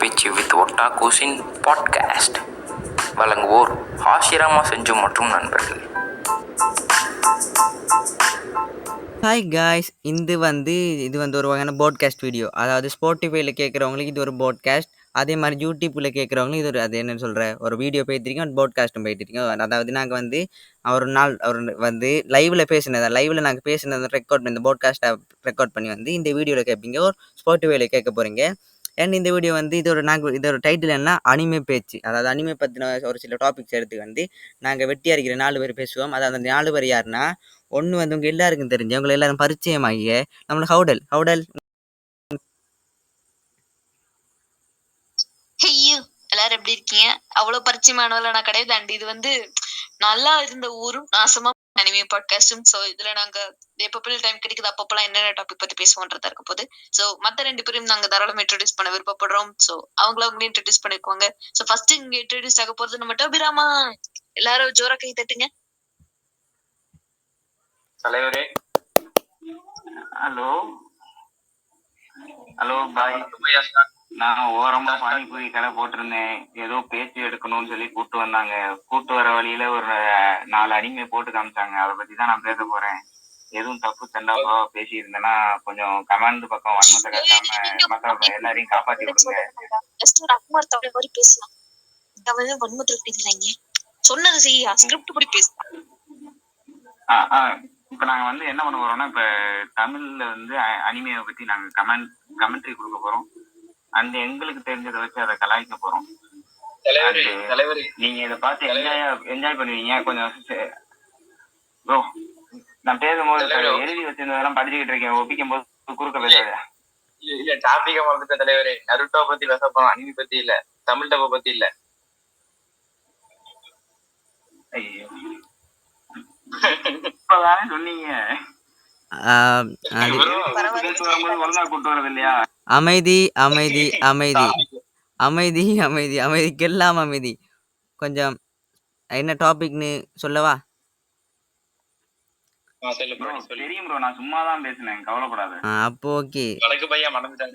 பேச்சு with ஒட்டாகோஸின் podcast வழங்குவோர் Hashirama செஞ்சு மற்றும் நண்பர்கள். ஹாய் காய்ஸ், இது ஒரு வகையான பாட்காஸ்ட் வீடியோ. அதாவது ஸ்பாட்டிஃபைல கேட்குறவங்களுக்கு இது ஒரு பாட்காஸ்ட், அதே மாதிரி யூடியூப்பில் கேட்குறவங்களுக்கு இது ஒரு அது என்னன்னு சொல்கிற ஒரு வீடியோ போயிட்டுருக்கோம், பாட்காஸ்ட்டும் போயிட்டுருக்கோம். அதாவது நாங்கள் ஒரு நாள் லைவில் நாங்கள் பேசினதை ரெக்கார்ட் பண்ணி இந்த பாட்காஸ்ட்டை ரெக்கார்ட் பண்ணி இந்த வீடியோவில் கேட்பீங்க, ஒரு ஸ்பாட்டிஃபைல கேட்க போகிறீங்க. அண்ட் இந்த வீடியோ இதோட டைட்டில் என்ன, அனிமே பேச்சு. அதாவது அனிமே பற்றின ஒரு சில டாபிக்ஸ் எடுத்து நாங்கள் வெட்டியாக இருக்கிற 4 பேர் பேசுவோம். அதாவது அந்த 4 பேர் யாருன்னா, ஒன்று உங்கள் எல்லாருக்கும் தெரிஞ்சு உங்களை எல்லாரும் பரிச்சயமாகிய நம்மளோட ஹவுடல் எல்லாரும் எப்படி இருக்கீங்க? அவ்வளவு பரிச்சயமானவள நான் கிடையாது. அண்ட் இது நல்லா இருந்த ஊரும் நாசமா அனிமே பாட்காஸ்டும். சோ இதுல நாங்க எப்பப்பெல்லாம் டைம் கிடைக்குது அப்பப்பெல்லாம் என்னென்ன டாபிக் பத்தி பேசுவோன்றதா இருக்க போது. சோ மத்த 2 பேரும் நாங்க தாராளமா இன்ட்ரோடியூஸ் பண்ண விருப்பப்படுறோம். சோ அவங்களே இன்ட்ரோடியூஸ் பண்ணிக்குவாங்க. சோ ஃபர்ஸ்ட் இங்க இன்ட்ரோடியூஸ் ஆக போறது நம்ம டோபிராமா. எல்லாரும் ஜோரா கை தட்டுங்க. தலைவரே, ஹலோ பாய். நான் ஓரமா பானிபூரி கடை போட்டிருந்தேன். ஏதோ பேச்சு எடுக்கணும்னு சொல்லி கூட்டு வந்தாங்க. கூட்டு வர வழியில ஒரு 4 அனிமே போட்டு காமிச்சாங்க. அதை பத்தி தான் நான் பேச போறேன். எதுவும் தப்பு தண்டாப்பா பேசி இருந்தேன்னா கொஞ்சம் கமாண்ட் பக்கம் வன்மத்தை கட்டாம மத்த எல்லாரையும் காப்பாத்தி விடுங்க. சொன்னது செய்யா, ஸ்கிரிப்ட் படி பேசலாம். இப்ப நாங்க என்ன பண்ண போறோம்னா, இப்ப தமிழ்ல அனிமையை பத்தி நாங்க கமெண்ட்ரி கொடுக்க போறோம். அந்த எங்களுக்கு தெரிஞ்சதை வச்சு அதை கலாய்க்க போறோம். நீங்க இதை பார்த்து என்ஜாய் பண்ணுவீங்க. கொஞ்சம் ப்ரோ, நான் பேசும்போது எழுதி வச்சிருந்ததெல்லாம் படிச்சுக்கிட்டு இருக்கேன். ஒப்பிக்கும் போது குறுக்க பேசாத. இல்ல டாபிக்க மறந்துட்ட தலைவரே. நருட்டோ பத்தி பேச போறோம், அனிமி பத்தி இல்ல, தமிழ் டப்ப பத்தி இல்ல. ஐயோ, இப்பதானே சொன்னீங்க. ஒழுங்கா கூட்டு வரது இல்லையா? அமைதி அமைதி அமைதி அமைதி அமைதி அமைதிக்கெல்லாம் அமைதி. கொஞ்சம் என்ன டாபிக்னு சொல்லவா? தெரியும் ப்ரோ, நான் சும்மா தான் பேசினேன், கவலைப்படாத. அப்போ ஓகே.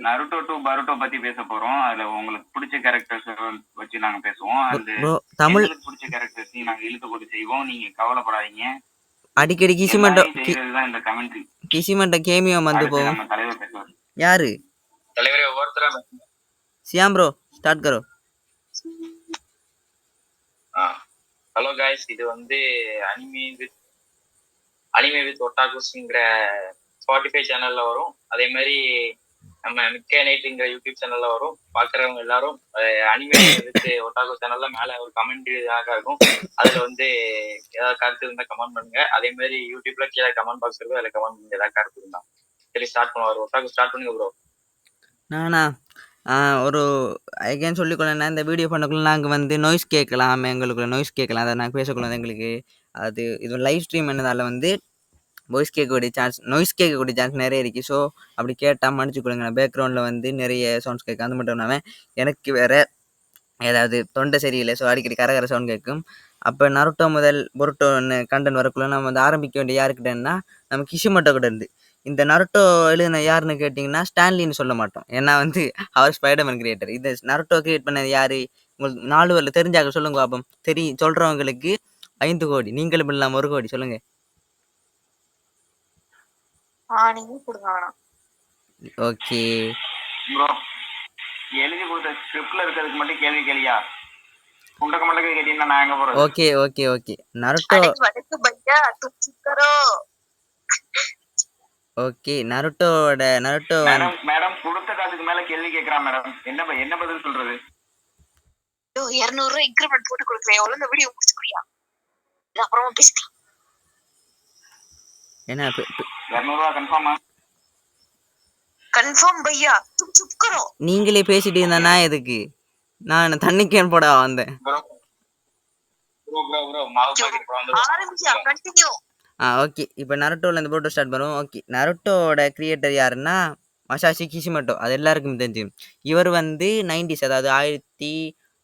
நருட்டோ டு பருட்டோ பத்தி பேச போறோம். அதுல உங்களுக்கு பிடிச்ச கேரக்டர்ஸ் வச்சு நாங்க பேசுவோம். அது தமிழ் பிடிச்ச கேரக்டர்ஸ் நாங்க இழுத்து போட்டு செய்வோம். நீங்க கவலைப்படாதீங்க. அடிக்கடி கிசிமண்ட கேமியோ வந்து போவோம். நம்ம தலைவர் பேசுவார். யாரு தலைவரே? ஒவ்வொருத்தரா சியாம் ப்ரோ, ஸ்டார்ட் கரோ. ஹலோ गाइस, இது அனிமே வித் ஒட்டாகோஸ்ங்கிற ஸ்பாட்டிஃபை சேனல்ல வரும். அதே மாதிரி நம்ம மிக்க நைட்ங்கிற யூடியூப் சேனல்ல வரும். பாக்குறவங்க எல்லாரும் அனிமே வித் ஒட்டாகோஸ் சேனல்ல மேல ஒரு கமெண்ட் இருக்கும். அதுல ஏதாவது கருத்து இருந்தா கமெண்ட் பண்ணுங்க. அதே மாதிரி யூடியூப்ல கீழே கமெண்ட் பாக்ஸ் இருக்கும், அதுல கமெண்ட் பண்ணுங்க ஏதாவது கருத்து இருந்தா. சரி, ஸ்டார்ட் பண்ணுவார். ஒட்டாகோஸ் ஸ்டார்ட் பண்ணுங்க ப்ரோ. நானா ஒரு ஐகேன் சொல்லிக்கொள்ளேன்னா, இந்த வீடியோ பண்ணக்குள்ள நாங்கள் நாய்ஸ் கேட்கலாம், எங்களுக்குள்ள நாய்ஸ் கேட்கலாம். அதை நாங்கள் பேசக்கூடாது. எங்களுக்கு இது லைவ் ஸ்ட்ரீம் என்னதால நாய்ஸ் கேட்கக்கூடிய சான்ஸ் நிறைய இருக்குது. ஸோ அப்படி கேட்டால் மன்னிச்சு கொடுங்க. பேக்ரவுண்டில் நிறைய சவுண்ட்ஸ் கேட்கும். அது மட்டும் இல்லாமல் எனக்கு வேறு ஏதாவது தொண்டை சரியில்லை. ஸோ அடிக்கடி கரகர சவுண்ட் கேட்கும். அப்போ நருட்டோ முதல் பொருட்டோன்னு கண்டென்ட் வரக்குள்ள நம்ம ஆரம்பிக்க வேண்டிய யாருக்கிட்டேன்னா, நம்ம கிஷிமோட்டோ கிட்ட இருந்து. இந்த நருட்டோ எழுதின யாருன்னு கேட்டிங்கன்னா ஸ்டான்லின்னு சொல்ல மாட்டோம். ஏன்னா அவர் ஸ்பைடர்மேன் கிரியேட்டர். இந்த நருட்டோ கிரியேட் பண்ணது யாரு? உங்களுக்கு 4 பேர்ல தெரிஞ்சாக்க சொல்லுங்க பாப்போம். சொல்றவங்களுக்கு 5 கோடி, நீங்களும் இல்லாம 1 கோடி. சொல்லுங்க. ஓகே ப்ரோ, எழுதி கொடுத்த ஸ்கிரிப்ட்ல இருக்கிறதுக்கு மட்டும் கேள்வி கேளியா? குண்டக்க மண்டக்க கேட்டீங்கன்னா நான் எங்க போறது? Okay okay okay Naruto. Okay Naruto madam கொடுத்த காசுக்கு மேல கேள்வி கேக்குறான் மேடம். என்ன பதில் சொல்றது? 200 ரூபாய் இன்கிரிமெண்ட் போட்டு கொடுக்குறேன். ஒழுங்கா வீடியோ முடிச்சுக்குறியா? அப்புறமா பேசிக்கலாம். என்ன 200 ரூபாய் கன்ஃபார்மா? கன்ஃபார்ம் பையா. சுப் கரோ. நீங்களே பேசிட்டு இருந்தா எதுக்கு? நான் தண்ணி கேன் போட வந்தேன். ஆரம்பிச்சியா? கண்டினியூ. ஓகே, இப்போ நருட்டோவில் இந்த போட்டோ ஸ்டார்ட் பண்ணுவோம். ஓகே, நருட்டோட கிரியேட்டர் யாருன்னா மசாஷி கிஷிமோட்டோ. அது எல்லாருக்கும் தெரிஞ்சு. இவர் 90s, அதாவது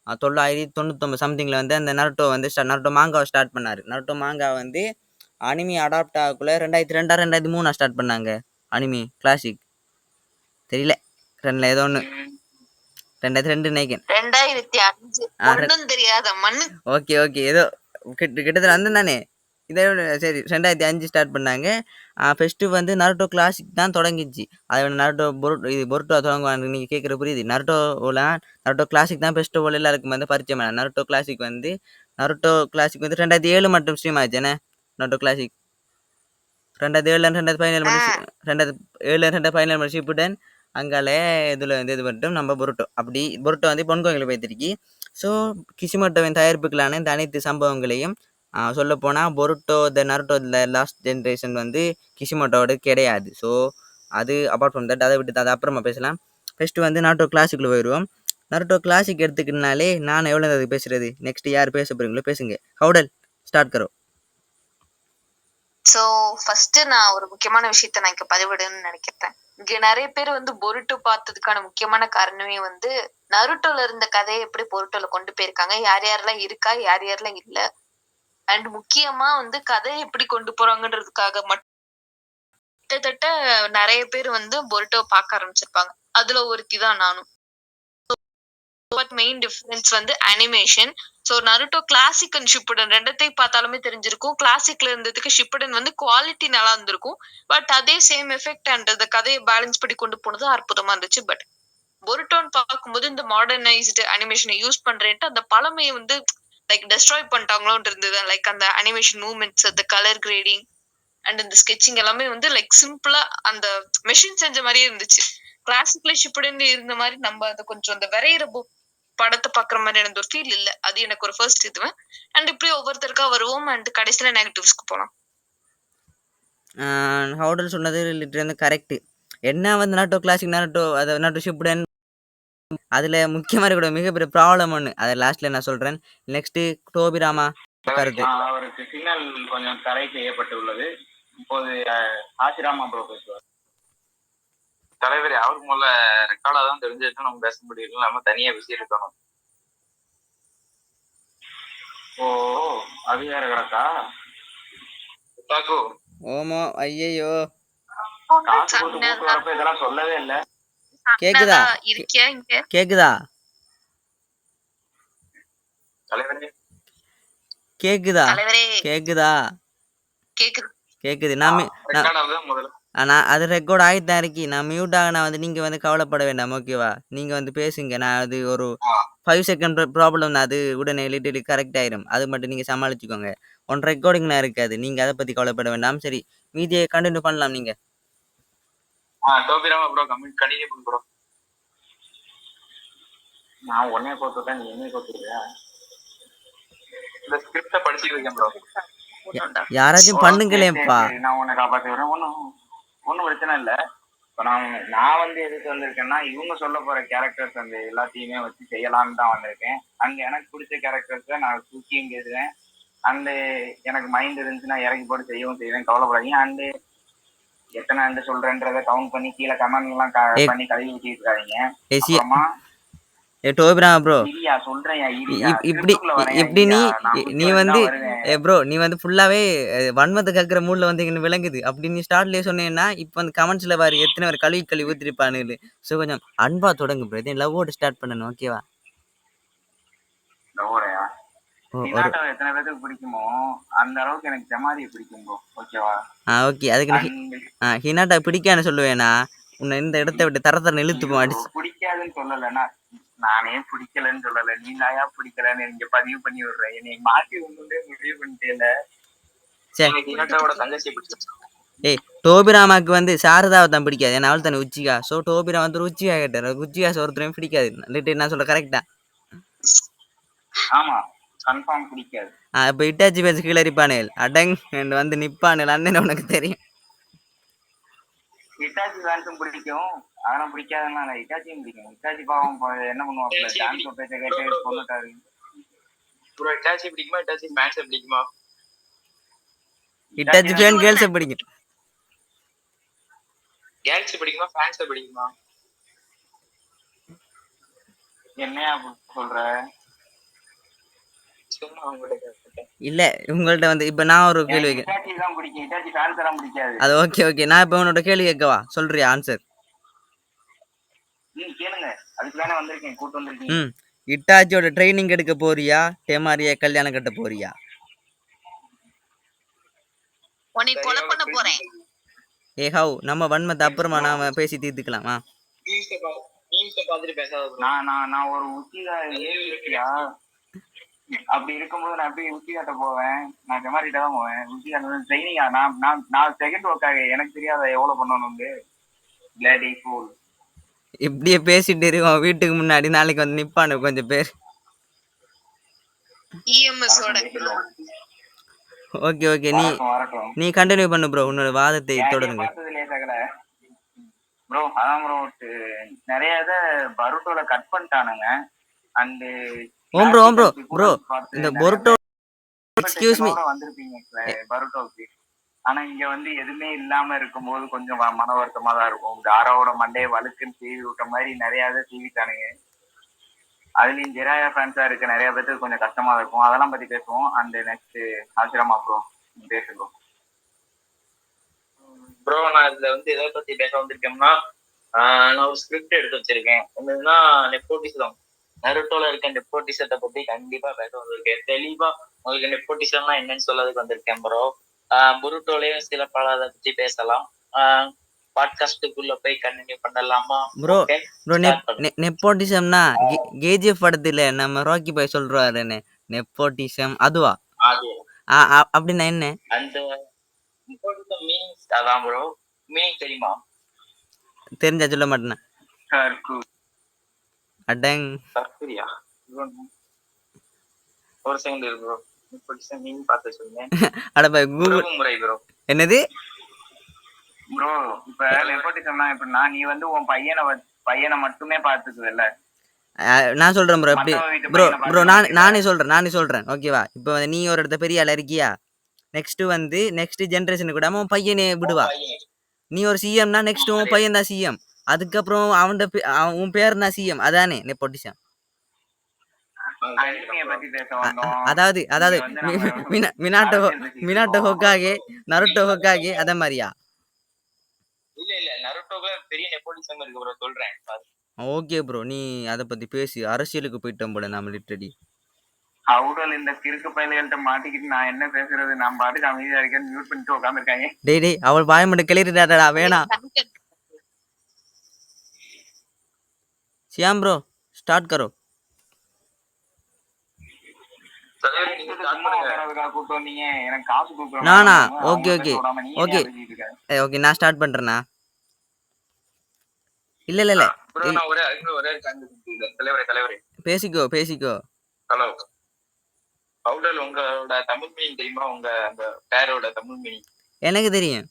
1999 சம்திங்கில் அந்த நருட்டோ நருட்டோ மாங்காவை ஸ்டார்ட் பண்ணார். நருட்டோ மாங்கா அனிமி அடாப்ட் ஆகக்குள்ள 2002 2003 ஸ்டார்ட் பண்ணாங்க. அனிமி கிளாசிக் தெரியல, ரெண்டில் ஏதோ ஒன்று. 2002 நினைக்கிறேன். 2005 ஆ, ஒண்ணும் தெரியாத மண்ணு. ஓகே ஏதோ கிட்டத்தட்ட வந்து தானே இதே சரி 2005 ஸ்டார்ட் பண்ணாங்க. ஃபெஸ்ட்டு வந்து நருட்டோ கிளாசிக் தான் தொடங்கிச்சு. அது நருட்டோ இது பொருட்டோ தொடங்குவாங்க நீங்கள் கேட்குற புரியுது. நருட்டோ கிளாசிக் தான் ஃபெஸ்ட்டு போல் எல்லாருக்கும் வந்து பரிச்சயம். நருட்டோ கிளாசிக் வந்து 2007 மட்டும் ஸ்ட்ரீம் ஆச்சு என்ன நருட்டோ கிளாசிக். 2007 2017 மணி ஷிப்புடன் அங்காலே இதில் வந்து இது மட்டும் நம்ம பொருட்டோ அப்படி பொருட்டோ வந்து பொன்கோயிலில் போய்த்திருக்கி. ஸோ கிஷிமோட்டோவின் தயாரிப்புகளான இந்த அனைத்து சம்பவங்களையும் சொல்லப்போனால் பொருட்டோ நருட்டோ லாஸ்ட் ஜென்ரேஷன் வந்து கிஷிமோட்டோவோட கிடையாது. ஸோ அது அப்பார்ட் ஃப்ரம் தட் அதை விட்டு அதை அப்புறமா பேசலாம். ஃபஸ்ட்டு வந்து நருட்டோ கிளாசிக்கில் போயிடுவோம். நருட்டோ கிளாசிக் எடுத்துக்கினாலே நான் எவ்வளோ அது பேசுகிறது. நெக்ஸ்ட் யார் பேச போகிறீங்களோ பேசுங்க. ஹவுடல் ஸ்டார்ட் கரோ. சோ ஃபர்ஸ்ட் நான் ஒரு முக்கியமான விஷயத்த நான் இங்க பதிவிடணும்னு நினைக்கிறேன். இங்க நிறைய பேர் வந்து பொருட்டோ பார்த்ததுக்கான முக்கியமான காரணமே வந்து நருட்டோல இருந்த கதையை எப்படி பொருட்டோல கொண்டு போயிருக்காங்க, யார் யாரெல்லாம் இருக்கா யார் யாரெல்லாம் இல்ல, அண்ட் முக்கியமா வந்து கதையை எப்படி கொண்டு போறாங்கன்றதுக்காக கிட்டத்தட்ட நிறைய பேர் வந்து பொருட்டோ பார்க்க ஆரம்பிச்சிருப்பாங்க. அதுல ஒருத்தி தான் நானும். மெயின் டிஃபரன்ஸ் வந்து animation. So Naruto classic and Shippuden ரெண்டத்தையும் பார்த்தாலுமே தெரிஞ்சிருக்கும். கிளாசிக்ல இருந்ததுக்கு ஷிப்புடன் வந்து குவாலிட்டி நல்லா இருந்திருக்கும். பட் அதே சேம் எஃபெக்ட் அண்ட் அந்த கதையை பேலன்ஸ் பண்ணி கொண்டு போனது அற்புதமா இருந்துச்சு. பட் பொருட்டோன்னு பார்க்கும்போது இந்த மாடர்னைஸ்டு அனிமேஷனை யூஸ் பண்றேன்ட்டு அந்த பழமையை வந்து லைக் டெஸ்ட்ராய் பண்ணிட்டாங்களோன்னு இருந்தது. லைக் அந்த அனிமேஷன் மூவ்மெண்ட்ஸ், அந்த கலர் கிரேடிங் அண்ட் இந்த ஸ்கெட்சிங் எல்லாமே வந்து லைக் சிம்பிளா அந்த மெஷின் செஞ்ச மாதிரியே இருந்துச்சு. கிளாசிக்ல ஷிப்புடன் இருந்த மாதிரி நம்ம அதை கொஞ்சம் அந்த வரைகிற படத்தை பாக்குற மாதிரி எனக்கு ஒரு ஃபீல் இல்ல. அது எனக்கு ஒரு ஃபர்ஸ்ட் இதுவேன். அண்ட் இப்படி ஒவ்வொருத்தருக்கா வருவோம் அண்ட் கடைசியில நெகட்டிவ்ஸ்க்கு போலாம். ஹவுடல் சொன்னது லிட்டர் வந்து கரெக்டு. என்ன வந்து நருட்டோ கிளாசிக் நருட்டோ அதை நருட்டோ ஷிப்புடன் அதில் முக்கியமாக இருக்கக்கூடிய மிகப்பெரிய ப்ராப்ளம் ஒன்று அதை லாஸ்ட்டில் நான் சொல்கிறேன். நெக்ஸ்ட்டு டோபிராமா கருத்து. அவருக்கு சிக்னல் கொஞ்சம் தடை செய்யப்பட்டுள்ளது. இப்போது ஆசிராமா ப்ரோ பேசுவார். தலைவர் அவருக்கு முதல்ல ரெக்கார்டா தான் தெரிஞ்சிருக்கும், நம்ம பேச முடியல, நம்ம தனியா பேசி இருக்கணும். ஓ அது வேற கிடக்கா ஓமோ ஐயையோ காசு போட்டு கூட்டு வரப்ப இதெல்லாம் சொல்லவே இல்ல. கேக்குதா இருக்கியா இங்க? கேக்குதா தலைவரே கேக்குதா தலைவரே கேக்குதா கேக்குது. கேக்குது. ரெக்கார்டா தான் முதல்ல. நான் அது ரெக்கார்ட் ஆகித்தான் இருக்கி. நான் மியூட் ஆகினா வந்து நீங்கள் வந்து கவலைப்பட வேண்டாம். ஓகேவா? நீங்கள் வந்து பேசுங்க. நான் அது ஒரு 5 செகண்ட் ப்ராப்ளம் தான். அது உடனே லிட்டலி கரெக்ட் ஆயிரும். அது மட்டும் நீங்கள் சமாளிச்சுக்கோங்க. ஒன் ரெக்கார்டிங் நான் இருக்காது. நீங்கள் அதை பற்றி கவலைப்பட வேண்டாம். சரி, மீதியை கண்டினியூ பண்ணலாம் நீங்கள். டோபிராமா ப்ரோ கண்டினியூ பண்ணு ப்ரோ. நான் உடனே கோத்துட்டேன், நீ என்ன கோத்துருக்கியா? இந்த ஸ்கிரிப்ட படிச்சுட்டு இருக்கேன் ப்ரோ. யாராச்சும் பண்ணுங்களேப்பா. நான் உன்னை காப்பாத்தி வரேன். ஒன்றும் பிரச்சனை இல்லை. இப்போ நான் வந்து எதுக்கு வந்திருக்கேன்னா, இவங்க சொல்ல போற கேரக்டர்ஸ் அந்த எல்லாத்தையுமே வச்சு செய்யலாம்னு தான் வந்திருக்கேன். அங்க எனக்கு பிடிச்ச கேரக்டர்ஸை நான் தூக்கியும் கேட்குறேன். அண்டு எனக்கு மைண்ட் இருந்துச்சுன்னா இறங்கி போட்டு செய்யவும் செய்வேன். கவலைப்படாதீங்க. அண்டு எத்தனை அண்டு சொல்றேன்றதை கவுண்ட் பண்ணி கீழே கமெண்ட் எல்லாம் பண்ணி கழுவி ஊற்றிட்டு இருக்காதீங்க. அப்புறமா டோபிராமா ப்ரோ சொல்றேன் இப்படி நீ வந்து ப்ரோ நீ வந்து ஃபுல்லாவே வன்மத்தை கேட்குற மூட்ல வந்து இங்கே விளங்குது. அப்படி நீ ஸ்டார்ட்லேயே சொன்னீங்கன்னா இப்போ வந்து கமெண்ட்ஸ்ல பாரு எத்தனை பேர் கழுவி ஊற்றிருப்பானு. ஸோ கொஞ்சம் அன்பா தொடங்கு ப்ரோ. இதே லவ்வோட ஸ்டார்ட் பண்ணணும். ஓகேவா? எத்தனை பேருக்கு பிடிக்குமோ அந்த அளவுக்கு எனக்கு ஜமாதியை பிடிக்கும் ப்ரோ. ஓகேவா? ஓகே. அதுக்கு ஹினாட்டா பிடிக்கான்னு சொல்லுவேனா உன்னை இந்த இடத்த விட்டு தரத்தர இழுத்துப்போம் அடிச்சு. பிடிக்காதுன்னு சொல்லலைன்னா நானே பிடிக்கலன்னு சொல்லல, நீ நாயா பிடிக்கலன்னு இங்க பதிவு பண்ணி விடுறேன். என்னை மாத்தி ஒண்ணுமே முடிவு பண்ணிட்டேல. தங்கச்சி பிடிச்ச டோபிராமாக்கு வந்து சாரதாவை தான் பிடிக்காது. ஏன்னா அவள் தானே உச்சிகா. ஸோ டோபிரா வந்து ருச்சிகா கேட்டார். ருச்சிகா ஒருத்தரையும் பிடிக்காது. லிட்டர் நான் சொல்ல கரெக்டா? ஆமா, கன்ஃபார்ம் பிடிக்காது. இப்போ இட்டாச்சி பேச கீழரிப்பானேல் அடங் வந்து நிப்பானேல் அண்ணன் உனக்கு தெரியும். இட்டாச்சி ஃபேன்ஸும் பிடிக்கும், அதெல்லாம் பிடிக்காதுன்னா இட்டாச்சியும் பிடிக்கும். இட்டாச்சி பாவம் என்ன பண்ணுவாங்க, டான்ஸ் பேச கேட்டு கொண்டுட்டாரு. இட்டாச்சி பிடிக்குமா? இட்டாச்சி ஃபேன்ஸ் பிடிக்குமா? இட்டாச்சி ஃபேன் கேர்ள்ஸ் பிடிக்கும். கேர்ள்ஸ் பிடிக்குமா? ஃபேன்ஸ் பிடிக்குமா? என்னையா சொல்ற? இல்ல உங்கள்ட்ட வந்து இப்ப நான் ஒரு கேள்வி அது ஓகே நான் இப்ப உன்னோட கேள்வி கேட்கவா? சொல்றியா ஆன்சர்? கேளுங்க, அதுக்கு தானே வந்திருக்கேன், கூட்டு வந்திருக்கீங்க. ம் இட்டாச்சியோட ட்ரைனிங் எடுக்க போறியா டேமாரியா கல்யாணம் கட்ட போறியா? உன்னை கொலை பண்ண போறேன். ஏ ஹவ் நம்ம வன்மத்தை அப்புறமா நாம பேசி தீர்த்துக்கலாமா? பாத்துட்டு பேசாத bro. நான் ஒரு உச்சிகா ஏறியா, அப்படி இருக்கும்போது நான் எப்படி உச்சிகாட்ட போவேன்? நான் ஜமாரிட்ட தான் போவேன். உச்சிகாட்ட ட்ரைனிங்கா? நான் செகண்ட் ஒர்க்காக எனக்கு தெரியாத எவ்வளவு பண்ணணும்னு. Bloody fool. இப்படியே பேசிட்டு இருக்கோம் வீட்டுக்கு முன்னாடி நாளைக்கு வந்து நிப்பானு கொஞ்சம் பேர். இஎம்எஸ் ஓட ஓகே ஓகே வரட்டும். நீ கண்டினியூ பண்ணு ப்ரோ, உன்னோட வாதத்தை தொடருங்க. பார்த்ததுலயே சகல ப்ரோ. அதான் ப்ரோ, நிறைய இதை பருட்டோல கட் பண்ணிட்டானுங்க. அண்ட் ஓம் ப்ரோ இந்த பொருட்டோ எக்ஸ்கியூஸ் மீ வந்திருப்பீங்க பருட்டோக்கு. ஆனா இங்க வந்து எதுவுமே இல்லாம இருக்கும்போது கொஞ்சம் மன வருத்தமா தான் இருக்கும். காராவோட மண்டையை வழுக்குன்னு சீவி விட்ட மாதிரி நிறைய இதை சீவிட்டானுங்க. அதுலயும் ஜெராயா ஃபேன்ஸா இருக்க நிறைய பேருக்கு கொஞ்சம் கஷ்டமா இருக்கும். அதெல்லாம் பத்தி பேசுவோம். அண்ட் நெக்ஸ்ட் ஆசிரமா ப்ரோ பேசுகிறோம். ப்ரோ நான் இதுல வந்து எதை பத்தி பேச வந்திருக்கேன்னா, நான் ஒரு ஸ்கிரிப்ட் எடுத்து வச்சிருக்கேன். என்னதுன்னா நெப்போட்டிசம். நருட்டோல இருக்க நெப்போட்டிசத்தை பத்தி கண்டிப்பா பேச வந்திருக்கேன். தெளிவா உங்களுக்கு நெப்போட்டிசம்னா என்னன்னு சொல்லதுக்கு வந்திருக்கேன் ப்ரோ. புருட்டோலயும் சில பல அதை பத்தி பேசலாம். பாட்காஸ்டுக்குள்ள போய் கண்டினியூ பண்ணலாமா? ப்ரோ நெப்போட்டிசம்னா கேஜிஎஃப் படத்துல நம்ம ராக்கி பாய் சொல்றாருன்னு நெப்போட்டிசம் அதுவா? அப்படின்னா என்ன? அந்த மீனிங்ஸ் அதான் ப்ரோ. மீனிங் தெரியுமா? தெரிஞ்சா சொல்ல மாட்டேனா? அடங் சர்க்குரியா? ஒரு செகண்ட் இருக்கு ப்ரோ. நெப்போட்டிசம் மீனிங் பார்த்து சொல்லுங்க. அட பாய் கூகுள் முறை ப்ரோ. என்னது ப்ரோ? இப்ப நெப்போட்டிசம்னா எப்படின்னா, நீ வந்து உன் பையனை மட்டுமே பாத்துக்குவல்ல. நான் சொல்றேன் ப்ரோ. எப்படி ப்ரோ நானே சொல்றேன் ஓகேவா? இப்போ நீ ஒரு இடத்த பெரிய ஆளா இருக்கியா, நெக்ஸ்ட் வந்து நெக்ஸ்ட் ஜென்ரேஷனுக்கு கூட அவன் பையனே விடுவா. நீ ஒரு சிஎம்னா நெக்ஸ்ட் உன் பையன் தான் சிஎம், அதுக்கப்புறம் உன் பேர் தான் சிஎம். அதானே நெப்போட்டிசம்? அதாவது மினாட்டோ ஹோக்காகே நருட்டோ ஹோக்காகே அத மாதிரியா? இல்ல நருட்டோல பெரிய நெப்போட்டிசம் இருக்கு ப்ரோ, சொல்றேன். ஓகே ப்ரோ, நீ அத பத்தி பேசி அரசியலுக்கு போயிட்டோம் போல நாம லிட்டரலி. அவுடல் இந்த கிறுக்கு பையல்கிட்ட மாட்டிக்கிட்டு நான் என்ன பேசுறது? நான் பாட்டுக்கு அமைதியா இருக்கேன்னு மியூட் பண்ணிட்டு உட்காந்துருக்காங்க. டேய் அவள் வாய மட்டும் கிளறிட்டாடா வேணா. சியாம் ப்ரோ ஸ்டார்ட் கரோ. நானா? ஓகே நான் ஸ்டார்ட் பண்றேனா? இல்ல பேசிக்கோ. ஹலோ, அவுடல் உங்களோட தமிழ் மீனிங் தெரியுமா? உங்க அந்த பேரோட தமிழ் மீனிங் எனக்கு தெரியும்.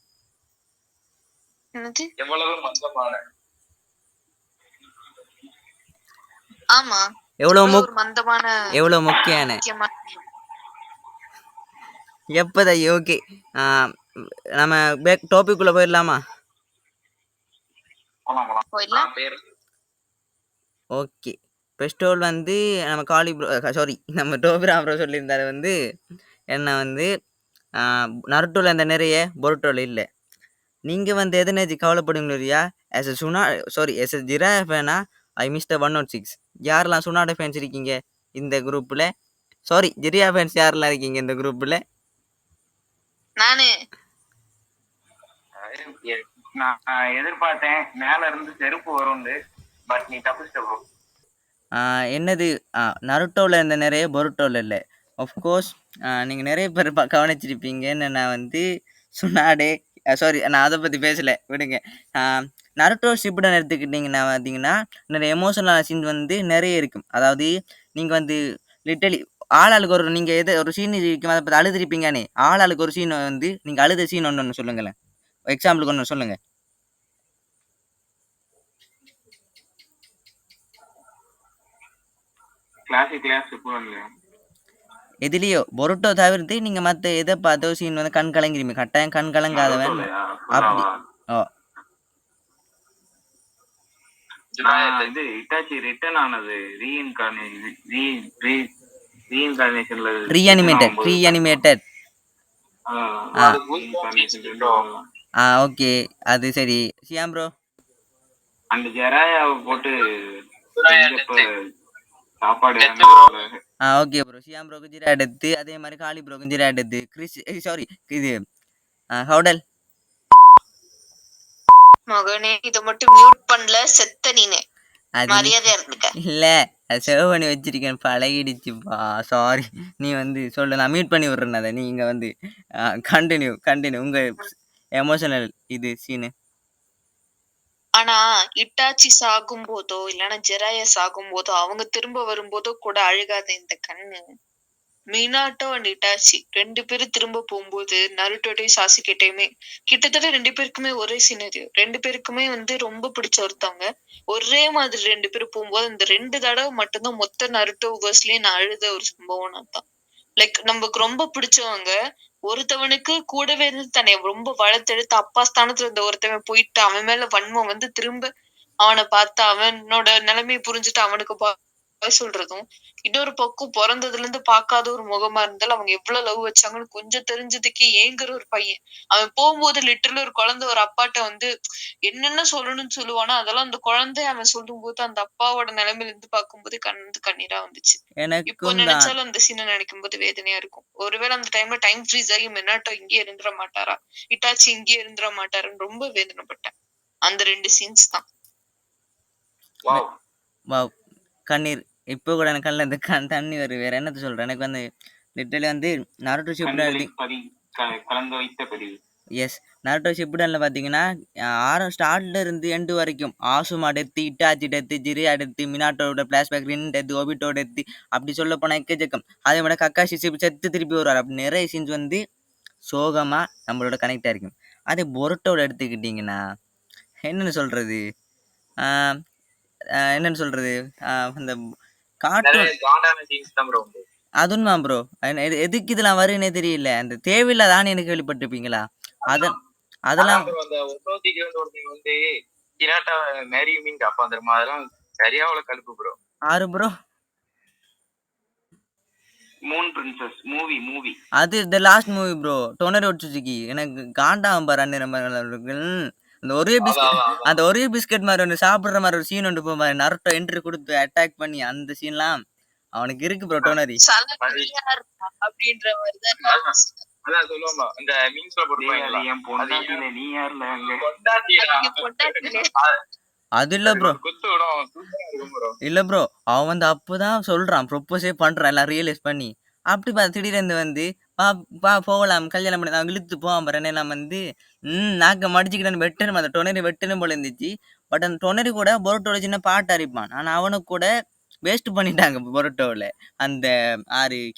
எவ்வளவு மந்தமான. ஆமா, எவ்வளவு மொக்கையான. எப்பதா? ஓகே நம்ம பேக் டாபிக் குள்ள போயிடலாமா? ஓகே, பெஸ்டோல் வந்து நம்ம காலி நம்ம டோபிரா ப்ரோ சொல்லியிருந்தாரு வந்து என்ன வந்து நருட்டோல அந்த நிறைய பொருட்டோல இல்லை. நீங்கள் வந்து எதனாச்சு கவலைப்படுங்களா? எஸ் எஸ் ஜிரா ஃபேனா ஐ மிஸ்டர் 106. யாரெல்லாம் சுனாட ஃபேன்ஸ் இருக்கீங்க இந்த குரூப்பில்? ஜிரியா ஃபேன்ஸ் யாரெல்லாம் இருக்கீங்க இந்த குரூப்பில்? நான் எதிர்பார்த்தேன் மேல இருந்து செருப்பு வரும்னு, பட் நீ தப்பிச்சிட்ட ப்ரோ. என்னது நருட்டோவில் இந்த நிறைய பொருட்டோவில் இல்லை. ஆஃப்கோர்ஸ் நீங்கள் நிறைய பேர் கவனிச்சிருப்பீங்கன்னு. நான் வந்து சுனாடே நான் அதை பற்றி பேசலை, விடுங்க. நருட்டோ ஷிப்புடன் எடுத்துக்கிட்டிங்கன்னா பார்த்தீங்கன்னா நிறைய எமோஷனல் சீன் வந்து நிறைய இருக்கும். அதாவது நீங்கள் வந்து லிட்டலி ஆளுக்கு ஒரு நீங்கள் ஒரு சீன் இருக்கும், அதை பற்றி அழுதுருப்பீங்கன்னே. ஆளுக்கு ஒரு சீன் வந்து நீங்கள் அழுத சீன் ஒன்று சொல்லுங்களேன், எக்ஸாம்பிளுக்கு ஒன்று சொல்லுங்கள். எதுலையோ பொருட்டோ தவிர்த்து நீங்க மத்த எதை பார்த்தோ சீன் வந்து கண் கலங்கிருமே, கட்டாயம் கண் கலங்காதவன் அப்படி. இது இட்டாச்சி ரிட்டர்ன் ஆனது ரீஅனிமேட்டட். ஓகே அது சரி. சியாம் ப்ரோ அந்த ஜெராயாவை போட்டு செஞ்சப்ப சாப்பாடு Death இறங்குறது. Okay bro. ஷியாம் ப்ரோக்கு ஜீரா எடுத்து அதே மாதிரி காளி ப்ரோக்கு ஜீரா எடுத்து சாரி இது ஹவுடல் மகனே இத மட்டும் மியூட் பண்ணல செத்த நீனு. அது மரியாதையா இருந்துக்க. இல்ல அது சேவ் பண்ணி வச்சிருக்கேன் பழகிடுச்சுப்பா. சாரி. நீ வந்து சொல்லு, நான் மியூட் பண்ணி விடுறேன் அதை. நீங்க வந்து கண்டினியூ உங்க எமோஷனல் இது சீனு. ஆனா இட்டாச்சி சாகும் போதோ இல்லைன்னா ஜெராயா சாகும் போதோ அவங்க திரும்ப வரும்போதோ கூட அழுகாத இந்த கண்ணு. மினாட்டோ அண்ட் இட்டாச்சி 2 பேரும் திரும்ப போகும்போது நருட்டோடையும் சாசுகேட்டையுமே கிட்டத்தட்ட 2 பேருக்குமே ஒரே சினரியோ. 2 பேருக்குமே வந்து ரொம்ப பிடிச்ச ஒருத்தவங்க. ஒரே மாதிரி 2 பேரும் போகும்போது இந்த 2 தடவை மட்டும்தான் மொத்த நருட்டோ வேர்ஸ்லயே நான் அழுத ஒரு சம்பவம் தான். லைக் நமக்கு ரொம்ப பிடிச்சவங்க ஒருத்தவனுக்கு கூடவே இருந்து தன்னை ரொம்ப வளர்த்தெடுத்து அப்பா ஸ்தானத்துல இருந்த ஒருத்தவன் போயிட்டு அவன் மேல வன்மம் வந்து திரும்ப அவனை பார்த்து அவனோட நிலைமையை புரிஞ்சுட்டு அவனுக்கு சொல்றதும், இன்னொரு பக்கம் பிறந்ததுல இருந்து பார்க்காத ஒரு முகமா இருந்தாலும் அவங்க எவ்வளவு லவ் வச்சாங்கன்னு கொஞ்சம் தெரிஞ்சதுக்கே ஏங்குற ஒரு பையன். அவன் போகும்போது லிட்டரலி ஒரு குழந்தை ஒரு அப்பாட்ட வந்து என்னென்ன சொல்லணும்னு சொல்லுவானா அதெல்லாம் அந்த குழந்தை அவன் சொல்லும் போது அந்த அப்பாவோட நிலைமையில இருந்து பார்க்கும்போது கண்ணீரா வந்துச்சு. இப்போ எனக்கும் தான். நினைச்சாலும் அந்த சீனை நினைக்கும் போது வேதனையா இருக்கும். ஒருவேளை அந்த டைம்ல டைம் ஃப்ரீஸ் ஆகி மினாட்டோ இங்கே இருந்துட மாட்டாரா, இட்டாச்சி இங்கே இருந்துட மாட்டாருன்னு ரொம்ப வேதனைப்பட்டேன். அந்த 2 சீன்ஸ் தான். வாவ். வாவ். கண்ணீர் இப்போ கூட எனக்கு கண்ணில் இந்த தண்ணி வரும். வேற என்னத்த சொல்றேன். எனக்கு வந்து லிட்டரலி வந்து நருட்டோ ஷிப்புடன் கலந்து வைத்த பதிவு. எஸ், நருட்டோ ஷிப்புடன்ல பார்த்தீங்கன்னா ஸ்டார்ட்ல இருந்து எண்டு வரைக்கும் Asuma death, Itachi death, Jiraiya death, மினாட்டோட flashback, Rin death, Obito death, அப்படி சொல்ல போனால் எக்கச்சக்கம். அதே மாதிரி கக்காஷி செத்து திருப்பி வருவார். அப்படி நிறைய சீன்ஸ் வந்து சோகமா நம்மளோட கனெக்டாக இருக்கும். அதே பொருட்டோட எடுத்துக்கிட்டிங்கன்னா என்னென்னு சொல்கிறது, என்னென்னு சொல்கிறது, அந்த கார்ட்டூன் அதுவும் தான் ப்ரோ. எதுக்கு இதெல்லாம் வருன்னே தெரியல. அந்த தேவையில்லாதான்னு எனக்கு கேள்விப்பட்டிருப்பீங்களா? அதெல்லாம் வந்து கிராட்டா மேரி மீன் காப்பான் தெரியுமா? அதெல்லாம் சரியா அவ்வளவு கடுப்பு ப்ரோ. ஆறு ப்ரோ மூன் பிரின்சஸ் மூவி அது த லாஸ்ட் மூவி ப்ரோ. டொனரி ஒட்சுசுகி எனக்கு காண்டாகும் பாரு. அந்த ஒரே பிஸ்கட் மாதிரி ஒன்று சாப்பிடுற மாதிரி ஒரு சீன் ஒன்று போவாரு. நருட்டோ என்ட்ரி கொடுத்து அட்டாக் பண்ணி அந்த சீன்லாம் அவனுக்கு இருக்கு ப்ரோ. டொனரி அப்படின்ற மாதிரிதான் அதான் சொல்லுவாங்க அந்த மீன்ஸ்ல போட்டுருப்பாங்க என் பொண்டாட்டியில நீ யாருல அது இல்ல ப்ரோ. இல்ல ப்ரோ, அவன் வந்து அப்பதான் சொல்றான், ப்ரொப்போஸே பண்றான் எல்லாம் ரியலைஸ் பண்ணி. அப்படி திடீர்னு வந்து போகலாம் கல்யாணம் பண்ணி அவன் இழுத்து போவான் பாரு. எல்லாம் வந்து நாக்க மடிச்சுக்கிட்டு வெட்டணும், அந்த டொனரி வெட்டணும் போல இருந்துச்சு. பட் அந்த டொனரி கூட பொருட்டோட சின்ன பாட்டு அரிப்பான். ஆனா அவனுக்கு கூட வேஸ்ட் பண்ணிட்டாங்க பொருட்டோவில். அந்த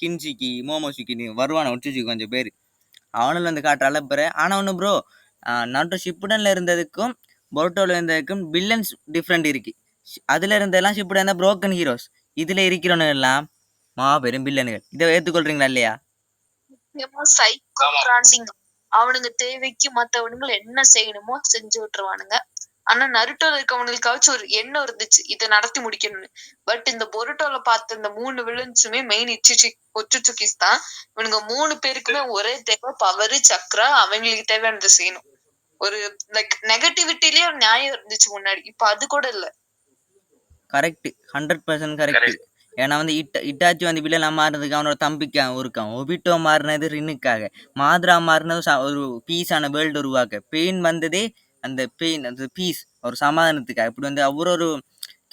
கின்சிக்கு மோமோசுக்கின்னு வருவான ஒட்சுக்கு கொஞ்சம் பேர் அவனில் வந்து காட்டுற அளப்புற. ஆனா ஒன்று ப்ரோ, நருட்டோ ஷிப்புடன்ல இருந்ததுக்கும் பொருட்டோவில் இருந்ததுக்கும் வில்லன்ஸ் டிஃப்ரெண்ட் இருக்கு. அதுல இருந்தெல்லாம் ஷிப்புடன் இருந்தால் புரோக்கன் ஹீரோஸ், இதுல இருக்கிறவனு எல்லாம் மாபெரும் வில்லனுகள். இதை ஏற்றுக்கொள்றீங்களா இல்லையா? அவனுங்க தேவைக்கு மத்தவனுங்களை என்ன செய்யணுமோ செஞ்சு விட்டுருவானுங்க. ஆனா நருட்டோல இருக்கவனுக்காச்சும் ஒரு எண்ணம் இருந்துச்சு இதை நடத்தி முடிக்கணும்னு. பட் இந்த பொருட்டோல பார்த்த இந்த 3 வில்லன்ஸுமே மெயின் ஒச்சுச்சுக்கிஸ் தான். இவனுங்க 3 பேருக்குமே ஒரே தேவை பவரு சக்ரா. அவங்களுக்கு தேவையானதை செய்யணும். ஒரு லைக் நெகட்டிவிட்டிலேயே ஒரு நியாயம் இருந்துச்சு முன்னாடி. இப்ப அது கூட இல்ல. Correct, 100% correct. ஏன்னா வந்து இட்டாச்சி வந்து வில்லனா மாறினதுக்கு அவனோட தம்பிக்கு இருக்கான். ஒபிட்டோ மாறினது ரின்னுக்காக, மாத்ரா மாறினது ஒரு பீஸான வேர்ல்டு உருவாக்க, பெயின் வந்ததே அந்த பெயின் அந்த பீஸ் ஒரு சமாதானத்துக்காக. இப்படி வந்து ஒவ்வொரு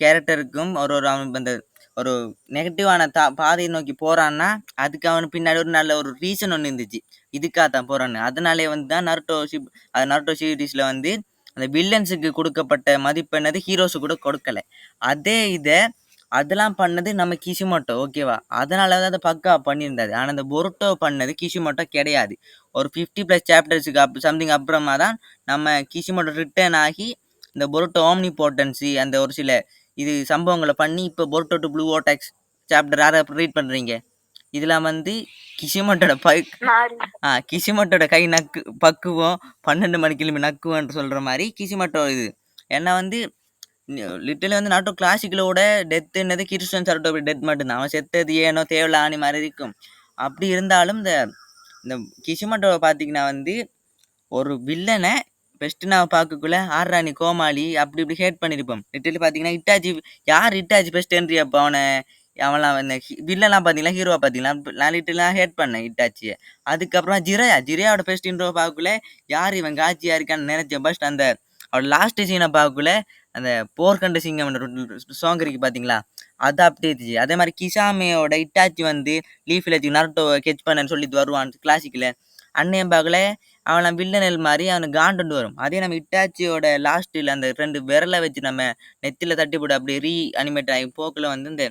கேரக்டருக்கும் அவன் அந்த ஒரு நெகட்டிவான பாதையை நோக்கி போறான்னா அதுக்கு அவனு பின்னாடி ஒரு நல்ல ஒரு ரீசன் ஒன்று இருந்துச்சு, இதுக்காக தான் போறான்னு. அதனாலே வந்து தான் நருட்டோ சீரீஸ்ல வந்து அந்த வில்லன்ஸுக்கு கொடுக்கப்பட்ட மதிப்பெண்ணது ஹீரோஸு கூட கொடுக்கல. அதெல்லாம் பண்ணது நம்ம கிஷிமோட்டோ, ஓகேவா? அதனால தான் அதை பக்கா பண்ணியிருந்தாரு. ஆனால் அந்த பொருட்டோ பண்ணது கிஷிமோட்டோ கிடையாது. ஒரு 50+ சாப்டர்ஸுக்கு சம்திங் அப்புறமா தான் நம்ம கிஷிமோட்டோ ரிட்டர்ன் ஆகி இந்த பொருட்டோ ஓம்னி போட்டன்சி அந்த ஒரு சில இது சம்பவங்களை பண்ணி இப்போ பொருட்டோ டு ப்ளூ ஓடாக்ஸ் சாப்டர் யாரை ரீட் பண்ணுறீங்க? இதெல்லாம் வந்து கிஷிமோட்டோட கை பக்குவோம் 12 மணிக்கிழமை நக்குவோன்னு சொல்கிற மாதிரி கிஷிமோட்டோ இது. ஏன்னா வந்து லிட்டலி வந்து நாட்டோ கிளாசிக்கலோட டெத்துன்னது கிறிஸ்டன் சரட்டோட டெத் மட்டும்தான். அவன் செத்தது ஏனோ தேவையில்லானி மாதிரி இருக்கும். அப்படி இருந்தாலும் இந்த கிஷிமோட்டோவை பார்த்தீங்கன்னா வந்து ஒரு வில்லனை பெஸ்ட்டு நான் பார்க்கக்குள்ள ஆடுறா நீ கோமாளி அப்படி இப்படி ஹேட் பண்ணியிருப்போம். லிட்டரலி பார்த்தீங்கன்னா இட்டாச்சி யார் இட்டாச்சி பெஸ்ட்டுன்றி அப்போ அவன்லாம் வந்து வில்லெல்லாம் பார்த்தீங்களா ஹீரோவை பார்த்தீங்களா நான் லிட்டலாம் ஹேட் பண்ணேன் இட்டாச்சியை. அதுக்கப்புறம் ஜிரையாவோட பெஸ்ட் இன்ட்ரோ பார்க்கக்குள்ள யார் இவன் காட்சியாக இருக்கான்னு நினைச்சேன். ஃபர்ஸ்ட் அந்த அவரோட லாஸ்ட் சீனை பார்க்கக்குள்ள அந்த போர்க்கண்ட சிங்கம் சாங் இருக்கு பார்த்தீங்களா, அது அப்படி இருந்துச்சு. அதே மாதிரி கிசாமியோட இட்டாச்சி வந்து லீஃப் வில்லேஜ் நருட்டோ கெச் பண்ணன்னு சொல்லிட்டு வருவான் கிளாசிக்கில். அன்னையும் பார்க்கல அவன் வில்லனல் மாதிரி அவனுக்கு காண்டுண்டு வரும். அதே நம்ம இட்டாச்சியோட லாஸ்ட்டில் அந்த 2 விரலை வச்சு நம்ம நெத்தியில் தட்டி போட்டு அப்படியே ரீ அனிமேட் ஆகி போக்கில் வந்து இந்த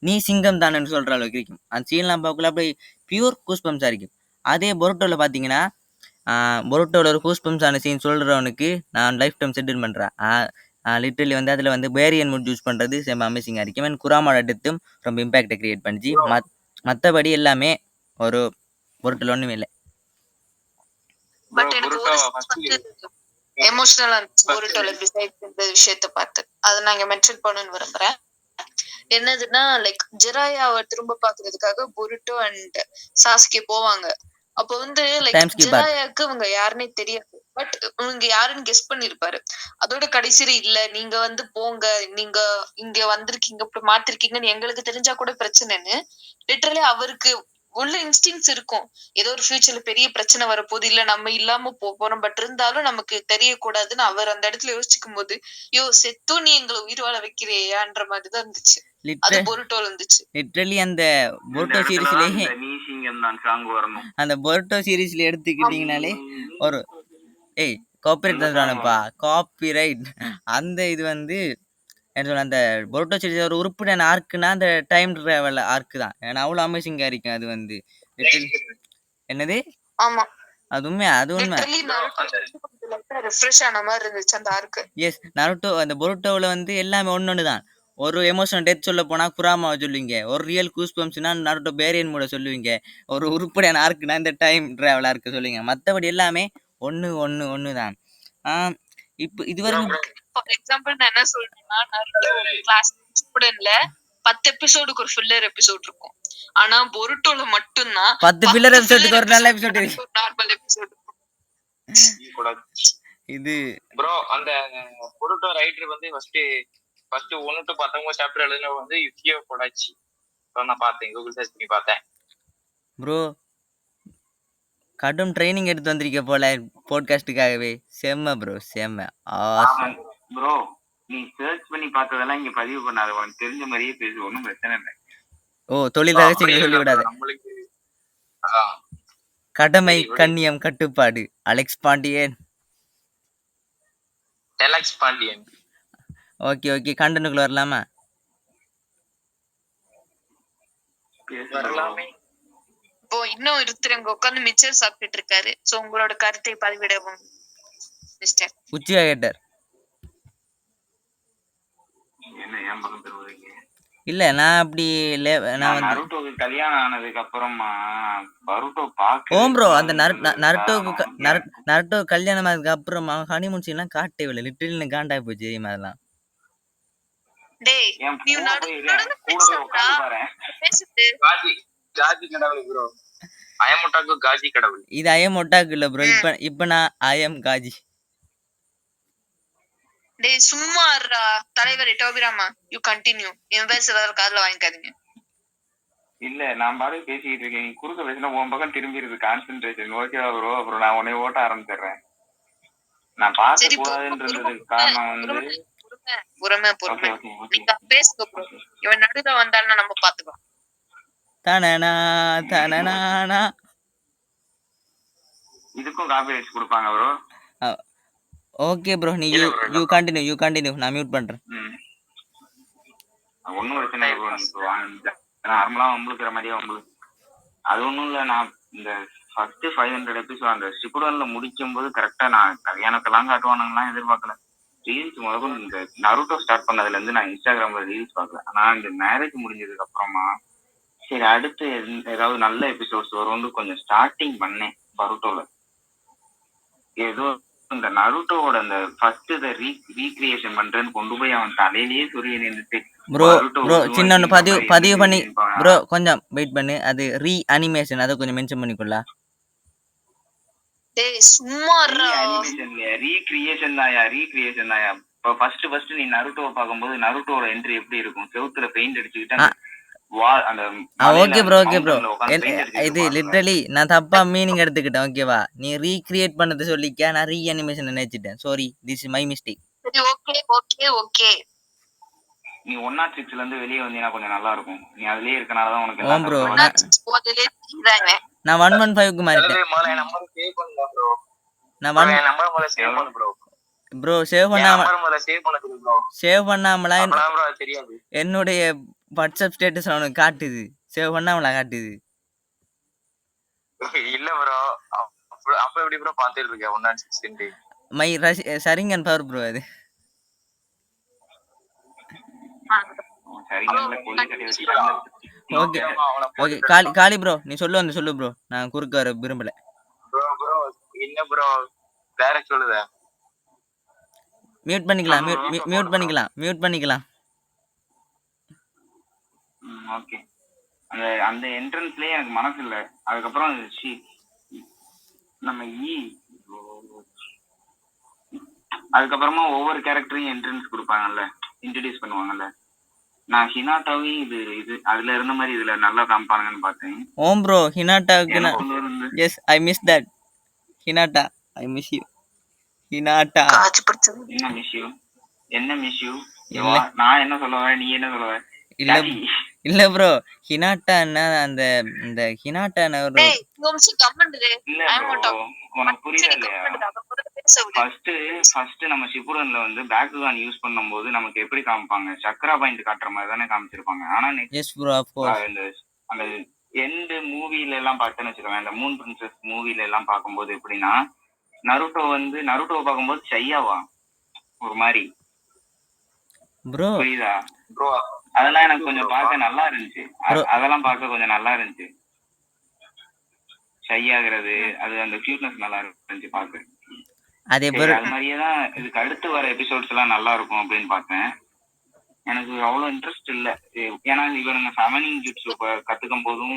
நீ சிங்கம் தானேன்னு சொல்கிற அளவுக்கு இருக்கும். அந்த சீன்லாம் பார்க்கல அப்படியே பியூர் கூஸ்பம்ஸாக இருக்கும். அதே பொருட்டோவில் பார்த்தீங்கன்னா பொருட்டோவில் ஒரு கூஸ்பம்ஸான சீன் சொல்கிறவனுக்கு நான் லைஃப் டைம் செட்டில் பண்ணுறேன். லிட்டரலி வந்து அதில் வந்து பேரியன் மூட் யூஸ் பண்ணுறது செம்ம அமேசிங்காக இருக்கும். அண்ட் குராமோட டெத்தும் ரொம்ப இம்பேக்டை க்ரியேட் பண்ணிச்சு. மற்றபடி எல்லாமே ஒரு பொருட்டில் ஒன்றுமே இல்லை. பட் எனக்கு எமோஷனலா இருந்துச்சு போருட்டோல பிசைட்ஸ் இந்த விஷயத்த பார்த்து. அதை நாங்க மென்ஷன் பண்ணணும்னு விரும்புறேன். என்னதுன்னா லைக் ஜிராயாவை திரும்ப பாக்குறதுக்காக பொருட்டோ அண்ட் சாஸ்கே போவாங்க. அப்போ வந்து லைக் ஜிராயாக்கு இவங்க யாருன்னே தெரியாது. பட் இவங்க யாருன்னு கெஸ் பண்ணிருப்பாரு. அதோட கடைசியில இல்ல நீங்க வந்து போங்க, நீங்க இங்க வந்திருக்கீங்க இப்படி மாத்திருக்கீங்கன்னு எங்களுக்கு தெரிஞ்சா கூட பிரச்சனைன்னு லிட்டரலி அவருக்கு உள்ள இன்ஸ்டிங்ஸ் இருக்கும். ஏதோ ஒரு ஃபியூச்சர்ல பெரிய பிரச்சனை வரப்போகுது, இல்ல நம்ம இல்லாம போறோம், பட் இருந்தாலும் நமக்கு தெரியக்கூடாதுன்னு அவர் அந்த இடத்துல யோசிக்கும் போது செத்தும் நீ எங்களை உயிர் வாழ வைக்கிறியான்ற மாதிரிதான் இருந்துச்சு. அது பொருட்டோல இருந்துச்சு. லிட்டரலி அந்த பொருட்டோ சீரிஸ்லயே அந்த பொருட்டோ சீரிஸ்ல எடுத்துக்கிட்டீங்கனாலே ஒரு காப்பிரைட் தந்துடுவானப்பா, காப்பிரைட். அந்த இது வந்து என்ன சொல்ல அந்த பொருட்டோ சீரிஸ் ஒரு உறுப்பினர் ஆர்க்குன்னா அந்த டைம் டிராவல் ஆர்க்கு தான். ஏன்னா அவ்வளோ அமேசிங்கா இருக்கும் அது வந்து. என்னது ஆமா அது உண்மை, அது உண்மை. எஸ் நருட்டோ அந்த பொருட்டோவில் வந்து எல்லாமே ஒன்னொன்று தான். ஒரு எமோஷனல் டெத் சொல்ல போனா குராமாவை சொல்லுவீங்க, ஒரு ரியல் கூஸ்பம்ஸ்னா நருட்டோ பேரியன் மூட சொல்லுவீங்க, ஒரு உருப்படியான ஆர்க்குனா இந்த டைம் டிராவல் ஆர்க்கு சொல்லுவீங்க. மற்றபடி எல்லாமே ஒன்று தான். இப்போ இதுவரைக்கும் ஃபார் எக்ஸாம்பிள் நான் என்ன சொல்றேன்னா நருட்டோ கிளாஸ் ஸ்டூடெண்ட்ல 10 எபிசோடுக்கு ஒரு ஃபில்லர் எபிசோட் இருக்கும். ஆனா பொருட்டோல மட்டும்தான் 10 ஃபில்லர் எபிசோடுக்கு ஒரு நல்ல எபிசோட் இருக்கு. நார்மல் எபிசோட் இது ப்ரோ அந்த பொருட்டோ ரைட்டர் வந்து ஃபர்ஸ்ட் 1 to 19 சாப்டர் எழுதுனது வந்து யுக்கியோ கொடாச்சி. நான் பார்த்தேன், கூகுள் சர்ச் பண்ணி பார்த்தேன். ப்ரோ கடும் ட்ரைனிங் எடுத்து வந்திருக்க போல பாட்காஸ்டுக்காகவே. செம்ம ப்ரோ, செம்ம ஆசம் ப்ரோ. நீ சர்ச் பண்ணி பார்த்ததெல்லாம் இங்க பதிவு பண்ணாத, உனக்கு தெரிஞ்ச மாதிரியே பேசு, ஒன்றும் பிரச்சனை இல்லை. தொழில் ரகசியங்களை சொல்லி விடாத. கடமை கண்ணியம் கட்டுப்பாடு. அலெக்ஸ் பாண்டியன். ஓகே கண்டனுக்குள்ள வரலாமா? இப்போ இன்னும் ஒருத்தரங்க உட்கார்ந்து மிச்சர் சாப்பிட்டு இருக்காரு. சோ உங்களோட கருத்தை பதிவிடவும் மிஸ்டர் உச்சியா கேட்டார். இல்ல நான் அப்படி நான் வந்து நருட்டோக்கு கல்யாணம் ஆனதுக்கு அப்புறமா பருட்டோ பாக்க ஓம் ப்ரோ அந்த நருட்டோ கல்யாணம் ஆனதுக்கு அப்புறமா ஹனிமூன் சீன் எல்லாம் காட்டவே இல்லை. லிட்டரலி காண்டா போச்சு தெரியுமா அதெல்லாம். டேய் நீ நடந்து பேசுது காஜி கடவுள் ப்ரோ. ஐஎம் ஒட்டாக்கு காஜி கடவுள். இது ஐஎம் ஒட்டாக்கு இல்ல ப்ரோ. இப்ப நான் ஐஎம் காஜி. டேய் சும்மா இருடா தலைவர் டோபிராமா, யூ கண்டினியூ. இவன் பேசுறத காதுல வாங்கிக்காதீங்க. இல்ல நான் பாரு பேசிட்டு இருக்கேன், நீ குறுக்க பேசினா உன் பக்கம் திரும்பிடுது கான்சென்ட்ரேஷன். ஓகேவா ப்ரோ? அப்புறம் நான் உன்னை ஓட்ட ஆரம்பிச்சிடுறேன். நான் பார்க்க கூடாதுன்றதுக்கு காரணம் வந்து பொறுமை. நீங்க பேசுங்க ப்ரோ. இவன் நடுவுல வந்தான்னா நம்ம பாத்துக்கலாம். தனனா இதுக்கும் காப்பிரைட்ஸ் கொடுப்பாங்க ப்ரோ. ஓகே ப்ரோ, நீ யூ கண்டினியூ. நான் மியூட் பண்றேன். ஒன்றும் பிரச்சனை இல்லை. நார்மலா வம்புக்கிற மாதிரியே வம்புக்கு அது ஒன்றும் இல்லை. நான் இந்த ஃபர்ஸ்ட் 500 எபிசோட் அந்த ஷிப்புடன்ல முடிக்கும் போது கரெக்டா நான் கல்யாணத்தெல்லாம் காட்டுவானுங்கலாம் எதிர்பார்க்கல. ரீல்ஸ் முதல்ல இந்த நருட்டோ ஸ்டார்ட் பண்ணதுல இருந்து நான் இன்ஸ்டாகிராம்ல ரீல்ஸ் பார்க்கல. ஆனா இந்த மேரேஜ் முடிஞ்சதுக்கு அப்புறமா சரி அடுத்து ஏதாவது நல்ல எபிசோட்ஸ் வரும்னு கொஞ்சம் ஸ்டார்டிங் பண்ணேன் பருட்டோல. ஏதோ இந்த நருட்டோவோட அந்த ஃபர்ஸ்ட் ரீக்ரியேஷன் பண்றேன்னு கொண்டு போய் அவன் தலையிலேயே சொரிய நின்றுட்டு ப்ரோ சின்ன பதிவு பண்ணி ப்ரோ கொஞ்சம் வெயிட் பண்ணு. அது ரீ அனிமேஷன், அதை கொஞ்சம் மென்ஷன் பண்ணிக்கொள்ள. டேய் சும்மா இருடா. ரீக்ரியேஷன் தாயா. இப்போ ஃபர்ஸ்ட் நீ நருட்டோவை பார்க்கும்போது நருட்டோட என்ட்ரி எப்படி இருக்கும்? செவுத்துல பெயிண்ட் அடிச்சுக்கிட்டு அந்த அந்த ஓகே ப்ரோ mountainல உட்கார்ந்து paint இது அடிச்சுக்கிட்டு இருப்பாங்கல்ல. லிட்டரலி நான் தப்பா மீனிங் எடுத்துக்கிட்டேன். ஓகேவா, நீ ரீக்ரியேட் பண்ணது சொல்லிக்க, நான் ரீ அனிமேஷன் நினைச்சிட்டேன். Sorry, this is my mistake. சரி ஓகே ஓகே ஓகே. நீ 106ல இருந்து வெளியே வந்தீங்கன்னா கொஞ்சம் நல்லா இருக்கும். நீ அதுலயே இருக்கனாலதான் உனக்கு ஓம் bro, எல்லாம் நான் போதிலே தீராங்க. நான் 115க்கு மாறிட்டேன். முதல்ல என் நம்பர் சேவ் பண்ணுங்க ப்ரோ. நான் என் நம்பர் முதல்ல சேவ் பண்ணு ப்ரோ. ப்ரோ சேவ் என் பண்ணாம நம்பர் முதல்ல சேவ் பண்ண சொல்லு ப்ரோ. சேவ் பண்ணாமலா அப்பதான் ப்ரோ அது தெரியாது. என்னுடைய வாட்ஸ்அப் ஸ்டேட்டஸ் அவனுக்கு காட்டுது. சேவ் பண்ணாமலா காட்டுது? இல்ல ப்ரோ, அப்ப எப்படி ப்ரோ பாத்துட்டு இருக்க 106 மை சரிங்கன் பவர் ப்ரோ அது. சரிங்கல்ல கொல்லி கட்டி வச்சுட்டாங்க. ஓகே ஓகே காளி ப்ரோ, நீ சொல்லு ப்ரோ, நான் குறுக்க வர விரும்பல. ப்ரோ என்ன ப்ரோ வேற சொல்லுத? மியூட் பண்ணிக்கலாம். ஓகே. அந்த என்ட்ரன்ஸ்லயே எனக்கு மனசு இல்ல. அதுக்கப்புறம் நம்ம அதுக்கப்புறமா ஒவ்வொரு கேரக்டரையும் என்ட்ரன்ஸ் கொடுப்பாங்கல்ல, இன்ட்ரடியூஸ் பண்ணுவாங்கல்ல. நான் ஹினாட்டாவையும் இது அதுல இருந்த மாதிரி இதுல நல்லா காமிப்பானுங்கன்னு பார்த்தேன். ஓம் ப்ரோ, ஹினாட்டாவுக்கு yes I miss that. Hinata I miss you. Hinata என்ன மிஸ் யூ? நான் என்ன சொல்லுவேன், நீ என்ன சொல்லுவ? இல்ல ப்ரோ, ஹினாட்டா அந்த இந்த ஹினாட்டா ஒரு உனக்கு புரியல இல்லையா? ஃபர்ஸ்ட் நம்ம ஷிப்புடன்ல வந்து பேக்குகான் யூஸ் பண்ணும்போது நமக்கு எப்படி காமிப்பாங்க? சக்ரா பாயிண்ட் காட்டுற மாதிரி தானே காமிச்சிருப்பாங்க. ஆனா எஸ் ப்ரோ ஆஃப் கோர்ஸ் அந்த எண்ட் மூவில எல்லாம் பார்த்தேன்னு வச்சுக்கோங்க, அந்த மூன் பிரின்சஸ் மூவில எல்லாம் பார்க்கும்போது எப்படின்னா, நருட்டோவை பார்க்கும்போது ஷையாவா ஒரு மாதிரி ப்ரோ, புரியுதா ப்ரோ? அதெல்லாம் எனக்கு கொஞ்சம் பார்க்க நல்லா இருந்துச்சு. அதெல்லாம் பார்க்க கொஞ்சம் நல்லா இருந்துச்சு. ஷை ஆகுறது, அது அந்த கியூட்னஸ் நல்லா இருந்துச்சு பார்க்க. அது மாதிரியேதான் இதுக்கு அடுத்து வர எபிசோட்ஸ் எல்லாம் நல்லா இருக்கும் அப்படின்னு பார்த்தேன். எனக்கு அவ்வளவு இன்ட்ரெஸ்ட் இல்ல. ஏன்னா இவனுங்க சமனிங் ஜுட்ஸு கத்துக்கும் போதும்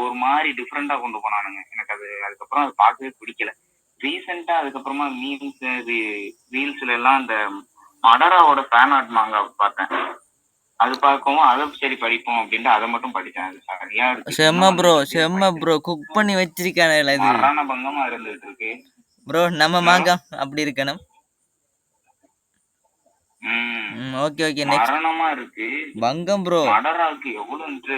ஒரு மாதிரி டிஃப்ரெண்டா கொண்டு போனானுங்க. எனக்கு அதுக்கப்புறம் அது பார்க்கவே பிடிக்கல. ரீசெண்டா அதுக்கப்புறமா மீம்ஸ் ரீல்ஸ்ல எல்லாம் அந்த மடராவோட ஃபேன் ஆர்ட் மாங்கா பார்த்தேன். அது பார்க்கவும் அதை சரி படிப்போம் அப்படின்ட்டு அதை மட்டும் படிச்சேன். அது சரியா இருக்கு. செம்ம ப்ரோ குக் பண்ணி வச்சிருக்கானே, இது பங்கமா இருந்துட்டு இருக்கு ப்ரோ. நம்ம மாங்கா அப்படி இருக்கணும். ஓகே மரணமா இருக்கு பங்கம் ப்ரோ. மடராக்கு எவ்வளவு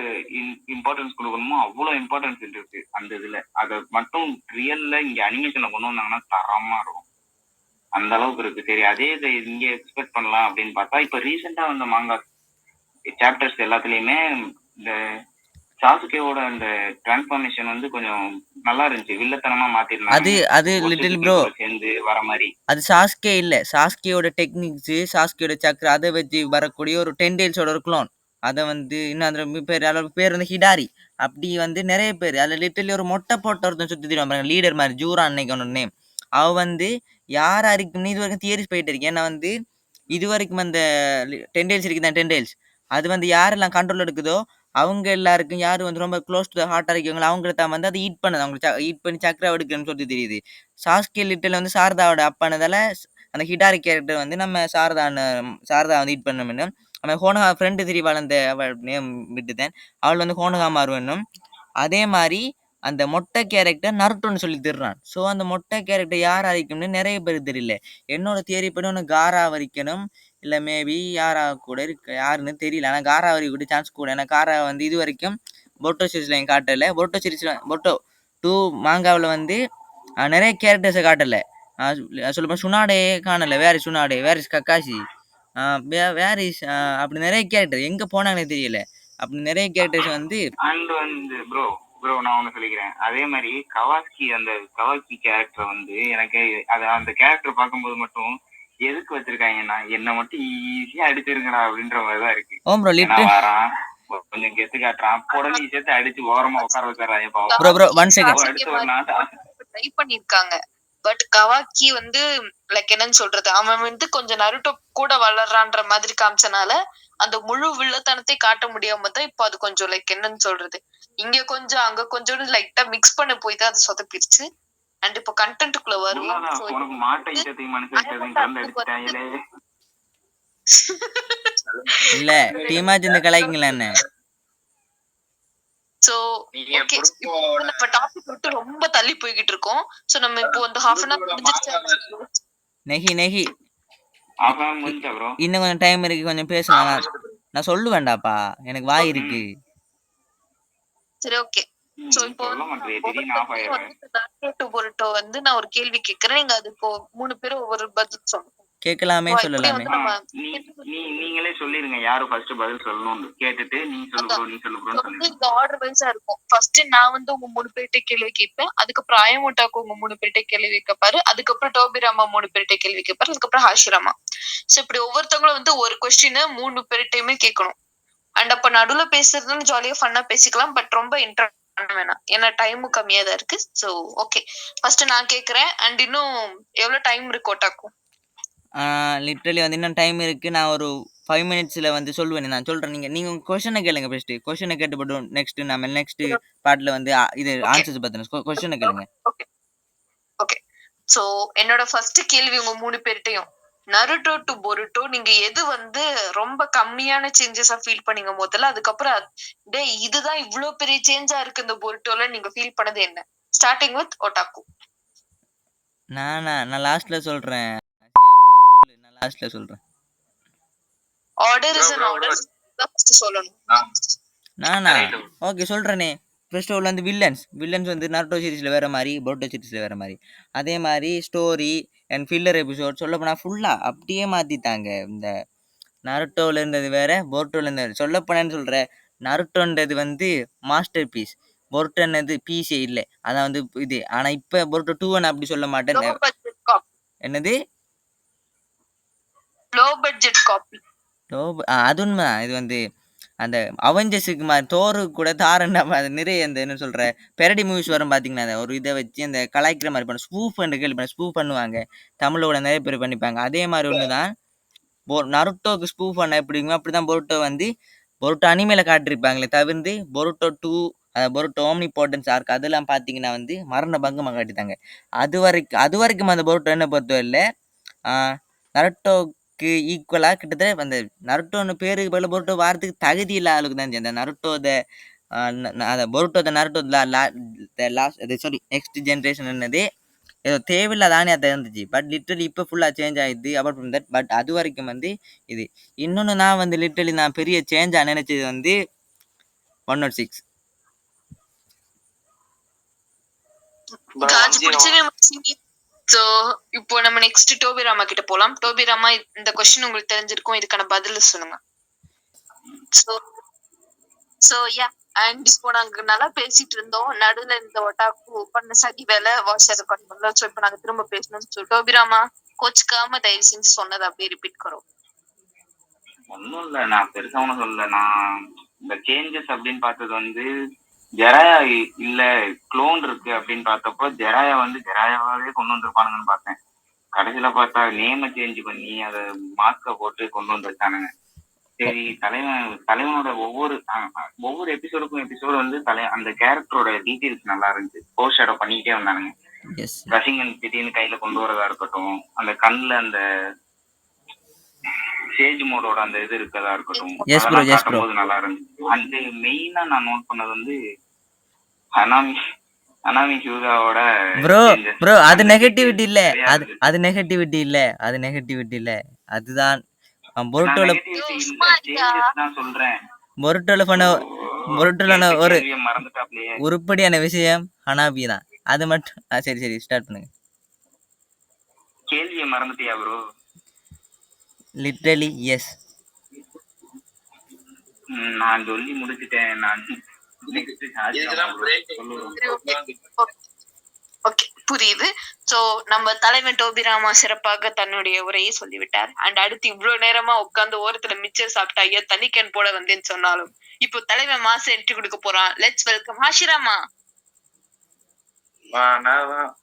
இம்பார்ட்டன்ஸ் கொடுக்கணுமோ அவ்வளவு இம்பார்ட்டன்ஸ் இருக்கு அந்த இதுல. அதை மட்டும் ரியல்ல இங்க அனிமேஷன்ல கொண்டு வந்தாங்கன்னா தரமா இருக்கும். அந்த அளவுக்கு இருக்கு. சரி, அதே இதை இங்க எக்ஸ்பெக்ட் பண்ணலாம் அப்படின்னு பார்த்தா இப்ப ரீசெண்டா வந்த மாங்கா சாப்டர்ஸ் எல்லாத்துலயுமே இந்த சாசுகேவோட அந்த டிரான்ஸ்ஃபார்மேஷன் வந்து கொஞ்சம் நல்லா இருந்துச்சு. வில்லத்தனமா மாத்திருந்தாங்க. அது லிட்டில் ப்ரோ சேர்ந்து வர மாதிரி. அது சாஸ்கே இல்ல, சாஸ்கேயோட டெக்னிக்ஸ், சாஸ்கேயோட சக்கர, அதை வச்சு வரக்கூடிய ஒரு 10 டேல்ஸோட ஒரு க்ளோன். அதை வந்து இன்னும் அந்த பேர் வந்து ஹிடாரி. அப்படி வந்து நிறைய பேர் அதில் லிட்டலி ஒரு மொட்டை போட்ட ஒருத்தன் சுற்றி தெரியும் லீடர் மாதிரி, ஜூரா அன்னைக்கு ஒன்று நேம். அவ வந்து யார் இருக்குன்னு இது வரைக்கும் தியரிஸ் போயிட்டு இருக்கு. ஏன்னா வந்து இது வரைக்கும் அந்த 10 டேல்ஸ் இருக்குதான், 10 டேல்ஸ் அது வந்து யாரெல்லாம் கண்ட்ரோல் எடுக்குதோ அவங்க எல்லாருக்கும் யார் வந்து ரொம்ப க்ளோஸ் டு ஹார்ட்டாக இருக்கவங்களோ அவங்கள தான் வந்து அதை ஈட் பண்ணுது. அவங்களுக்கு ஈட் பண்ணி சக்கரை எடுக்கணும்னு சொல்லி தெரியுது. சாஸ்கே லிட்டில் வந்து சாரதாவோட அப்பானதால அந்த ஹிடாரி கேரக்டர் வந்து நம்ம சாரதா வந்து ஈட் பண்ண வேண்டும். அவன் ஹோனகா ஃப்ரெண்டு திரிவாள், அந்த அவள் நேம் விட்டுதேன், அவள் வந்து ஹோனகா மாறுவேணும். அதே மாதிரி அந்த மொட்டை கேரக்டர் நருட்டோன்னு சொல்லி தர்றான். ஸோ அந்த மொட்டை கேரக்டர் யார் அரிக்கும்னு நிறைய பேர் தெரியல. என்னோட தியரி படி ஒன்று காரா வரிக்கணும், இல்லை மேபி யாரா கூட இருக்கு, யாருன்னு தெரியல. ஆனால் காரா வரி கூட சான்ஸ் கூட. ஏன்னா காரா வந்து இது வரைக்கும் பொட்டோ சீரீஸில் என் காட்டலை. பொட்டோ 2 மாங்காவில் வந்து நிறைய கேரக்டர்ஸை காட்டலை. சொல்லப்போ சுனாடே காணலை. வேறு சுனாடே, வேறு கக்காசி, வேறு அப்படி நிறைய கேரக்டர் எங்கே போனாங்களே தெரியல. அப்படி நிறைய கேரக்டர்ஸ் வந்து ப்ரோ நான் ஒண்ணு சொல்லிக்கிறேன். அதே மாதிரி கவாஸ்கி கேரக்டர் வந்து எனக்கு அந்த கேரக்டர் பார்க்கும்போது மட்டும் எதுக்கு வச்சிருக்காங்கன்னா என்ன மட்டும் ஈஸியா அடிச்சிருங்கடா அப்படின்ற மாதிரிதான் இருக்கு. வரான் கொஞ்சம் கெத்து காட்டுறான், உடனே சேர்த்து அடிச்சு ஓரமா உட்கார வச்சிடறான். அடுத்து ஒரு நாட்டா ட்ரை பண்ணிருக்காங்க. பட் கவாக்கி வந்து லைக் என்னன்னு சொல்றது, அவன் வந்து கொஞ்சம் நருட்டோ கூட வளர்றான்ற மாதிரி காமிச்சனால அந்த முழு வில்லத்தனத்தை காட்ட முடியாம தான் இப்போ அது கொஞ்சம் லைக் என்னன்னு சொல்றது, இங்க கொஞ்சம் அங்க கொஞ்சம் லைட்டா மிக்ஸ் பண்ண போய் தான் அது சொதப்பிருச்சு. அண்ட் இப்போ கண்டென்ட்டுக்குள்ள வருவோம். உண்மைதான். So, உனக்கு மாட்டை இட்டத்தையும் மனுஷத்தையும் கலந்து அடிச்சுட்டாங்களே. இல்ல டீமாச்சு இந்த கலாய்க்குங்களா என்ன? சோ நீங்க ஓகே, குரூப்போட நம்ம டாபிக் விட்டு ரொம்ப தள்ளி போய்கிட்டு இருக்கோம். சோ நம்ம இப்போ வந்து half an hour முடிஞ்சிருச்சு. நெகி அப்புறம் முடிஞ்சா ப்ரோ. இன்னும் கொஞ்சம் டைம் இருக்கு, கொஞ்சம் பேசுங்க. நான் சொல்லுவேன்டாப்பா, எனக்கு வாய் இருக்கு. சரி ஓகே. சோ இப்போ சொல்ல மாட்டேன், திடீர்னு ஆஃப் ஆயிடுறேன். பொருட்டோ வந்து நான் ஒரு கேள்வி கேக்குறேன். நீங்க அது இப்போ 3 பேரும் ஒவ்வொரு பதில் சொல்லணும். கேட்கலாமே, இப்படி சொல்லலாமே. வந்து நம்ம நீங்களே சொல்லிருங்க யாரு ஃபர்ஸ்ட் பதில் சொல்லணும்னு கேட்டுட்டு நீ சொல்லு ப்ரோ நீ சொல்லு ப்ரோன்னு வந்து சொல்லிருங்க. இந்த ஆர்டர் வைஸா இருக்கும். ஃபர்ஸ்ட் நான் வந்து உங்க 3 பேர்ட்ட கேள்வி கேட்பேன். அதுக்கப்புறம் அயமோட்டாக்கு உங்க 3 பேர்ட்ட கேள்வி கேட்பாரு. அதுக்கப்புறம் டோபிராமா 3 பேர்ட்ட கேள்வி கேட்பாரு. அதுக்கப்புறம் ஹாஷிராமா. சோ இப்படி ஒவ்வொருத்தவங்களும் வந்து ஒரு கொஸ்டின் 3 பேர்ட்டையுமே கேட்கணும். அண்ட் அப்ப நடுவுல பேசுறதுன்னு ஜாலியா ஃபன்னா பேசிக்கலாம். பட் ரொம்ப இன்டர் பண்ண வேணாம். ஏன்னா டைமும் கம்மியா தான் இருக்கு. சோ ஓகே, ஃபர்ஸ்ட் நான் கேக்குறேன். அண்ட் இன்னும் எவ்வளவு டைம் இருக்கு ஓட்டாக்கும்? லிட்ரலி வந்து இன்னும் டைம் இருக்கு. நான் ஒரு 5 மினிட்ஸ்ல வந்து சொல்லுவேன். நான் சொல்றேன். நீங்க உங்க கொஸ்டினை கேளுங்க. ஃபர்ஸ்ட் கொஸ்டினை கேட்டுப்பட்டு நெக்ஸ்ட் பார்ட்ல வந்து இது ஆன்சர்ஸ் பத்தின கொஸ்டினை கேளுங்க. Okay okay. சோ என்னோட ஃபர்ஸ்ட் கேள்வி உங்க 3 பேர்ட்டையும், நருட்டோ டு பொருட்டோ நீங்க எது வந்து ரொம்ப கம்மியான சேஞ்சஸா ஃபீல் பண்ணீங்க முதல்ல? அதுக்கப்புறம் டேய் இதுதான் இவ்ளோ பெரிய சேஞ்சா இருக்கு இந்த பொருட்டோல நீங்க ஃபீல் பண்ணது என்ன? Starting with ஓட்டாக்கு. நான் லாஸ்ட்ல சொல்றேன். சொல்லு, நான் லாஸ்ட்ல சொல்றேன். Order is an order. First சொல்லணும். நானா ஓகே சொல்றேனே. ஃபர்ஸ்ட் ஆல் வந்து வில்லன்ஸ் வந்து நருட்டோ சீரிஸ்ல வேற மாதிரி, பொருட்டோ சீரிஸ்ல வேற மாதிரி. அதே மாதிரி ஸ்டோரி அண்ட் ஃபில்லர் எபிசோட் சொல்ல போனா ஃபுல்லா அப்படியே மாத்திட்டாங்க. இந்த நருட்டோல இருந்தது வேற, பொருட்டோல இருந்தது. சொல்ல போனேன்னு சொல்றேன், நருட்டோன்றது வந்து மாஸ்டர் பீஸ், பொருட்டோன்றது பீஸே இல்லை. அதான் வந்து இது. ஆனா இப்ப பொருட்டோ 2 அப்படி சொல்ல மாட்டேன். Low budget copy. என்னது லோ பட்ஜெட் காப்பி. அது உண்மைதான். இது வந்து அந்த அவெஞ்சர்ஸுக்கு மாதிரி தோருக்கு கூட தாரண்டா அது நிறைய அந்த என்ன சொல்ற பெரடி மூவிஸ் வரும் பார்த்தீங்கன்னா, அதை ஒரு இதை வச்சு அந்த கலாய்க்கிற மாதிரி பண்ண ஸ்பூஃப் கேள்வி ஸ்பூஃப் பண்ணுவாங்க. தமிழோட நிறைய பேர் பண்ணிப்பாங்க. அதே மாதிரி ஒன்று தான் நருட்டோக்கு ஸ்பூஃப் பண்ண எப்படிங்க அப்படிதான் பொருட்டோ வந்து பொருட்டோ அனிமேல காட்டிருப்பாங்களே தவிர்த்து பொருட்டோ 2 பொருட்டோ ஓம்னி போர்ட்டன்ஸ் ஆர்க் அதெல்லாம் பார்த்தீங்கன்னா வந்து மரண பங்கமாக காட்டிட்டாங்க. அது வரைக்கும் அந்த பொருட்டோ என்ன பொறுத்தவரை இல்லை, நருட்டோக்கு ஈக்குவலாக கிட்டத்தட்ட அந்த நருட்டோன்னு பேருக்கு பதில் பொருட்டோ வாரத்துக்கு தகுதி இல்லாத அளவுக்கு தான் இருந்துச்சு. அந்த நருட்டோ சாரி நெக்ஸ்ட் ஜென்ரேஷன் என்னது ஏதோ தேவையில்லாதானே அதை இருந்துச்சு. பட் லிட்டரலி இப்போ ஃபுல்லாக சேஞ்ச் ஆகிடுது. அப்பார்ட் ஃப்ரம் தட் பட் அது வரைக்கும் வந்து இது. இன்னொன்று நான் வந்து லிட்டரலி நான் பெரிய சேஞ்சாக நினைச்சது வந்து 106. சோ இப்போ நம்ம நெக்ஸ்ட் டோபிராமா கிட்ட போலாம். டோபிராமா இந்த கொஸ்டின் உங்களுக்கு தெரிஞ்சிருக்கும், இதுக்கான பதில் சொல்லுங்க. சோ யா அண்ட் இப்போ நாங்க நல்லா பேசிட்டு இருந்தோம். நடுவுல இந்த ஒட்டாக்கு பண்ண சதி வேலை வாஷர் ரெக்கார்ட் பண்ணல. சோ இப்போ நாங்க திரும்ப பேசணும்னு சொல்லி டோபிராமா கோச்சுக்காம தயவு செஞ்சு சொன்னதை அப்படியே ரிப்பீட் கரோம். ஒன்றும் இல்லை, நான் பெருசா ஒன்றும் சொல்லல. நான் இந்த சேஞ்சஸ் அப்படின்னு பார்த்தது வந்து ஜெராயா இல்ல க்ளோன் இருக்கு அப்படின்னு பார்த்தப்போ ஜெராயா வந்து ஜெராயாவே கொண்டு வந்திருப்பானுங்கன்னு பார்த்தேன். கடைசியில பார்த்தா நேம சேஞ்ச் பண்ணி அதை மாஸ்க போட்டு கொண்டு வந்திருக்கானுங்க. சரி, தலைவனோட ஒவ்வொரு எபிசோடு வந்து அந்த கேரக்டரோட டீட்டெயில்ஸ் நல்லா இருந்துச்சு. போஸ்ட் ஷேடோ பண்ணிக்கிட்டே வந்தானுங்க. ரசிகன் திடீர்னு கையில கொண்டு வரதா இருக்கட்டும், அந்த கண்ணுல அந்த சேஜ் மோடோட அந்த இது இருக்கதா இருக்கட்டும், அதெல்லாம் காட்டும்போது நல்லா இருந்துச்சு. அந்த மெயினா நான் நோட் பண்ணது வந்து ஹனாமி ஹியூகாவோட ப்ரோ அது நெகட்டிவிட்டி இல்ல, அது நெகட்டிவிட்டி இல்ல. அதுதான் பொருட்டோல பண்ண ஒரு உருப்படியான விஷயம் ஹனாபி தான். அது மட்டும் சரி ஸ்டார்ட் பண்ணுங்க. கேள்வியை மறந்துட்டியா ப்ரோ? Literally S. நான் சொல்லி முடிச்சிட்டேன். நான் ஓகே புரியுது. சோ நம்ம தலைவன் டோபிராமா சிறப்பாக தன்னுடைய உரையை சொல்லிவிட்டார். அண்ட் அடுத்து இவ்வளவு நேரமா உட்கார்ந்து ஓரத்துல மிச்சர் சாப்பிட்டா ஐயா தனி கேன் போட வந்தேன்னு சொன்னாலும் இப்போ தலைவன் மாச என்ட்ரி கொடுக்க போறான். Let's welcome Hashirama. நான்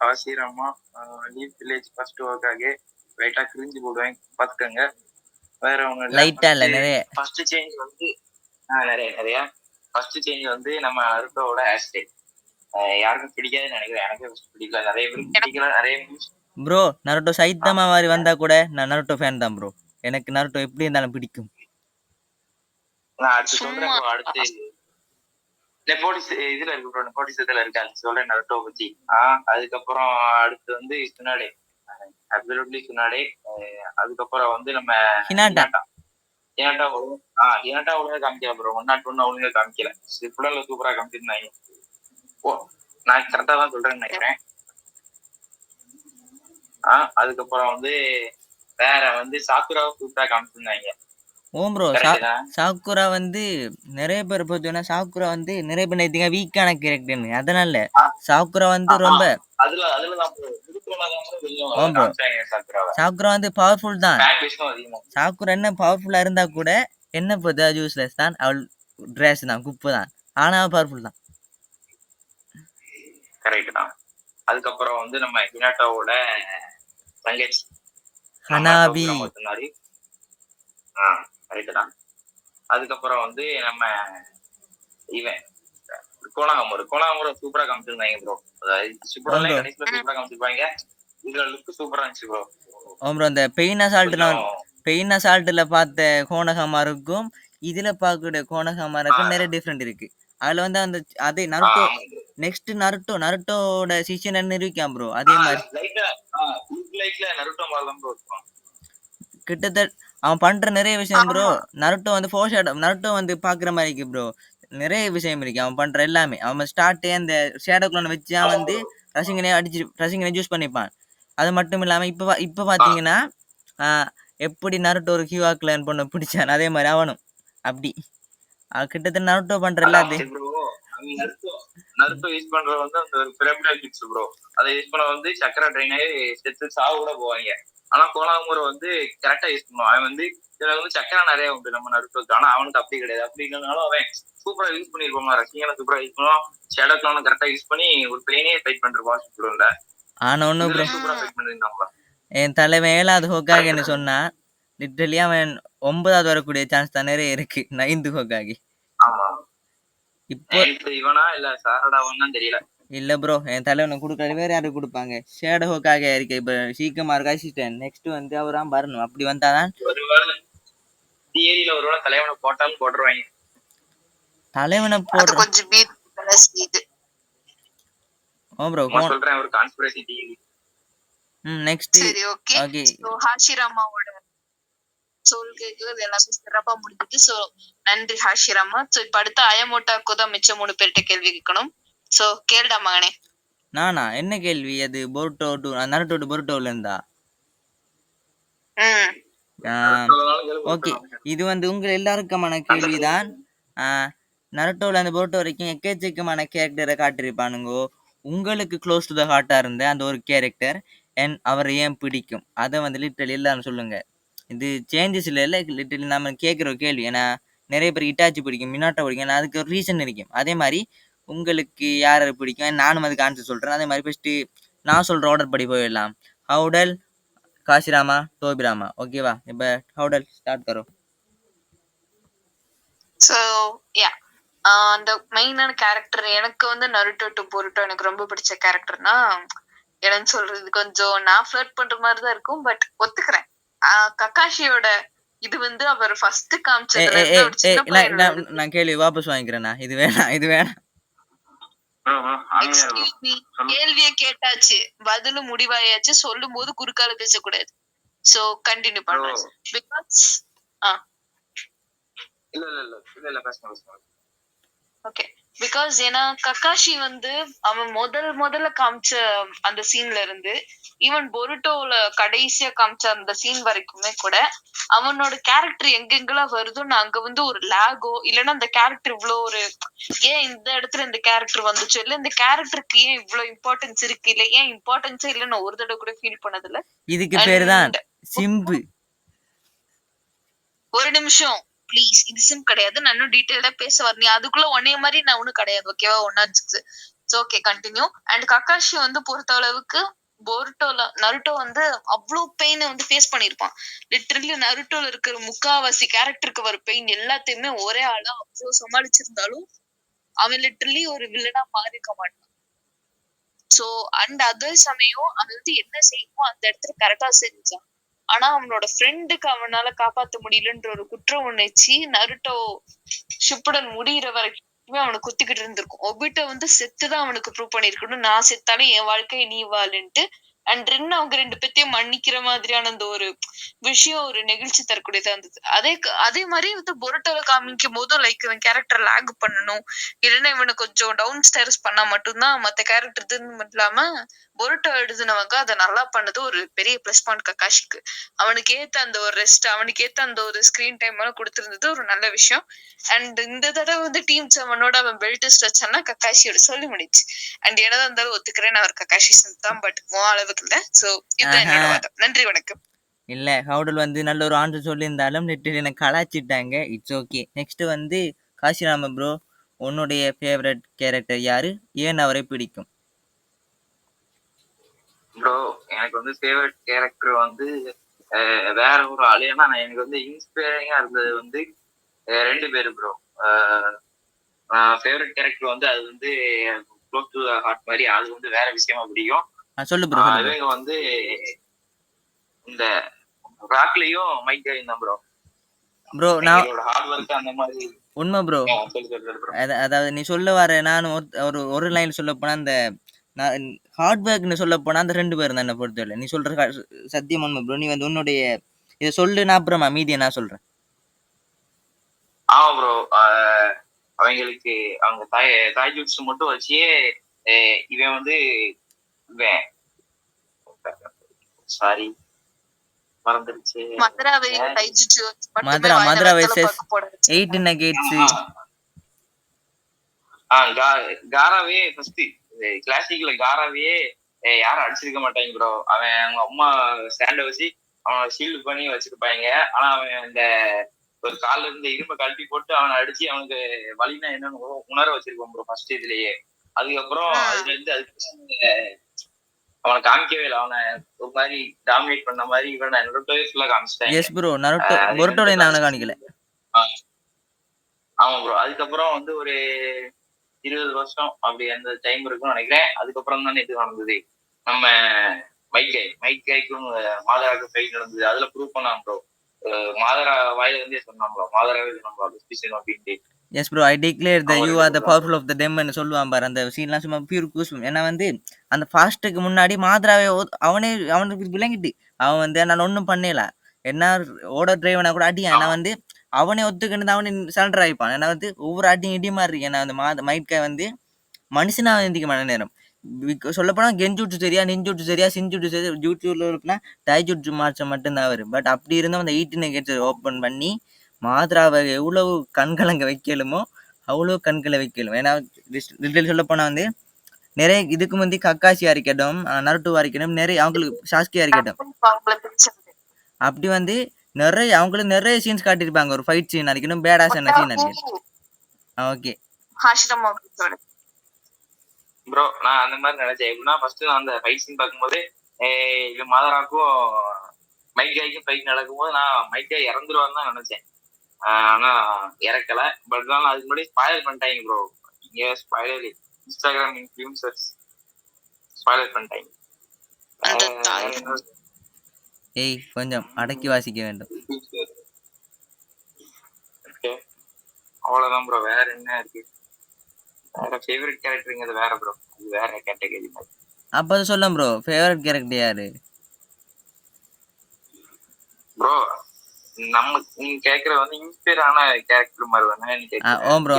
ஹாஷிராமா லீவ் வில்லேஜ் ஃபர்ஸ்ட் ஒர்க்காக லைட்டா கிரிஞ்சு போடுவேன் பாத்துக்கங்க. வேற ஒண்ணு லைட்டா இல்ல நிறைய. ஃபர்ஸ்ட் சேஞ்ச் வந்து நிறைய ஃபர்ஸ்ட் சேஞ்ச் வந்து நம்ம நருட்டோவோட ஹேர் ஸ்டைல். யாருக்கும் பிடிக்காதுன்னு நினைக்கிறேன். எனக்கு first பிடிக்கல, நிறைய பேருக்கு பிடிக்கல, நிறைய பேருக்கு ப்ரோ நருட்டோ சைத்தமா மாதிரி வந்தா கூட நான் நருட்டோ ஃபேன் தான் ப்ரோ. எனக்கு நருட்டோ எப்படி இருந்தாலும் பிடிக்கும். நான் அடுத்து சொல்றேன் சும்மா bro. அடுத்து நெப்போட்டிஸ் இதுல இருக்கு ப்ரோ, நெப்போட்டிசத்துல இருக்கு, அது சொல்றேன் நருட்டோ பத்தி. அதுக்கப்புறம் அடுத்து வந்து சுனாடே, அப்சல்யூட்லி சுனாடே. அதுக்கப்புறம் வந்து நம்ம ஹினாட்டா. ஹினாட்டா ஹினாட்டா ஒழுங்கா காமிக்கல ப்ரோ. 101 ஒழுங்கா காமிக்கல. சிப்புடன்ல சூப்பரா காமிச்சிருந்தாங்க. ஓ, நான் கரெக்டா தான் சொல்றேன்னு நினைக்கிறேன். அதுக்கப்புறம் வந்து வேற வந்து சாக்குராவை சூப்பரா காமிச்சிருந்தாங்க. ஓம் ப்ரோ கரெக்ட் தான். சாக்குரா வந்து நிறைய பேர் பார்த்தோன்னா சாக்குரா வந்து நிறைய பேர் நினைத்தீங்க வீக்கான கேரக்டர்னு. அதனால சாக்குரா வந்து ரொம்ப அதுல அதுலதான் bro. திருக்குறளாதான் bro கொஞ்சம் ஆம் bro. காமிச்சாங்க சாக்குராவை. சாக்குரா வந்து பவர்ஃபுல் தான். ஃபேன் பேஸும் அதிகமா. சாக்குரா என்ன பவர்ஃபுல்லா இருந்தா கூட என்ன போதா யூஸ்லெஸ் தான். அவள் ட்ரெஸ் தான், குப்பை தான். ஆனா பவர்ஃபுல் தான். கரெக்ட் தான். அதுக்கப்புறம் வந்து நம்ம ஹினாட்டாவோட தங்கச்சி ஹனாபி. சொன்னாரு. கரெக்ட் தான். அதுக்கப்புறம் வந்து நம்ம இவன் கோலாகமரு சூப்பரா காமிச்சிருந்தாங்க ப்ரோ. அதாவது கடைசியில சூப்பரா காமிச்சிருப்பாங்க. இதுல லுக் சூப்பரா இருந்துச்சு ப்ரோ. ஓம் ப்ரோ அந்த பெயின் அசால்ட்ல பார்த்த கோனகமாருக்கும் இதுல பார்க்கக்கூடிய கோனகமாருக்கும் நிறைய டிஃப்ரெண்ட் இருக்கு. அதுல வந்து அந்த அதே நருட்டோ நெக்ஸ்ட் நருட்டோட சீசன் என்ன இருக்கான் ப்ரோ. அதே மாதிரி கிட்டத்தட்ட அவன் பண்ற நிறைய விஷயம் ப்ரோ. நருட்டோ வந்து நருட்டோ வந்து பாக்குற மாதிரி இருக்கு ப்ரோ. நிறைய விஷயம் இருக்கு அவன் பண்ற எல்லாமே. அவன் ஸ்டார்டே அந்த ஷேடோ குளோன் வச்சு அவன் வந்து ரசிகனை யூஸ் பண்ணிப்பான். அது மட்டும் இல்லாம இப்ப பாத்தீங்கன்னா எப்படி நருட்டோ ஒரு ஹியூவா கிளான் பொண்ணு பிடிச்சான் அதே மாதிரி அவனும் அப்படி கிட்டத்தட்ட நருட்டோ பண்ற எல்லாத்தையும் நருட்டோ யூஸ் பண்றது வந்து அந்த ஒரு பிரமிடல் கிட்ஸ் ப்ரோ. அதை யூஸ் பண்ண வந்து சக்கரா ட்ரெயினே செத்து சாவு கூட போவாங்க. ஆனா கோலாமுறை வந்து கரெக்டா யூஸ் பண்ணுவான். அவன் வந்து இதுல வந்து சக்கரா நிறைய உண்டு நம்ம நருட்டோக்கு. ஆனா அவனுக்கு அப்படி கிடையாது. அப்படி இல்லைனாலும் அவன் சூப்பரா யூஸ் பண்ணிருப்பான். ரசிகனை சூப்பரா யூஸ் பண்ணுவான். ஷேடோ கிளானை கரெக்டா யூஸ் பண்ணி ஒரு பிளேனே ஃபைட் பண்ணிருப்பான். சூப்பர். ஆனா ஒண்ணு ப்ரோ, சூப்பரா ஃபைட் பண்ணிருந்தாங்களா என் தலைவன் 7வது ஹோக்காகேன்னு சொன்னா லிட்டரலி அவன் 9வது வரக்கூடிய சான்ஸ் தான் நிறைய இருக்கு. 9th ஹோக்காகி. இப்போ இவனா இல்ல சாரடாவான்னு தெரியல. இல்ல ப்ரோ, என் தலைவனை கொடுக்கறது வேற யாரும் கொடுப்பாங்க. ஷேடோ ஹோக்காக இருக்கு. இப்ப சீக்கிரமா இருக்க அசிஸ்டன்ட் நெக்ஸ்ட் வந்து அவராம் வரணும். அப்படி வந்தாதான் ஒருவேளை தியரியில ஒருவேளை தலைவனை போட்டாலும் போட்டுருவாங்க. தலைவனை போட்டு கொஞ்சம் ப்ரோ சொல்றேன் ஒரு கான்ஸ்பிரசி தியரி. நெக்ஸ்ட் சரி ஓகே. சோ ஹாஷிராமாவோட சொல்கைகள் எல்லாமே சிறப்பா முடிஞ்சிட்டு. சோ நன்றி ஹாஷிராமா. சோ இப்ப அடுத்து அயமோட்டாக்கு தான் மிச்சம் 3 பேர்கிட்ட கேள்வி கேட்கணும். சோ கேளுடா மகனே. நானா என்ன கேள்வி? அது போருட்டோ டு நருட்டோ டு போருட்டோல இருந்தா? ஓகே, இது வந்து உங்க எல்லாருக்குமான கேள்விதான். நருட்டோல அந்த போருட்டோ வரைக்கும் எக்கச்சக்கமான கேரக்டரை காட்டிருப்பானுங்கோ. உங்களுக்கு க்ளோஸ் டு த ஹார்ட்டா இருந்த அந்த ஒரு கேரக்டர் அவரை ஏன் பிடிக்கும் அதை வந்து லிட்டரலி எல்லாரும் சொல்லுங்க. இது சேஞ்சஸ் இல்லை லிட்டரலி நம்ம கேட்குற கேள்வி. ஏன்னா நிறைய பேருக்கு இட்டாச்சி பிடிக்கும், மினாட்டோ பிடிக்கும். ஏன்னா அதுக்கு ஒரு ரீசன் இருக்கும். அதே மாதிரி உங்களுக்கு யாரை பிடிக்கும் நானும் அதுக்கு ஆன்சர் சொல்கிறேன். அதே மாதிரி ஃபஸ்ட்டு நான் சொல்கிற ஆர்டர் படி போயிடலாம். ஹவுடல், காசிராமா, டோபிராமா. ஓகேவா? இப்போ ஹவுடல் ஸ்டார்ட் கரோ. ஸோ யா அந்த மெயினான கேரக்டர் எனக்கு வந்து நருட்டோ டு போருட்டோ எனக்கு ரொம்ப பிடிச்ச கேரக்டர்னா என்னன்னு சொல்றது கொஞ்சம் நான் ஃப்ளர்ட் பண்ற மாதிரி தான் இருக்கும். பட் ஒத்துக்கிறேன். கக்காஷியோட இது வந்து அவர் ஃபர்ஸ்ட் காமிச்சது. நான் கேள்வி வாபஸ் வாங்கிக்கிறேன்னா இது வேணாம். கேள்வியை கேட்டாச்சு, பதிலும் முடிவாயாச்சு. சொல்லும் போது குறுக்கால பேசக்கூடாது. சோ கண்டினியூ பண்றேன். பிகாஸ் ஓகே, பிகாஸ் ஏன்னா கக்காஷி வந்து அவன் முதல்ல காமிச்ச அந்த சீன்ல இருந்து ஈவன் பொருட்டோல கடைசியா காமிச்ச அந்த சீன் வரைக்குமே கூட அவனோட கேரக்டர் எங்கெங்கெல்லாம் வருதோ நான் அங்க வந்து ஒரு லேகோ இல்லைன்னா அந்த கேரக்டர் இவ்வளவு ஒரு ஏன் இந்த இடத்துல இந்த கேரக்டர் வந்துச்சோ இல்ல இந்த கேரக்டருக்கு ஏன் இவ்வளவு இம்பார்ட்டன்ஸ் இருக்கு இல்ல ஏன் இம்பார்ட்டன்ஸே இல்ல நான் ஒரு தடவை கூட ஃபீல் பண்ணதில்ல. இதுக்கு பேருதான் சிம்பு. ஒரு நிமிஷம் ப்ளீஸ், இது சிம் கிடையாது. நான் இன்னும் டீடைல்டா பேச வரேன். நீ அதுக்குள்ள ஒன்னே மாதிரி நான் ஒண்ணும் கிடையாது. ஓகேவா? 106. Okay, continue. அண்ட் கக்காஷி வந்து பொறுத்த அளவுக்கு நருட்டோ வந்து அவ்வளவு பெயினை வந்து ஃபேஸ் பண்ணிருப்பான். லிட்டரலி நருட்டோல இருக்கிற முக்காவாசி கேரக்டருக்கு வர பெயின் எல்லாத்தையுமே ஒரே ஆளா அவ்வளவு சமாளிச்சிருந்தாலும் அவன் லிட்டரலி ஒரு வில்லனா மாறிக்க மாட்டான். சோ அண்ட் அதே சமயம் அது வந்து என்ன செய்யுமோ அந்த இடத்துல கரெக்டா செஞ்சான். ஆனா அவனோட ஃப்ரெண்டுக்கு அவனால காப்பாத்த முடியலன்ற ஒரு குற்ற உணர்ச்சி நருட்டோ ஷிப்புடன் முடியிற வரைக்குமே அவனை குத்திக்கிட்டு இருந்திருக்கும். ஒபிட்டோ வந்து செத்துதான் அவனுக்கு ப்ரூவ் பண்ணிருக்கணும், நான் செத்தாலும் என் வாழ்க்கையை நீ வாழுன்ட்டு. அண்ட் ரென் அவங்க 2 பேத்தையும் மன்னிக்கிற மாதிரியான அந்த ஒரு விஷயம் ஒரு நெகிழ்ச்சி தரக்கூடியதா இருந்தது. அதே மாதிரி வந்து பொருட்டோல காமிக்கும் போதும் லைக் இவன் கேரக்டர் லேக் பண்ணணும், இல்லைன்னா இவனை கொஞ்சம் டவுன் ஸ்டேர்ஸ் பண்ணா மட்டும்தான் மத்த கேரக்டர் இதுன்னு இல்லாம பொருட்டோ எழுதுனவங்க அதை நல்லா பண்ணது ஒரு பெரிய பிளஸ் பாயிண்ட் கக்காஷிக்கு. அவனுக்கு ஏத்த அந்த ஒரு ரெஸ்ட், அவனுக்கு ஏத்த அந்த ஒரு ஸ்கிரீன் டைம் எல்லாம் கொடுத்திருந்தது ஒரு நல்ல விஷயம். அண்ட் இந்த தடவை வந்து டீம் 7 அவன் பெல்ட் வச்சான்னா கக்காஷியோட சொல்லி முடிச்சு. அண்ட் என்னதான் இருந்தாலும் ஒத்துக்கிறேன், அவர் கக்காஷி தான், பட் அளவுக்கு இல்ல. சோ இதுதான் என்னோட வாதம். நன்றி, வணக்கம். இல்லை ஹவுடல் வந்து நல்ல ஒரு ஆன்சர் சொல்லியிருந்தாலும் நெட்டில் எனக்கு கலாச்சிட்டாங்க. It's okay. நெக்ஸ்ட் வந்து காசிராம ப்ரோ, உன்னுடைய ஃபேவரட் கேரக்டர் யாரு, ஏன் அவரை பிடிக்கும்? ப்ரோ எனக்கு வந்து ஃபேவரட் கேரக்டர் வந்து வேற ஒரு ஆளு. ஏன்னா எனக்கு வந்து இன்ஸ்பைரிங்கா இருந்தது வந்து 2 பேரு ப்ரோ. ஃபேவரட் கேரக்டர் வந்து அது வந்து க்ளோஸ் டு ஹார்ட் மாதிரி, அது வந்து வேற விஷயமா பிடிக்கும். சொல்லு ப்ரோ. இவங்க வந்து இந்த ராக்லயும் மைக்கையும் தான் ப்ரோ. ப்ரோ நான் ஹார்ட் ஒர்க் அந்த மாதிரி உண்மை ப்ரோ. அதாவது நீ சொல்ல வர நான் ஒரு லைன் சொல்ல போனா அந்த ஹார்ட் ஒர்க்னு சொல்ல போனா அந்த 2 பேரும் தான் என்ன பொறுத்தவரை. நீ சொல்ற சத்தியம் உண்மை ப்ரோ. நீ வந்து உன்னுடைய இதை சொல்லு, நான் அப்புறமா மீதியை நான் சொல்றேன். ஆமா ப்ரோ. அவங்களுக்கு அவங்க தாய் ஜூட்ஸ் மட்டும் வச்சே இவன் வந்து சாரி மறந்துருச்சு. Mathura versus 8 nuggets. காராவே ஃபர்ஸ்ட் கிளாசிக்ல காராவே யாரும் அடிச்சிருக்க மாட்டாங்க ப்ரோ. அவன் அவங்க அம்மா ஸ்டாண்ட வச்சு அவனை ஷீல்டு பண்ணி வச்சிருப்பாங்க. ஆனா அவன் இந்த ஒரு கால்ல இருந்து இரும்பை கழட்டி போட்டு அவனை அடிச்சு அவனுக்கு வலினா என்னன்னு உணர வச்சிருக்கோம் ப்ரோ ஃபர்ஸ்ட் இதுலயே. அதுக்கப்புறம் அதுல இருந்து அதுக்கு அவனை காமிக்கவே இல்லை. அவனை ஒரு மாதிரி டாமினேட் பண்ண மாதிரி இவன் நருட்டோவே ஃபுல்லா காமிச்சிட்டாங்க. எஸ் ப்ரோ, பொருட்டோட நான் அவனை காமிக்கல. ஆமா ப்ரோ. அதுக்கப்புறம் வந்து ஒரு 20 வருஷம் அப்படி அந்த டைம் இருக்கும்னு நினைக்கிறேன். அதுக்கப்புறம் தானே இது நடந்தது, நம்ம மைக்கைக்கும் மாதராவுக்கும் ஃபைட் நடந்தது. அதுல ப்ரூவ் பண்ணான் ப்ரோ. மாதரா வாயில இருந்தே சொன்னான் ப்ரோ, மாதராவே சொன்னான் அப்படின்ட்டு. Yes bro, I declare the you are the powerful of the டெம்னு சொல்லுவான் பாரு. அந்த சீன்லாம் சும்மா பியூர் கூஸ்பம். ஏன்னா வந்து அந்த ஃபாஸ்ட்டுக்கு முன்னாடி மாதராவே அவனுக்கு விளங்கிட்டு அவன் வந்து நான் ஒன்றும் பண்ணல, என்ன ஓட டிரைவனா கூட அடியான். ஏன்னா வந்து அவனே ஒத்துக்கிட்டு அவனே சரண்டர் ஆகிப்பான். ஏன்னா வந்து ஒவ்வொரு அடியும் இடி மாதிரி இருக்கு. ஏன்னா வந்து மைக்கை வந்து மனுஷனா எந்திக்க மணி நேரம் சொல்லப்போனா கெஞ்சூட்டு சரியா, நெஞ்சூட்டு சரியா, சிஞ்சூட்டு சரியா, ஜூட்டுனா டைஜூட்டு மாற்ற மட்டும்தான் வரும். பட் அப்படி இருந்தும் அந்த 8 நகேட்ஸ் ஓப்பன் பண்ணி மாத்ராவை எவ்வளவு கண்கலங்க வைக்கலுமோ அவ்வளோ கண்களை வைக்கலும். ஏன்னா சொல்ல போனா வந்து நிறைய இதுக்கு முந்தி கக்காசியா இருக்கட்டும், நருட்டோவா இருக்கட்டும், நிறைய அவங்களுக்கு சாஸ்கியா இருக்கட்டும், அப்படி வந்து நிறைய அவங்களுக்கு நிறைய சீன்ஸ் காட்டியிருப்பாங்க. ஒரு ஃபைட் சீன் அடிக்கணும், பேடாஸ் என்ன சீன் அடிக்கணும். ஓகே ப்ரோ, நான் அந்த மாதிரி நினைச்சேன். எப்படின்னா ஃபர்ஸ்ட் நான் அந்த ஃபைட் சீன் பார்க்கும்போது இது மாதராக்கும் மைக்காய்க்கும் ஃபைட் நடக்கும்போது நான் மைக்கா இறந்துருவான்னு தான் நினைச்சேன். ஆனா இறக்கல. பட் நான் அதுக்கு முன்னாடி ஸ்பாயில் பண்ணிட்டாங்க ப்ரோ. இங்க ஸ்பாயிலர் இன்ஸ்டாகிராம் இன்ஃப்ளூயன்சர்ஸ் ஸ்பாயிலர் பண்ணிட்டாங்க. ஏய் கொஞ்சம் அடக்கி வாசிக்க வேண்டும். அவ்வளவுதான் ப்ரோ, வேற என்ன இருக்கு? வேற ஃபேவரட் கேரக்டருங்கிறது வேற ப்ரோ, அது வேற கேட்டகரி. அப்ப அது சொல்ல ப்ரோ, ஃபேவரட் கேரக்டர் யாரு ப்ரோ? நம்ம நீங்க கேக்குற வந்து இன்ஸ்பயர் ஆன கேரக்டர் மாதிரி தானே? ஓ ப்ரோ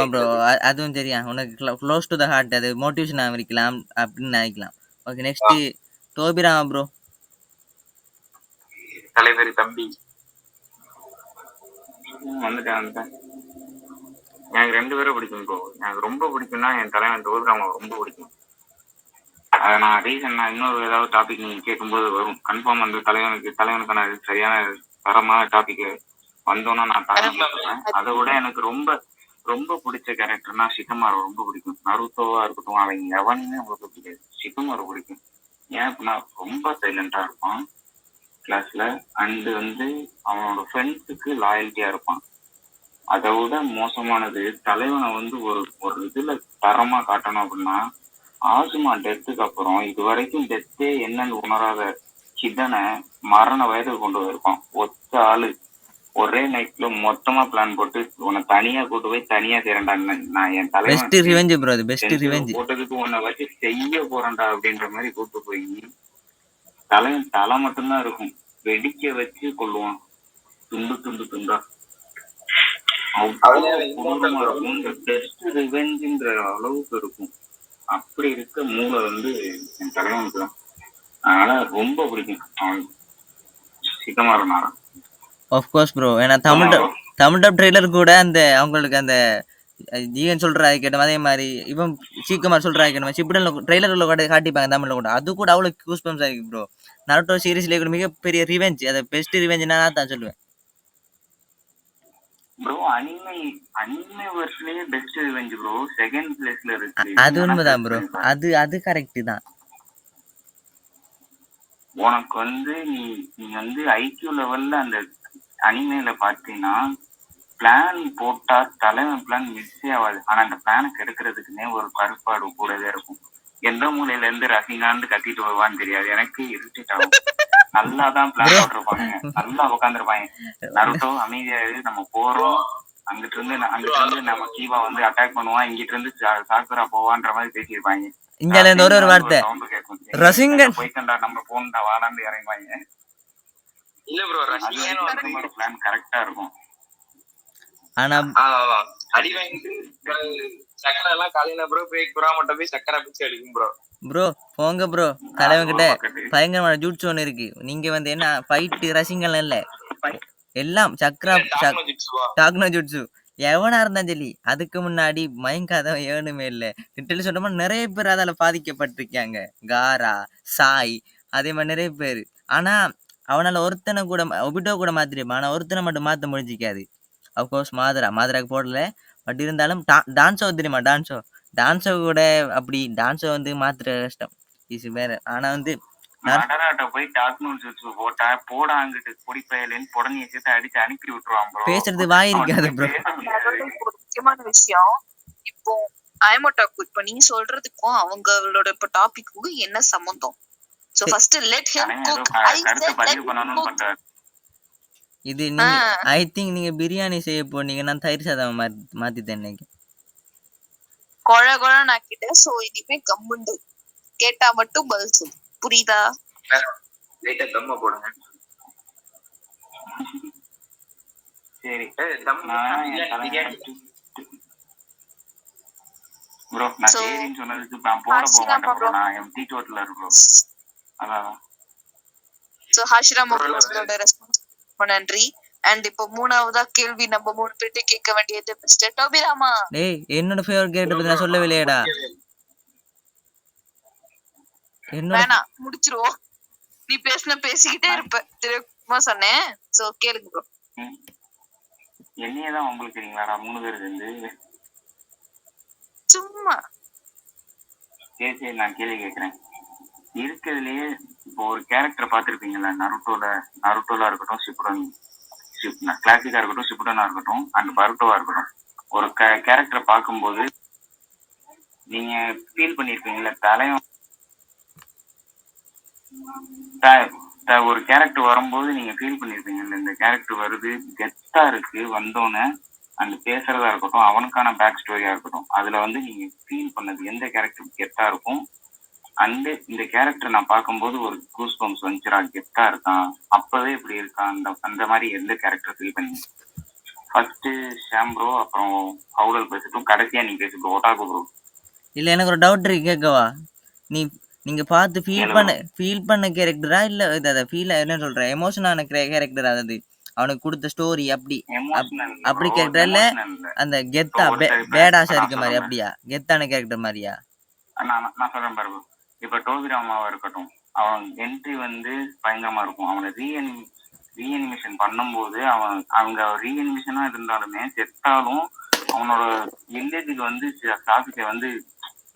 அதுவும் தெரியும். உனக்கு க்ளோஸ் டு த ஹார்ட், அது மோட்டிவேஷன் இருக்கலாம் அப்படின்னு நினைக்கலாம். Okay, next Tobirama bro. தலைவர் தம்பி வந்துட்டேன். எனக்கு 2 பேரும் பிடிக்கும் ப்ரோ. எனக்கு ரொம்ப பிடிக்கும்னா என் தலைவன் டோபிராமா ரொம்ப பிடிக்கும். அதை நான் ரீசன் இன்னொரு ஏதாவது டாபிக் நீங்க கேட்கும்போது வரும் கன்ஃபார்ம். அந்த தலைவனுக்கான சரியான தரமான டாபிக் வந்தோன்னா நான் தலைவன் சொல்றேன். அதை விட எனக்கு ரொம்ப ரொம்ப பிடிச்ச கேரக்டர்னா ஷிகமாரு ரொம்ப பிடிக்கும். நருட்டோவா இருக்கட்டும், அவன் எவனுமே அவ்வளவு பிடிக்காது. ஷிகமாரு பிடிக்கும். ஏன் அப்படின்னா ரொம்ப சைலண்டா இருப்பான் கிளாஸ்ல. அண்டு வந்து அவனோட ஃப்ரெண்ட்ஸுக்கு லாயல்ட்டியா இருப்பான். அதை விட மோசமானது தலைவனை வந்து ஒரு இதுல தரமா காட்டணும் அப்படின்னா ஆசுமா டெத்துக்கு அப்புறம் இது வரைக்கும் டெத்தே என்னன்னு உணராத சிதனை மரண வயதுக்கு கொண்டு போயிருப்பான். ஒத்த ஆளு ஒரே நைட்ல மொத்தமா பிளான் போட்டு உன்னை தனியா கூட்டு போய் தனியா செய்யறேன்டா, நான் என் பெஸ்ட் தலைவன் ரிவெஞ்ச் ப்ரோ, அது பெஸ்ட் ரிவெஞ்ச். போட்டதுக்கு உன்னை வச்சு செய்ய போறேன்டா அப்படின்ற மாதிரி கூட்டு போய் தலைவன் தலை மட்டும்தான் இருக்கும், வெடிக்க வச்சு கொள்ளுவான் துண்டு துண்டு துண்டா. அவ்வளவு கொடூரமா இருக்கும். இந்த பெஸ்ட் ரிவெஞ்சுன்ற அளவுக்கு இருக்கும். அப்படி இருக்க மூளை வந்து என் தலைவனுக்கு தான். அதனால ரொம்ப பிடிக்கும் அவன் சிக்கமாறன் நாராயணன். ஆஃப்கோர்ஸ் ப்ரோ, ஏன்னா தமிழ் டப் ட்ரெய்லர் கூட அந்த அவங்களுக்கு அந்த ஜீவன் சொல்ற கேட்ட அதே மாதிரி இவன் சீக்கிரமா சொல்ற கேட்ட சிப்பிடல ட்ரெய்லர்ல கூட காட்டிப்பாங்க தமிழ்ல கூட. அது கூட அவ்வளவு கூஸ் பம்ப்ஸ் ஆகி ப்ரோ. நருட்டோ சீரிஸ்ல கூட மிகப்பெரிய ரிவெஞ்ச், அதை பெஸ்ட் ரிவெஞ்ச் நான் தான் சொல்லுவேன் ப்ரோ. அனிமே வெர்ஷன்லயே பெஸ்ட் ரிவெஞ்ச் ப்ரோ செகண்ட் பிளேஸ்ல இருக்கு. அது உண்மைதான் ப்ரோ, அது கரெக்ட் தான். உனக்கு வந்து நீ வந்து ஐக்யூ லெவல்ல அந்த அனிமேல பாத்தீங்கன்னா பிளான் போட்டா தலைவன் பிளான் மிஸ்ஸே ஆகாது. ஆனா அந்த பிளானை கெடுக்கிறதுக்குன்னே ஒரு கருப்பாடு கூடவே இருக்கும். எந்த மூலையில இருந்து ரசிகான்னு கத்திட்டு வருவான்னு தெரியாது, எனக்கு இரிட்டேட் ஆகும். நல்லாதான் பிளான் போட்டிருப்பாங்க, நல்லா உட்காந்துருப்பாங்க. நருட்டோ அமைதியா நம்ம போறோம், அங்கிட்டு இருந்து நம்ம கீவா வந்து அட்டாக் பண்ணுவான், இங்கிட்டு இருந்து சாக்குரா போவான்ற மாதிரி பேசியிருப்பாங்க. இங்க ஒரு வார்த்தை ரசிகன் போய்க்கண்டா நம்ம போன்டா வாடான்னு இறங்குவாங்க. இல்ல ப்ரோ, ரசிகன் பிளான் கரெக்டா இருக்கும். ஆனா அடி வாங்கிட்டு சக்கரை எல்லாம் காலையில ப்ரோ போய் புறா மட்டும் போய் சக்கரை பிச்சு அடிக்கும் ப்ரோ. ப்ரோ போங்க ப்ரோ, தலைவன் கிட்ட பயங்கரமான ஜூட்ஸ் ஒன்று இருக்கு. நீங்க வந்து என்ன ஃபைட் ரசிகன் இல்ல, எல்லாம் சக்கரா டாக்னோ ஜூட்ஸு எவனா இருந்தாலும் சரி. அதுக்கு முன்னாடி மயங்காதவன் எவனுமே இல்லை. லிட்டரலி சொன்னோம்னா நிறைய பேர் அதால பாதிக்கப்பட்டிருக்காங்க. காரா, சாய், அதே மாதிரி நிறைய பேர். ஆனா அவனால ஒருத்தனை கூட ஒபிட்டோ கூட மாத்திருப்பான், ஆனா ஒருத்தனை மட்டும் மாத்த முடிஞ்சிக்காது. அப்கோர்ஸ் மாதராக்கு போடல. பட் இருந்தாலும் டான்ஸோ தெரியுமா, டான்ஸோ கூட அப்படி டான்ஸோ வந்து மாத்துற கஷ்டம் இது வேற. ஆனா வந்து போய் பேசுறது வாய் இருக்காது ப்ரோ. முக்கியமான விஷயம் இப்போ ஐமோட்டாக்கு இப்ப நீ சொல்றதுக்கும் அவங்களோட இப்ப டாபிக்கும் என்ன சம்பந்தம்? So first let him cook. இது நீங்க ஐ திங்க் நீங்க பிரியாணி செய்ய போனீங்க, நான் தயிர் சாதம் மாத்திட்டேன் இன்னைக்கு. கொழ நாக்கிட்ட. சோ இனிமே கம்முண்டு கேட்டா மட்டும் பதில் சொல்லு, புரியுதா? லைட்டா தம்ம போடுங்க. சரி ப்ரோ, நான் சரின்னு சொன்னதுக்கு நான் போட மாட்டேன் ப்ரோ, நான் எம்டி டோட்டல்ல இருக்கோம். அதான் சோ ஹாஷிராம் அவர்களோட ரெஸ்பான்ஸ் நன்றி. அண்ட் இப்போ மூணாவதா கேள்வி நம்ம 3 பேர்ட்ட கேட்க வேண்டியது மிஸ்டர் டோபிராமா. டேய் என்னோட ஃபேவரட் கேரக்டர் பத்தி நான் சொல்லவே இல்லையேடா. வேணா முடிச்சிருவோம், நீ பேசிக்கிட்டே இருப்ப தெரியுமா சொன்னேன். சோ கேளுங்க ப்ரோ. என்னையதான் உங்களுக்கு தெரியுங்களாடா 3 பேர் இருந்து சும்மா. சரி நான் கேள்வி கேட்கிறேன். இருக்கிறதுலயே இப்போ ஒரு கேரக்டர் பாத்திருப்பீங்கல்ல, நருட்டோல இருக்கட்டும், ஷிப்புடன் கிளாசிக்கா இருக்கட்டும், ஷிப்புடனா இருக்கட்டும், அண்ட் பருட்டோவா இருக்கட்டும், ஒரு கேரக்டரை பார்க்கும்போது நீங்க ஃபீல் பண்ணிருப்பீங்கல்ல, தலைவன் ஒரு கேரக்டர் வரும்போது நீங்க ஃபீல் பண்ணிருப்பீங்கல்ல, இந்த கேரக்டர் வருது கெத்தா இருக்கு வந்தோன்னு, அந்த பேசுறதா இருக்கட்டும், அவனுக்கான பேக் ஸ்டோரியா இருக்கட்டும், அதுல வந்து நீங்க ஃபீல் பண்ணது எந்த கேரக்டர் கெத்தா இருக்கும், அந்த இந்த கேரக்டர் நான் பார்க்கும்போது ஒரு கூஸ் பம்ப்ஸ் வந்துச்சுரா, கெத்தா இருக்கான், அப்பவே இப்படி இருக்கான், அந்த மாதிரி எந்த கேரக்டர் ஃபீல் பண்ணீங்க? ஃபர்ஸ்ட் ஷாம் ப்ரோ, அப்புறம் ஹவுடல் பேசட்டும், கடைசியா நீ பேசு ப்ரோ, ஓட்டாகு ப்ரோ. இல்ல எனக்கு ஒரு டவுட் இருக்கு, கேட்கவா? நீங்க பார்த்து ஃபீல் பண்ண கேரக்டரா இல்ல அத ஃபீல் என்ன சொல்ற எமோஷனான கேரக்டர், அதாவது அவனுக்கு கொடுத்த ஸ்டோரி அப்படி கேரக்டர் இல்ல அந்த கெத்தா பேடாஸா இருக்க மாதிரி, அப்படியா கெத்தான கேரக்டர் மாதிரியா? நான் சொல்றேன் பாருங்க. இப்ப டோபிராமாவா இருக்கட்டும், அவன் என்ட்ரி வந்து பயங்கரமா இருக்கும். அவனை ரீஅனிமேஷன் பண்ணும்போது அவங்க ரீஅனிமேஷனா இருந்தாலுமே செத்தாலும் அவனோட வில்லேஜுக்கு வந்து சாபிக்கை வந்து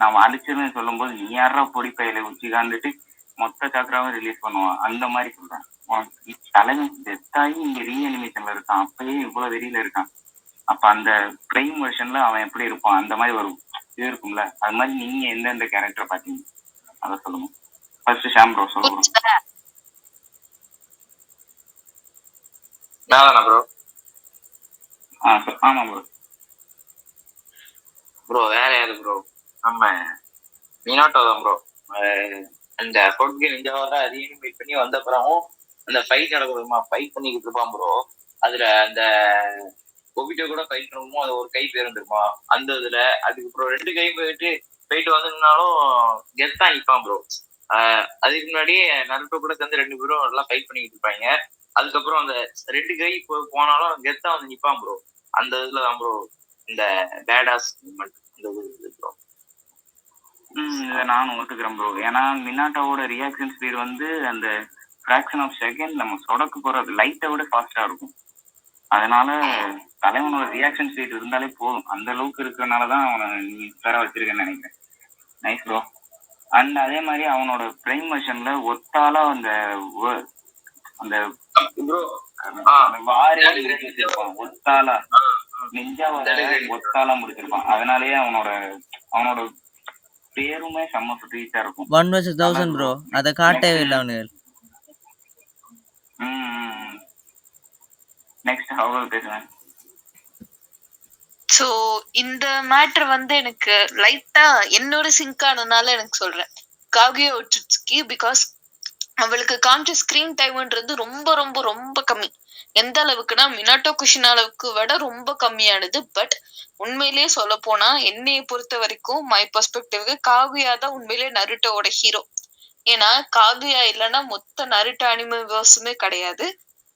நாம அடிச்சுன்னு சொல்லும் போது நீ யாரா பொடி பையில உச்சி காந்துட்டு மொத்த சாக்கராவும் ரிலீஸ் பண்ணுவான். அந்த மாதிரி சொல்றேன். தலைமை செத்தாயி இங்க ரீஅனிமேஷன்ல இருக்கான், அப்பயே இவ்வளவு வெளியில இருக்கான். அப்ப அந்த பிரைம் வெர்ஷன்ல அவன் எப்படி இருப்பான், அந்த மாதிரி வரும். இது இருக்கும்ல, அது மாதிரி நீங்க எந்தெந்த கேரக்டர் பாத்தீங்க அதை சொல்லுங்க. ஃபர்ஸ்ட் ஷாம் ப்ரோ சொல்லுங்க. ப்ரோ ஆமா ப்ரோ. ப்ரோ வேற யாரு ப்ரோ? நம்ம மினாட்டோ தான் ப்ரோ. அந்த பொட்கி நிஞ்சாவோட ரீஅனிமேட் பண்ணி வந்த அப்புறமும் அந்த ஃபைட் நடக்குதுமா, ஃபைட் பண்ணிக்கிட்டு இருப்பான் ப்ரோ. அதுல அந்த ஒபிட்டோ கூட ஃபைட் பண்ணுமோ அது ஒரு கை பேருந்துருமா அந்த இதுல. அதுக்கப்புறம் 2 கை போயிட்டு வந்திருந்தாலும் கெத்தா நிற்பான் ப்ரோ. அதுக்கு முன்னாடி நருட்டோ கூட சேர்ந்து 2 பேரும் நல்லா ஃபைட் பண்ணிக்கிட்டு இருப்பாங்க. அதுக்கப்புறம் அந்த 2 கை போனாலும் கெத்தா வந்து நிற்பான் ப்ரோ. அந்த இதுல தான் ப்ரோ இந்த பேடாஸ் மூமெண்ட் அந்த இது ப்ரோ. இதை நானும் ஒத்துக்கிறேன் ப்ரோ. ஏன்னா மினாட்டோவோட ரியாக்ஷன் ஸ்பீட் வந்து அந்த ஃபிராக்ஷன் ஆஃப் செகண்ட் நம்ம சொடக்கு போறது லைட்டை விட ஃபாஸ்டா இருக்கும். அதனால தலைவனோட ரியாக்ஷன் ஸ்பீட் இருந்தாலே போதும். அந்த அளவுக்கு இருக்கிறனாலதான் அவனை நீ பேர வச்சிருக்கேன்னு நினைக்கிறேன். Nice bro. அண்ட் அதே மாதிரி அவனோட பிரைம் வெர்ஷன்ல ஒத்தாலா அந்த அந்த வாரே முடிச்சிருப்பான். ஒத்தாலா நெஞ்சாவ ஒத்தாலா முடிச்சிருப்பான். அதனாலேயே அவனோட பேருமே செம்ம ரீச்சா இருக்கும். 1 vs 1000 ப்ரோ, அதை காட்டவே இல்லை அவனுகள். நெக்ஸ்ட் ஹவ் பேசுவேன். சோ இந்த மேட்டர் வந்து எனக்கு லைட்டா என்னோட சிங்க் ஆனதுனால எனக்கு சொல்றேன் காகுயா ஒட்சுட்சுகி. பிகாஸ் அவளுக்கு காமிச்ச ஸ்கிரீன் டைம்ன்றது ரொம்ப ரொம்ப ரொம்ப கம்மி. எந்த அளவுக்குன்னா மினாட்டோ குஷின் அளவுக்கு விட ரொம்ப கம்மியானது. பட் உண்மையிலேயே சொல்ல போனா என்னைய பொறுத்த வரைக்கும் மை பெர்ஸ்பெக்டிவ்க்கு காகுயா தான் உண்மையிலேயே நருட்டோவோட ஹீரோ. ஏன்னா காகுயா இல்லைன்னா மொத்த நருட்டோ அனிமேவர்ஸுமே கிடையாது.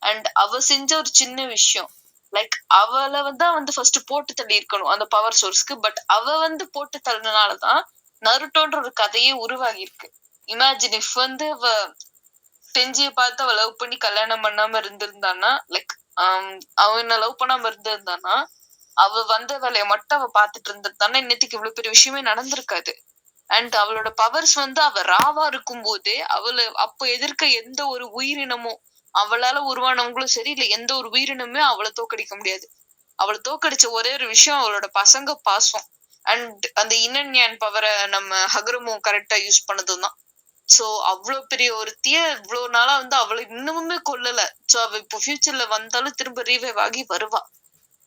அண்ட் அவ செஞ்ச ஒரு சின்ன விஷயம், லைக் அவளை வந்து ஃபர்ஸ்ட் போட்டு தள்ளி இருக்கணும் அந்த பவர் சோர்ஸ்க்கு. பட் அவ வந்து போட்டு தள்ளினாலதான் நருட்டோன்ற ஒரு கதையே உருவாகி இருக்கு. இமேஜின் இஃப் வந்து அவ டெஞ்சியை பார்த்து அவ லவ் பண்ணி கல்யாணம் பண்ணாம இருந்திருந்தானா, லைக் அவனை லவ் பண்ணாம இருந்திருந்தானா, அவ வந்த வேலையை மட்டும் அவ பாத்துட்டு இருந்திருந்தானா இன்னத்துக்கு இவ்வளவு பெரிய விஷயமே நடந்திருக்காது. அண்ட் அவளோட பவர்ஸ் வந்து அவ ராவா இருக்கும் போதே அவளை அப்ப எதிர்க்க எந்த ஒரு உயிரினமும், அவளால உருவானவங்களும் சரி இல்ல எந்த ஒரு உயிரினமே அவளை தோக்கடிக்க முடியாது. அவளை தோக்கடிச்ச ஒரே ஒரு விஷயம் அவளோட பசங்க பாசம். அண்ட் அந்த இன்னன் பவரை நம்ம ஹகரமும் கரெக்டா யூஸ் பண்ணதும் தான். சோ அவ்வளவு பெரிய ஒருத்திய இவ்வளவு நாளா வந்து அவளை இன்னமுமே கொல்லல. சோ அவ இப்போ ஃபியூச்சர்ல வந்தாலும் திரும்ப ரீவைவ் ஆகி வருவா.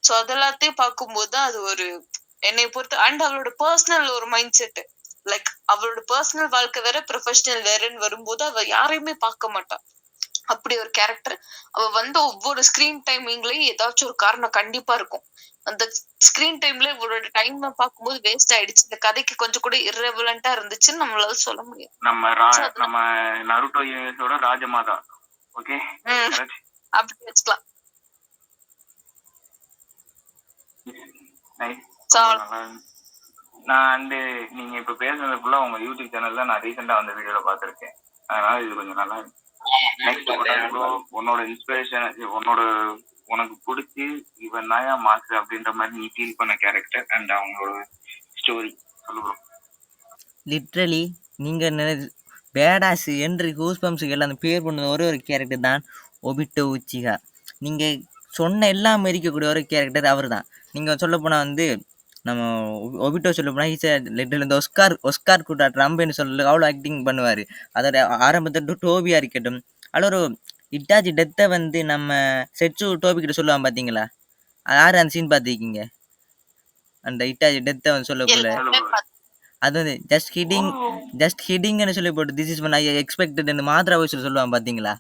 சோ அதெல்லாத்தையும் பார்க்கும்போது அது ஒரு என்னை பொறுத்து. அண்ட் அவளோட பர்சனல் ஒரு மைண்ட் செட், லைக் அவளோட பர்சனல் வாழ்க்கை வேற ப்ரொஃபஷனல் வேறன்னு வரும்போது அவ யாரையுமே பார்க்க மாட்டா. அப்படி ஒரு கேரக்டர். அவ வந்து ஒவ்வொரு ஸ்கிரீன் டைமிங்லயும் ஏதாச்சும் ஒரு காரணம் கண்டிப்பா இருக்கும். அந்த ஸ்கிரீன் டைம்ல இவளோட டைம் பார்க்கும்போது வேஸ்ட் ஆயிடுச்சு, இந்த கதைக்கு கொஞ்சம் கூட இரலவென்ட்டா இருந்துச்சுன்னு நம்மளால சொல்ல முடியும். நம்ம நருட்டோ யூனிவர்ஸோட ராஜமாதா. ஓகே, அப்படி வச்சுக்கலாம். நான் வந்து நீங்க இப்ப பேசுறது ஃபுல்லா உங்க யூடியூப் சேனல்ல நான் ரீசெண்டா அந்த வீடியோல பாத்திருக்கேன். அதனால இது கொஞ்சம் நல்லா இருக்கு. நெக்ஸ்ட் உன்னோட இன்ஸ்பிரேஷன், உனக்கு பிடிச்சி இவன் நாயா மாசு அப்படின்ற மாதிரி நீ ஃபீல் பண்ண கேரக்டர் அண்ட் அவங்களோட ஸ்டோரி சொல்லு ப்ரோ. லிட்ரலி நீங்கள் பேடாஸ் என்று கூஸ்பம்ஸுக்கு எல்லாம் அந்த பேர் பண்ண ஒரே ஒரு கேரக்டர் தான் ஒபிட்டோ உச்சிகா. நீங்கள் சொன்ன எல்லாம் இருக்கக்கூடிய ஒரு கேரக்டர் அவர் தான். நீங்கள் சொல்லப்போனால் வந்து நம்ம ஒபிட்டோ சொல்லப்போனால் ஈஸியா லிட்டரலி இந்த ஒஸ்கார் கூட்டா ட்ரம்ப்னு சொல்லி அவ்வளோ ஆக்டிங் பண்ணுவார். அதோட ஆரம்பத்தை டோபியாக இருக்கட்டும், அதில் ஒரு இட்டாச்சி டெத்தை வந்து நம்ம செட்ஸு டோபிக்கிட்ட சொல்லுவான் பார்த்தீங்களா, யார் அந்த சீன் பார்த்துருக்கீங்க? அந்த இட்டாச்சி டெத்தை வந்து சொல்லக்குள்ள அது வந்து ஜஸ்ட் ஹிட்டிங்னு சொல்லி போட்டு this is one I expected மாத்திரா வயசில் சொல்லுவான் பார்த்தீங்களா,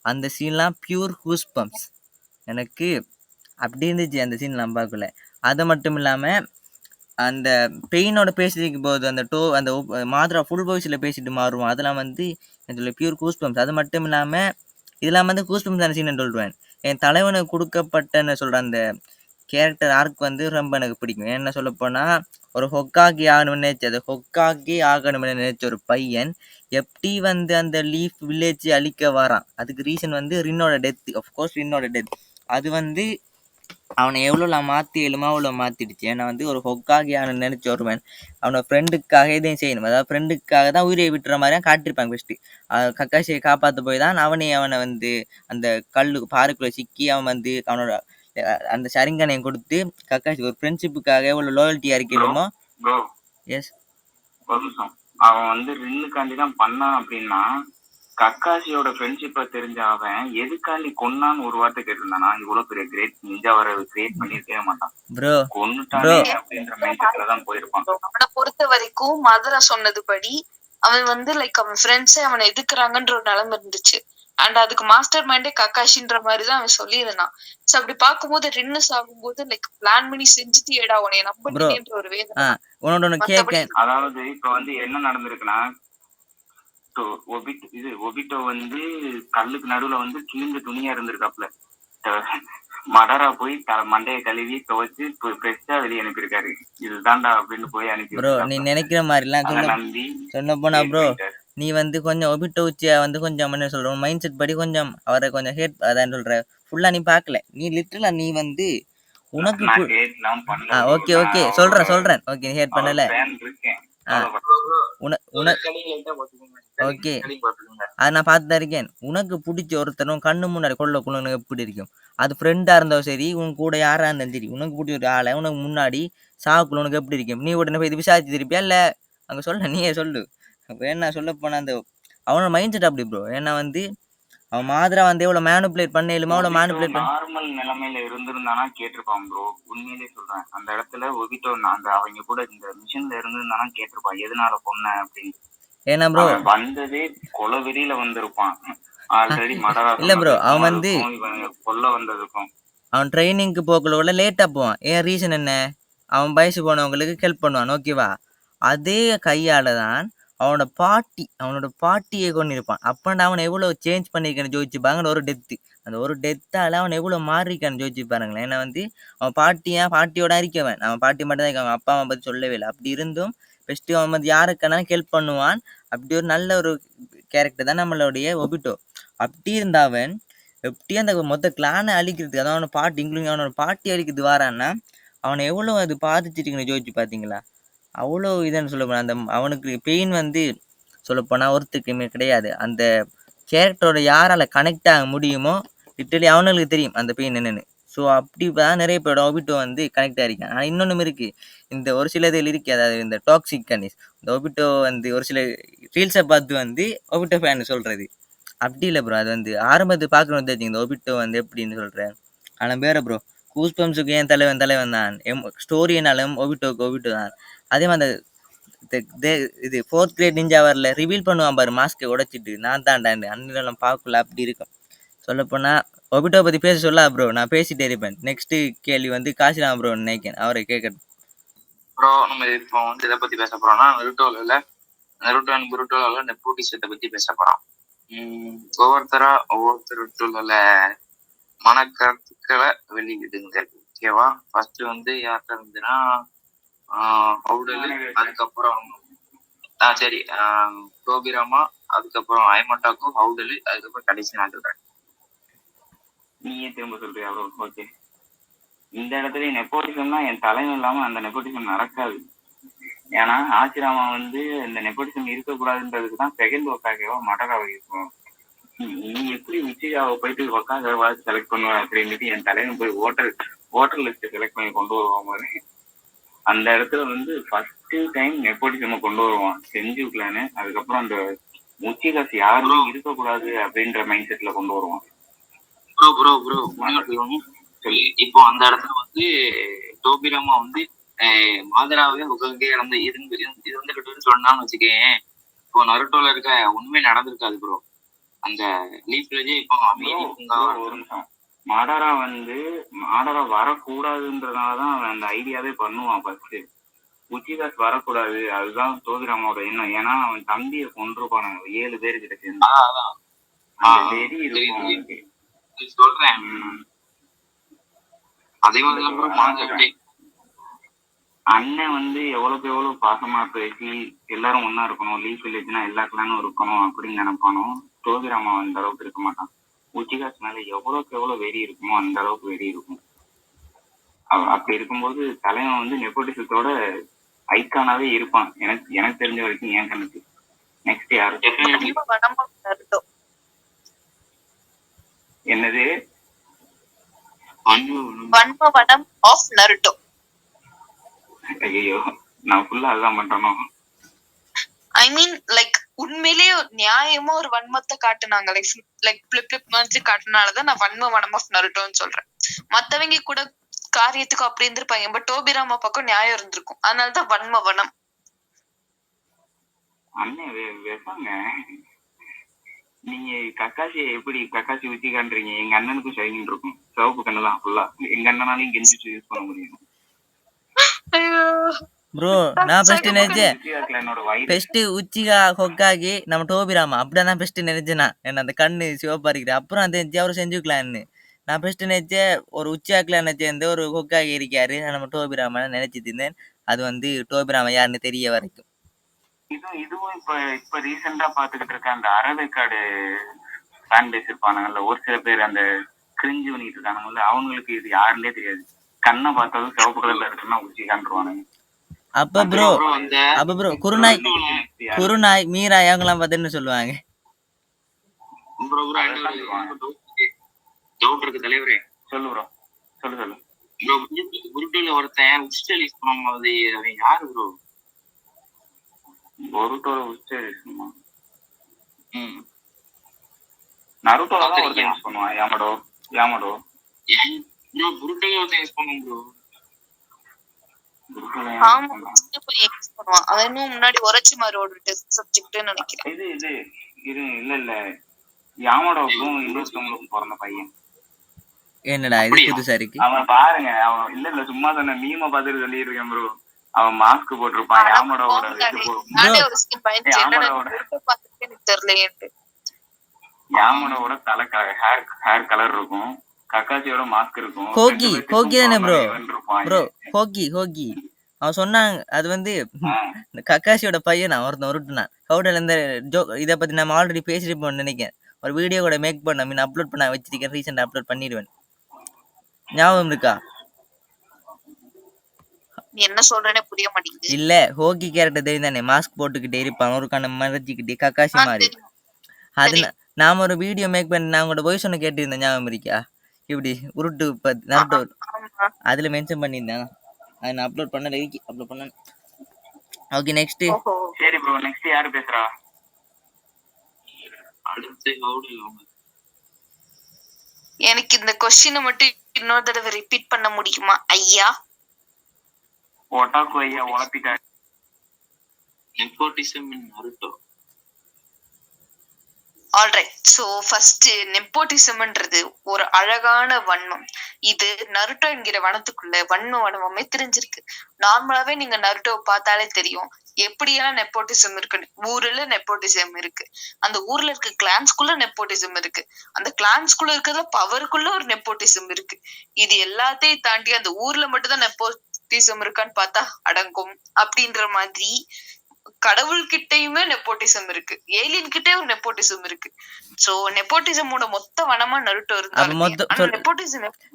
அந்த சீன்லாம் பியூர் கூஸ் பம்ப்ஸ். எனக்கு அப்படி இருந்துச்சு அந்த சீன் நான் பார்க்கல. அது மட்டும் இல்லாமல் அந்த பெயினோட பேசிட்டு போது அந்த மாத்திரா ஃபுல் வாய்ஸில் பேசிட்டு மாறுவோம், அதெல்லாம் வந்து எனக்கு பியூர் கூஸ் பம்ப்ஸ். அது மட்டும் இல்லாமல் இதெல்லாம் வந்து கூஸ் பம்ப்ஸான சீன் சொல்லுவேன். என் தலைவனுக்கு கொடுக்கப்பட்டன்னு சொல்கிற அந்த கேரக்டர் ஆர்க் வந்து ரொம்ப எனக்கு பிடிக்கும். என்ன சொல்லப்போனால் ஒரு ஹொக்காகி ஆகணும்னு நினைச்ச ஒரு பையன் எப்படி வந்து அந்த லீஃப் வில்லேஜ் அழிக்க வரான். அதுக்கு ரீசன் வந்து ரின்னோட டெத். ஆஃப்கோர்ஸ் ரின்னோட டெத் அது வந்து அவனை எவ்வளோ மாற்றிடுமா அவ்வளோ மாற்றிடுச்சு. ஏன்னா வந்து ஒரு ஹொக்காகி ஆகணும்னு நினச்ச ஒருவன் அவனோட ஃப்ரெண்டுக்காக இதையும் செய்யணும். அதாவது ஃப்ரெண்டுக்காக தான் உயிரை விட்டுற மாதிரியா காட்டியிருப்பாங்க. ஃபஸ்ட்டு கக்காசியை காப்பாற்ற போய் தான் அவனை வந்து அந்த பாறைக்குள்ளே சிக்கி அவன் வந்து அவனோட அந்த சரிங்கனையும் கொடுத்து கக்காசி ஒரு ஃப்ரெண்ட்ஷிப்புக்காக எவ்வளோ லாயல்ட்டியாக இருக்கணுமோ. எஸ். ஒரு நிமிஷம். அவன் வந்து ரின்னுக்காண்டி தான் பண்ணான் அப்படின்னா, கக்காஷியோட ஃப்ரெண்ட்ஷிப்பை தெரிஞ்ச அவன் எதுக்காண்டி கொன்னான்னு ஒரு வார்த்தை கேட்டிருந்தானா, இவ்வளவு பெரிய கிரேட் நிஞ்சா வர கிரியேட் பண்ணிருக்கவே மாட்டான். ப்ரோ கொன்னுட்டானே அப்படின்ற மைண்ட் செட்ல தான் போயிருப்பான். அவனை பொறுத்த வரைக்கும் மதுரா சொன்னதுபடி அவன் வந்து லைக் அவன் ஃப்ரெண்ட்ஸே அவனை எதுக்குறாங்கன்ற ஒரு நிலைமை இருந்துச்சு. அண்ட் அதுக்கு மாஸ்டர் மைண்டே கக்காஷின்ற மாதிரிதான் அவன் சொல்லியிருந்தான். சோ அப்படி பார்க்கும்போது ரின்னு சாகும்போது லைக் பிளான் பண்ணி செஞ்சுட்டியேடா உனைய நம்பினேன்ற ஒரு வேதனை. உன்னோட ஒன்று கேட்க, அதாவது இப்ப வந்து என்ன நடந்திருக்குன்னா, ஒபிட்டோ வந்து கல்லுக்கு நடுவுல வந்து கிழிஞ்ச துணியா இருந்திருக்காப்ல. மடரா போய் மண்டையை கழுவி துவைச்சு ஃப்ரெஷ்ஷா வெளியே அனுப்பியிருக்காரு. இதுதான்டா அப்படின்னு போய் அனுப்பி. ப்ரோ நீ நினைக்கிற மாதிரிலாம் நம்பி சொல்ல போனா ப்ரோ, நீ வந்து கொஞ்சம் ஒபிட்டோ உச்சியா வந்து கொஞ்சம் என்ன சொல்ற மைண்ட் செட் படி கொஞ்சம் அவரை கொஞ்சம் ஹேட் அதான் சொல்ற ஃபுல்லா நீ பார்க்கல. நீ லிட்டரலா நீ வந்து உனக்கு ஓகே ஓகே சொல்றேன் ஓகே நீ ஹேட் பண்ணல. ஓகே அதை நான் பார்த்து தான் இருக்கேன். உனக்கு பிடிச்ச ஒருத்தரும் கண்ணு முன்னாடி கொள்ள குழந்தை எப்படி இருக்கும்? அது ஃப்ரெண்டா இருந்தாலும் சரி, உன் கூட யாரா இருந்தாலும் சரி, உனக்கு பிடிச்ச ஒரு ஆளை உனக்கு முன்னாடி சாக்குள்ள உனக்கு எப்படி இருக்கும்? நீ உடனே போய் இது விசாரிச்சு திருப்பியா இல்ல அங்க சொல்ல நீயே சொல்லு. ஏன்னா சொல்ல போனா அந்த அவனோட மைண்ட் செட் அப்படி ப்ரோ. ஏன்னா வந்து அவன் மாதிரா வந்து எவ்வளவு மேனுபுலேட் பண்ணலுமா அவ்வளவு மேனுபுலேட் பண்ண நார்மல் நிலைமையில இருந்திருந்தானா கேட்டிருப்பான் ப்ரோ. உண்மையிலே சொல்றேன், அந்த இடத்துல ஒபிட்டோ அந்த அவங்க கூட இந்த மிஷன்ல இருந்திருந்தானா கேட்டிருப்பான் எதனால பொண்ண அப்படின்னு. ஏன்னா ப்ரோ வந்ததே கொலவெறியில வந்திருப்பான். ஆல்ரெடி மடரா இல்ல ப்ரோ அவன் வந்து கொல்ல வந்ததுக்கும் அவன் ட்ரைனிங்க்கு போக்குள்ள லேட்டா போவான். ஏன் ரீசன் என்ன? அவன் வயசு போனவங்களுக்கு ஹெல்ப் பண்ணுவான் ஓகேவா. அதே கையால தான் அவனோட பாட்டியை கொண்டிருப்பான். அப்பண்டா அவன் எவ்வளவு சேஞ்ச் பண்ணிருக்கான்னு ஜோதிச்சுப்பாங்க. ஒரு டெத்து, அந்த ஒரு டெத்தால அவன் எவ்வளவு மாறிக்கான்னு ஜோதிச்சு பாருங்களேன். ஏன்னா வந்து அவன் பாட்டியோட இருக்கவன், அவன் பாட்டி மட்டும் தான் இருக்கான், அப்பா அம்மா பத்தி சொல்லவே இல்லை. அப்படி இருந்தும் பெஸ்ட் அவன் வந்து யாருக்கானாலும் ஹெல்ப் பண்ணுவான். அப்படி ஒரு நல்ல ஒரு கேரக்டர் தான் நம்மளுடைய ஒபிட்டோ. அப்படி இருந்தவன் எப்படி அந்த மொத்த கிளானை அழிக்கிறதுக்கு, அதான் அவனோட பாட்டி இன்க்ளூடிங் அவனோட பாட்டி அழிக்கிறது வாரான்னா அவனை எவ்வளோ அது பாதிச்சிருக்குன்னு ஜோதிச்சு பார்த்தீங்களா? அவ்வளோ இதுன்னு சொல்ல போனால் அந்த அவனுக்கு பெயின் வந்து சொல்லப்போனால் ஒருத்தருக்குமே கிடையாது. அந்த கேரக்டரோட யாரால் கனெக்ட் ஆக முடியுமோ லிட்டரலி அவனுங்களுக்கு தெரியும் அந்த பெயின் என்னென்னு. ஸோ அப்படி தான் நிறைய பேரோட ஒபிட்டோ வந்து கனெக்ட் ஆகிருக்கேன். ஆனால் இன்னொன்றும் இருக்குது, இந்த ஒரு சில இதில் இருக்குது, அதாவது இந்த டாக்ஸிக் கனிஸ் இந்த ஒபிட்டோ வந்து ஒரு சில ரீல்ஸை பார்த்து வந்து ஒபிட்டோ ஃபேன் சொல்கிறது அப்படி இல்லை ப்ரோ. அது வந்து ஆரம்பத்து பார்க்கணும் தெரிஞ்சுங்க இந்த ஒபிட்டோ வந்து எப்படின்னு சொல்கிறேன். ஆனால் வேற ப்ரோ கூஸ்பம்ஸுக்கு ஏன் தலைவன் தான், ஸ்டோரினாலும் ஒபிட்டோ தான். அதே மாதிரி இது 4th grade நிஞ்சா வரல ரிவீல் பண்ணுவான் பாரு மாஸ்கை உடைச்சிட்டு, நான் தான்டான்னு அண்ணெல்லாம் பார்க்கல. அப்படி இருக்கும். சொல்லப்போனா ஒபிட்டோ பற்றி பேச சொல்ல ப்ரோ, நான் பேசிட்டே இருப்பேன். நெக்ஸ்ட் கேள்வி வந்து காசிராம் ப்ரோ நினைக்கிறேன், அவரை கேட்கணும் ப்ரோ. நம்ம இப்போ வந்து இதை பற்றி பேச போகிறோம்னா நருட்டோ அண்ட் புருட்டோல நெப்போட்டிசத்தை பற்றி பேச போகிறோம். ஒவ்வொருத்தரோட மனக்கருத்துக்களை வெளியிடுங்க ஓகேவா. ஃபர்ஸ்ட் வந்து யார்கிட்ட இருந்துன்னா ஹவுடலு, அதுக்கப்புறம் சரி டோபிராமா, அதுக்கப்புறம் ஐமட்டாக்கு, ஹவுடலு, அதுக்கப்புறம் கடைசி நான் சொல்றேன். நீயே திரும்ப சொல்றியா ப்ரோ? ஓகே. இந்த இடத்துல நெப்போட்டிசம்னா என் தலைவன் இல்லாம அந்த நெப்போட்டிசம் நடக்காது. ஏன்னா ஆச்சிராமா வந்து இந்த நெப்போட்டிசம் இருக்கக்கூடாதுன்றதுக்கு தான் செகண்ட் ஒக்காகவா மடராவை இருக்கும். நீ எப்படி உச்சியாவை போயிட்டு ஒக்காகவா செலக்ட் பண்ணுவ அப்படின்ட்டு என் தலைவன் போய் ஓட்டர் லிஸ்ட் செலக்ட் பண்ணி கொண்டு வருவான். அந்த இடத்துல வந்து ஃபர்ஸ்ட் டைம் நெப்போட்டிசம் கொண்டு வருவான் செஞ்சு பிளானு. அதுக்கப்புறம் அந்த உச்சிகாசு யாருமே இருக்கக்கூடாது அப்படின்ற மைண்ட் செட்ல கொண்டு வருவான். இப்போ அந்த இடத்துல வந்து டோபிராமா வந்து மாதராவே உகங்கே இருந்துகிட்டு சொன்னான்னு வச்சுக்கேன், இப்போ நருட்டோல இருக்க உண்மை நடந்திருக்காது ப்ரோ. அந்த லீஃப்லயே இப்போ ஒரு நிமிஷம், மாடரா வரக்கூடாதுன்றதுனாலதான் அவன் அந்த ஐடியாவே பண்ணுவான். ஃபர்ஸ்ட் உச்சிகாஸ் வரக்கூடாது, அதுதான் டோபிராமாவோட எண்ணம். ஏன்னா அவன் தம்பியை கொண்டிருப்பான 7 பேரு கிட்ட சேர்ந்து சொல்றேன். அதே மாதிரி அண்ணன் வந்து எவ்வளவு பாசமா பேசி எல்லாரும் ஒன்னா இருக்கணும், லீஃப் வில்லேஜ்னா எல்லா கிளானும் இருக்கணும் அப்படின்னு நினைப்பானோ, டோபிராமா அந்த அளவுக்கு இருக்க மாட்டான். உச்சிகாஸ் மேல எவ்வளவு வெறி இருக்குமோ அந்த அளவுக்கு வெறி இருக்கும். அப்படி இருக்கும்போது தலைவன் வந்து நெப்போட்டிசத்தோட ஐக்கானாவே இருப்பான் எனக்கு தெரிஞ்ச வரைக்கும் என் கணக்கு. நெக்ஸ்ட் யாரு? என்னது? வன்மவனம் ஆஃப் நருட்டோ. ஐயோ நான் ஃபுல்லா அதுதான் பண்றேனோ. ஐ மீன் லைக் உண்மையிலேயே நியாயமா ஒரு வன்மத்தை காட்டுனாங்க, லைக் பிளிப் மாதிரி காட்டுனாலதான் நான் வன்ம வனம் ஆஃப் நருட்டோன்னு சொல்றேன். மத்தவங்க கூட காரியத்துக்கு அப்படி இருந்திருப்பாங்க, பட் டோபிராமா பக்கம் நியாயம் இருந்திருக்கும், அதனாலதான் வன்ம வனம். அண்ணே வெப்பாங்க. நீங்க கக்காசி எப்படி கக்காசி ஊத்தி காண்றீங்க? எங்க அண்ணனுக்கும் ஷைனிங் இருக்கும், சிவப்பு கண்ணு தான் ஃபுல்லா. எங்க அண்ணனாலையும் கெஞ்சி யூஸ் பண்ண முடியும். ப்ரோ நான் ஃபர்ஸ்ட் நினைச்சேன் என்னோட வயிறு பெஸ்ட் உச்சிகா ஹொக்காகி நம்ம டோபிராமா அப்படிதான் பெஸ்ட் நினைச்சேனா, என்ன அந்த கண்ணு சிவப்பா இருக்குது. அப்புறம் அந்த அவர் செஞ்சுக்கலான்னு நான் பெஸ்ட் நினைச்சேன். ஒரு உச்சியாக்கில் நினைச்சேன் ஒரு ஹொக்காகி இருக்காரு நம்ம டோபிராமா நினைச்சிட்டு இருந்தேன். அது வந்து டோபிராமா யாருன்னு தெரிய வரைக்கும். இதுவும் இப்ப ரீசெண்டா பாத்துக்கிட்டு இருக்க அந்த அரவேக்காடு ஃபேன் பேஸ் இருப்பானுங்கல்ல, ஒரு சில பேர் அந்த கிரிஞ்சு பண்ணிட்டு இருக்கானுங்கல்ல, அவங்களுக்கு இது யாருன்னே தெரியாது. கண்ணை பார்த்தாலும் சிவப்பு கலர்ல இருக்குன்னா உச்சிகான்றுவானுங்க. அப்ப ப்ரோ குருநாய் மீரா அவங்களாம் பார்த்துன்னு சொல்லுவாங்க. டவுட் இருக்கு தலைவரே. சொல்லு ப்ரோ, சொல்லு. குருட்டோல ஒருத்தன் உஸ்டல் யூஸ் பண்ணும்போது அவன் யாரு ப்ரோ? பொருட்டோட உஸ்டல் யூஸ் பண்ணுவான். நருட்டோல தான் ஒருத்தன் யூஸ் பண்ணுவான். யாமடோ ப்ரோ குருட்டோல ஒருத்தன் யூஸ் பண்ணுவான் ப்ரோ. ஆமா, சின்ன பையன் யூஸ் பண்ணுவான். அது இன்னும் முன்னாடி உரைச்சி மாரோட சப்ஜெக்ட்னு நினைக்கிறேன். இல்ல யாமடோக்கும் இன்னொருத்தவங்களுக்கும் பிறந்த பையன். என்னடா இது புதுசா இருக்கு. அவன் பாருங்க, அவன் இல்ல சும்மா சொன்ன மீமை பார்த்துட்டு சொல்லியிருக்கேன் ப்ரோ. அவன் மாஸ்க் போட்டிருப்பான். யாமடோட யாமடோட தலை ஹேர் கலர் இருக்கும், கக்காசியோட மாஸ்க் இருக்கும். ஹோகி தானே ப்ரோ ஹோகி அவன் சொன்னாங்க. அது வந்து கக்காசியோட பையன் ஒருத்தன் உருட்டுனான் ஹவுடல இந்த இதை பத்தி நம்ம ஆல்ரெடி பேசிருப்போம்னு நினைக்கிறேன். ஒரு வீடியோ கூட மேக் பண்ண மீன் அப்லோட் பண்ண வச்சிருக்கேன், ரீசெண்டா அப்லோட் பண்ணிடுவேன். ஞாபகம் இருக்கா? என்ன சொல்றேனே புரிய மாட்டேங்குது. இல்ல ஹோகி கேரக்டர் தெரியும் தானே, மாஸ்க் போட்டுக்கிட்டே இருப்பான், ஒரு கண்ணை மறைச்சிக்கிட்டே கக்காசி மாதிரி. அது நாம ஒரு வீடியோ மேக் பண்ணி நான் உங்களோட வாய்ஸ் ஒன்று கேட்டிருந்தேன், ஞாபகம் இருக்கா? இப்படி உருட்டு நருட்டோ அதுல மென்ஷன் பண்ணியிருந்தேன். அதை நான் அப்லோட் பண்ண. Okay next. சரி ப்ரோ, நெக்ஸ்ட் யாரு பேசுறா? எனக்கு இந்த क्वेश्चन மட்டும் இன்னொரு தடவை ரிப்பீட் பண்ண முடியுமா ஐயா? ஒட்டாக்கு ஐயா உளப்பிட்டாரு. நெப்போட்டிசம் இன் நருட்டோ. ஆல்ரைட், சோ ஃபர்ஸ்ட் நெப்போட்டிசம்ன்றது ஒரு அழகான வன்மம். இது நருட்டோ என்கிற வனத்துக்குள்ள வனமே தெரிஞ்சிருக்கு. நார்மலாவே நீங்க நருட்டோவை பார்த்தாலே தெரியும் எப்படியெல்லாம் நெப்போட்டிசம் இருக்குன்னு. ஊர்ல நெப்போட்டிசம் இருக்கு, அந்த ஊர்ல இருக்க கிளான்ஸ்குள்ள நெப்போட்டிசம் இருக்கு, அந்த கிளான்ஸ்குள்ள இருக்கிற பவருக்குள்ள ஒரு நெப்போட்டிசம் இருக்கு. இது எல்லாத்தையும் தாண்டி அந்த ஊர்ல மட்டும் தான் நெப்போட்டிசம் இருக்கான்னு பார்த்தா அடங்கும் அப்படின்ற மாதிரி கடவுள்கிட்டயுமே நெப்போட்டிசம் இருக்கு, ஏலியன் கிட்டே ஒரு நெப்போட்டிசம் இருக்கு. சோ நெப்போட்டிசமோட மொத்த வனமா நருட்டோ இருந்தா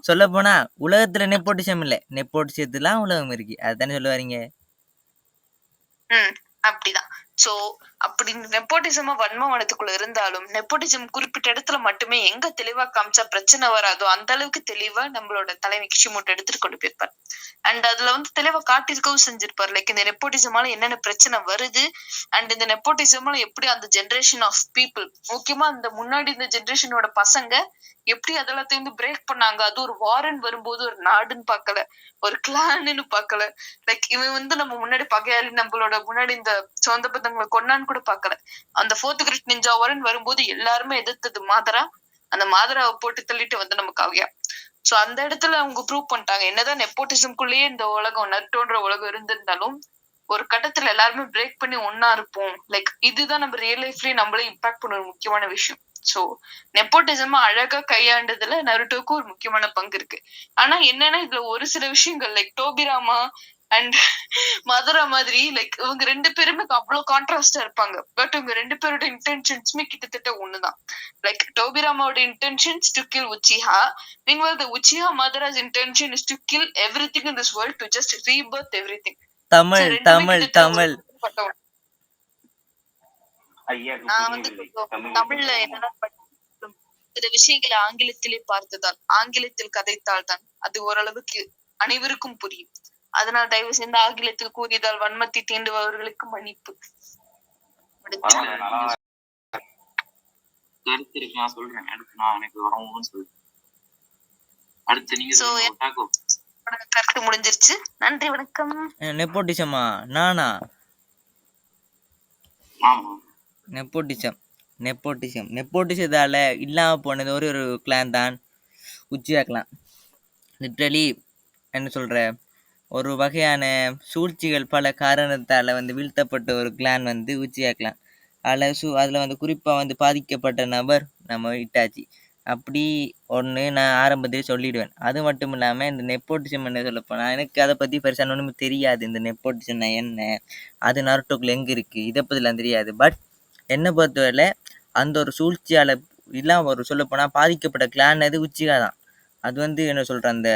சொல்ல போனா உலகத்துல நெப்போட்டிசம் இல்ல, நெப்போட்டிசத்துலாம் உலகம் இருக்கு, அதுதானே சொல்ல வரீங்க? அப்படிதான். சோ அப்படி நெப்போட்டிசமா வன்ம வனத்துக்குள்ள இருந்தாலும் நெப்போட்டிசம் குறிப்பிட்ட இடத்துல மட்டுமே எங்க தெளிவா காமிச்சா பிரச்சனை வராதோ அந்த அளவுக்கு தெளிவா நம்மளோட தலைமை கிஷிமோட்டோ எடுத்துட்டு கொண்டு போயிருப்பார். அண்ட் அதுல வந்து தெளிவா காட்டிருக்கவும் செஞ்சிருப்பாரு. லைக் இந்த நெப்போட்டிசமால என்னென்ன பிரச்சனை வருது, அண்ட் இந்த நெப்போட்டிசமால எப்படி அந்த ஜெனரேஷன் ஆஃப் பீப்புள், முக்கியமா இந்த முன்னாடி இந்த ஜெனரேஷனோட பசங்க எப்படி அதெல்லாத்தையும் வந்து பிரேக் பண்ணாங்க. அது ஒரு வாரன் வரும்போது ஒரு நாடுன்னு பாக்கல, ஒரு கிளான்னு பாக்கல. லைக் இவன் வந்து நம்ம முன்னாடி பகையாளி, நம்மளோட முன்னாடி இந்த சொந்த பந்தங்களை கொண்டான்னு கூட பாக்கல. அந்த 4th கிரேட் நிஞ்சா வாரன் வரும்போது எல்லாருமே எதிர்த்தது மாதரா, அந்த மாதராவை போட்டு தள்ளிட்டு வந்து நம்ம காவியா. சோ அந்த இடத்துல அவங்க ப்ரூவ் பண்ணிட்டாங்க என்னதான் நெப்போட்டிசம்குள்ளேயே இந்த உலகம் நருட்டோன்ற உலகம் இருந்திருந்தாலும் ஒரு கட்டத்துல எல்லாருமே பிரேக் பண்ணி ஒன்னா இருப்போம். லைக் இதுதான் நம்ம ரியல் லைஃப்லயே நம்மளே இம்பாக்ட் பண்ண ஒரு முக்கியமான விஷயம். சோ நெப்போட்டிசம் அழகா கையாண்டதுல நருட்டோக்கு ஒரு முக்கியமான பங்கு இருக்கு. ஆனா என்னன்னா இதுல ஒரு சில விஷயங்கள் லைக் டோபிராமா அண்ட் மதுரா மாதிரி லைக் இவங்க 2 பேருமே அவ்வளவு கான்ட்ராஸ்டா இருப்பாங்க. பட் இவங்க 2 பேரோட இன்டென்ஷன்ஸ்மே கிட்டத்தட்ட ஒண்ணுதான். லைக் டோபிராமாவோட intentions to kill Uchiha, meanwhile the Uchiha Madara's intention is to kill everything in this world, to just rebirth everything. Tamil நான் வந்து தமிழ்ல என்னன்னா சில விஷயங்களை ஆங்கிலத்திலே பார்த்ததால், ஆங்கிலத்தில் கதைத்தால் தான் அது ஓரளவுக்கு அனைவருக்கும் புரியும். அதனால் தயவு செய்து ஆங்கிலத்தில் கூறியதால் வன்மத்தை தீண்டுபவர்களுக்கு மன்னிப்பு. பரவாயில்ல, நல்லா கருத்து இருக்கு, நான் சொல்றேன். அடுத்து நான் எனக்கு வரணும்னு சொல்றேன். அடுத்து நீங்க So, சொல்லுங்க, ஒட்டாக்கோ. உனக்கு கருத்து முடிஞ்சிருச்சு. நன்றி, வணக்கம். நெப்போட்டிசமா? நானா? ஆமா, நெப்போட்டிசத்தால் இல்லாமல் போனது ஒரு கிளான் தான் உச்சியா கிளான். லிட்ரலி என்ன சொல்கிற, ஒரு வகையான சூழ்ச்சிகள் பல காரணத்தால் வந்து வீழ்த்தப்பட்ட ஒரு கிளான் வந்து உச்சியா கிளான். அதில் வந்து குறிப்பாக வந்து பாதிக்கப்பட்ட நபர் நம்ம இட்டாச்சி. அப்படி ஒன்று நான் ஆரம்பத்திலே சொல்லிடுவேன். அது மட்டும் இல்லாமல் இந்த நெப்போட்டிசம் என்ன சொல்லப்போனால், எனக்கு அதை பற்றி பெருசாக ஒன்றுமே தெரியாது. இந்த நெப்போட்டிசம்னா என்ன, அது நருட்டோக்குள்ள எங்கே இருக்குது, இதை பற்றிலாம் தெரியாது. பட் என்னை பொறுத்தவரையில் அந்த ஒரு சூழ்ச்சியால் இல்லாமல் ஒரு சொல்லப்போனால் பாதிக்கப்பட்ட கிளான் அது உச்சிகா தான். அது வந்து என்ன சொல்கிறேன், அந்த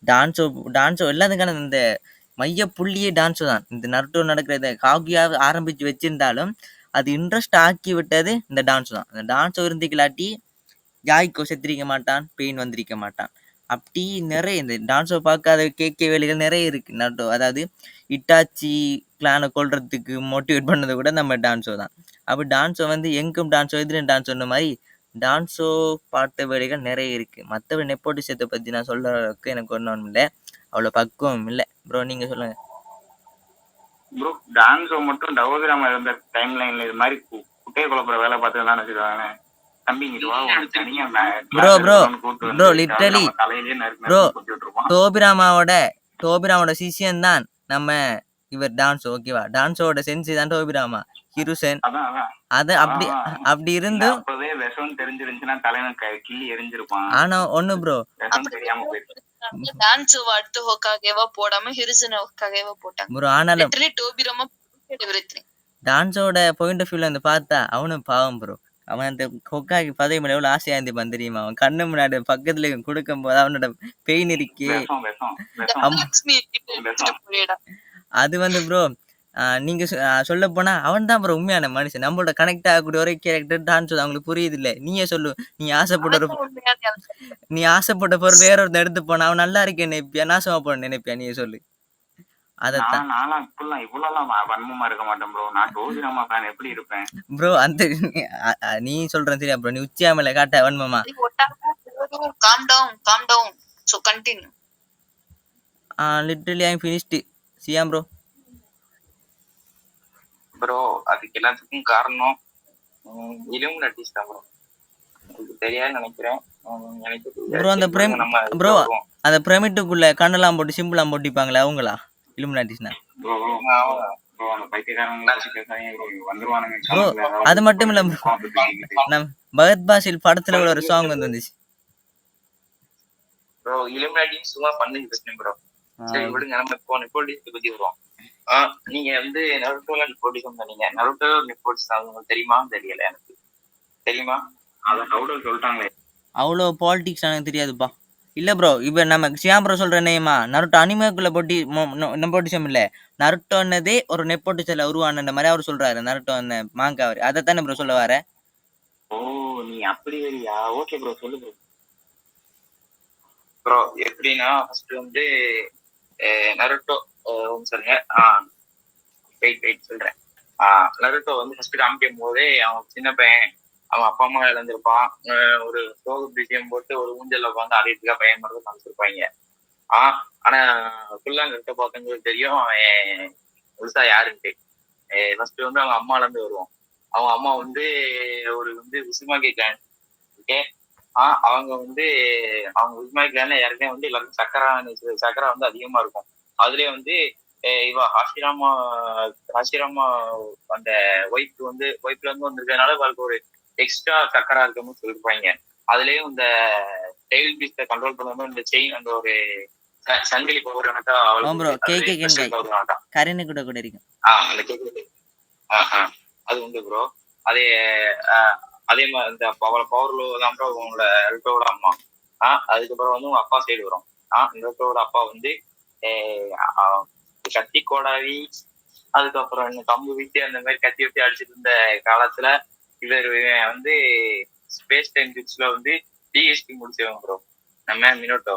டான்ஸோ எல்லாத்துக்கான இந்த மைய புள்ளியே டான்ஸோ தான். இந்த நருட்டோ நடக்கிறத காகியாக ஆரம்பித்து வச்சிருந்தாலும் அது இன்ட்ரெஸ்ட் ஆக்கி விட்டது இந்த டான்ஸோ தான். அந்த டான்ஸோ இருந்துக்கலாட்டி யாய்க்கோ செத்திரிக்க மாட்டான், பெயின் வந்திருக்க மாட்டான். அப்படி நிறைய இந்த டான்ஸோ பார்க்காத கேட்க வேலைகள் நிறைய இருக்குது நருட்டோ. அதாவது இட்டாச்சி கிளானை கொள்றதுக்கு மோட்டிவேட் பண்ணது கூட நம்ம டான்ஸோ தான். அப்போ டான்ஸோ வந்து எங்கும் டான்ஸோ எதிரும் டான்ஸ் சொன்ன மாதிரி டான்ஸோ பார்த்த வேலைகள் நிறைய இருக்குது. மற்றபடி நெப்போட்டிசத்தை பற்றி நான் சொல்கிற அளவுக்கு எனக்கு ஒன்றும் இல்லை, அவ்வளோ பக்குவம் இல்லை. ப்ரோ நீங்கள் சொல்லுங்கள் ப்ரோ. டான்ஸோ மட்டும் டவோகிராம இருந்த டைம் லைன்ல இது மாதிரி குட்டையை குழப்புற வேலை பார்த்து தான் வச்சுருவாங்க. தம்பி இங்கிட்டு வா, உனக்கு தனியா ப்ரோ லிட்டரலி ப்ரோ டோபிராமாவோட சிஷியன் தான் நம்ம இவர் டான்ஸோ. ஓகேவா? டான்ஸோட சென்சி தான் டோபிராமா ஹிருசன். அது அப்படி இருந்தும் விஷம் தெரிஞ்சிருந்துச்சுன்னா தலைவன் கிள்ளி எரிஞ்சிருப்பான். ஆனா ஒண்ணு ப்ரோ, தெரியாம போயிருக்கு. டான்ஸ் அடுத்து ஹோக்காகேவா போடாம ஹிருசன் ஹோக்காகேவா போட்டாங்க ப்ரோ. ஆனாலும் டோபிராமா டான்ஸோட பாயிண்ட் ஆஃப் வியூல வந்து பார்த்தா அவனும் பாவம் ப்ரோ. அவன் அந்த ஹொக்காகி பதவி மேல எவ்வளவு ஆசையா இருந்துப்பான் தெரியுமா? அவன் கண்ணு முன்னாடி பக்கத்துல கொடுக்கும் போது அவனோட பெயின் இருக்கே. அது வந்து ப்ரோ நீங்க சொல்ல போனா அவன் தான் ப்ரோ உண்மையான மனுஷன். நம்மளோட கனெக்ட் ஆகக்கூடிய ஒரே கேரக்டர் டான்ஸ். அவங்களுக்கு புரியுது இல்ல. நீயே சொல்லு, நீ ஆசைப்பட்ட பொருள் வேற ஒருத்தர் எடுத்து போனா அவன் நல்லா இருக்கேன் நினைப்பியா, நாசமா போன நினைப்பியா? நீயே சொல்லு. அதத்தான் வன்மமா இருக்க மாட்டேன் ப்ரோ. நான் டோபிராமா ஃபேன் எப்படி இருப்பேன் ப்ரோ? அந்த நீ சொல்றேன் சரியா ப்ரோ? நீ உச்சியாமல காட்ட வன்மமா? calm down so continue. Literally I'm finished. Shyam bro. Bro அதுக்கு எல்லாத்துக்கும் காரணம் இலுமினாட்டிஸ் தான் ப்ரோ. உங்களுக்கு தெரியாது நினைக்கிறேன். ப்ரோ அந்த ப்ரோ அந்த பிரமிட்டுக்குள்ள கண்ணெல்லாம் போட்டு சிம்பிளாம் போட்டிப்பாங்களே அவங்களா இலுமினாட்டிஸ்னா? ப்ரோ அது மட்டும் இல்ல நம் பகத் பாசில் படத்துல ஒரு சாங் வந்துச்சு ப்ரோ. இலுமினாட்டிஸ் சும்மா பண்ணுங்க பிரச்சனை ப்ரோ. சரி விடுங்க, நம்ம இப்போ நெப்போட்டிசத்தை பத்தி வருவோம். நீங்க வந்து நருட்டோல நெப்போட்டிசம் பண்ணீங்க. நருட்டோ நெப்போட்டிசம் உங்களுக்கு தெரியுமா? தெரியல. எனக்கு தெரியுமா? அதை சொல்லிட்டாங்களே. அவ்வளோ பாலிடிக்ஸ் எனக்கு தெரியாதுப்பா. இல்ல ப்ரோ, இப்ப நம்ம சியாம் ப்ரோ சொல்ற நேமா நருட்டோ அனிமேக்குள்ள போட்டி நெப்போட்டிசம் இல்ல, நருட்டோன்னதே ஒரு நெப்போட்டிசம்ல உருவான மாதிரி அவர் சொல்றாரு. நருட்டோ அந்த மாங்கா அவர் அதைத்தானே ப்ரோ சொல்ல வர? ஓ நீ அப்படி வரியா? ஓகே ப்ரோ, சொல்லு ப்ரோ. ப்ரோ எப்படின்னா ஃபர்ஸ்ட் வந்து நருட்டோ சொல்லுங்க. வெயிட் சொல்றேன். நருட்டோ வந்து ஃபர்ஸ்ட் காமிக்கும் போதே அவன் சின்ன பையன், அவன் அப்பா அம்மா இழந்திருப்பான். ஒரு சோக பிடிச்சியம் போட்டு ஒரு ஊஞ்சல்ல உட்காந்து ஆடிட்டு பையன் மட்டும் காமிச்சிருப்பாங்க. ஆனா ஃபுல்லா நருட்டோ பார்த்தவங்களுக்கு தெரியும் அவன் முழுசா யாருன்ட்டு. ஃபர்ஸ்ட் வந்து அவங்க அம்மால இருந்து வருவான். அவங்க அம்மா வந்து ஒரு வந்து உசுமாகி கிளான். ஓகே, அவங்க வந்து அவங்க உசுமாகி கிளான்ல யாருக்குமே வந்து எல்லாருக்கும் சக்கரை வந்து அதிகமா இருக்கும். அதுலயே வந்து இவ ஹாஷிராமா அந்த ஒய்ஃப்ல இருந்து வந்திருக்கனால அவளுக்கு ஒரு எக்ஸ்ட்ரா சக்கரா இருக்குன்னு சொல்லிருப்பாங்க. அதுலயும் இந்த டெய்ல் பீஸ்ட கண்ட்ரோல் பண்ணணும். இந்த செயின் அந்த ஒரு சங்கிலி போடுறனாட்டா அது உண்டு ப்ரோ. அதே மாதிரி இந்த பவர்ல தான் ப்ரோ உங்களோட நருட்டோட அம்மா. அதுக்கப்புறம் வந்து உங்க அப்பா சைடு வரும். நருட்டோட அப்பா வந்து கத்தி கோடாவி, அதுக்கப்புறம் கம்பு வீட்டு அந்த மாதிரி கத்தி வச்சு அடிச்சுட்டு இருந்த காலத்துல இவர் வந்து ஸ்பேஸ் டைம் ஜிப்ஸ்ல வந்து பிஹெச்டி முடிச்சவங்க ப்ரோ, நம்ம மினோட்டோ.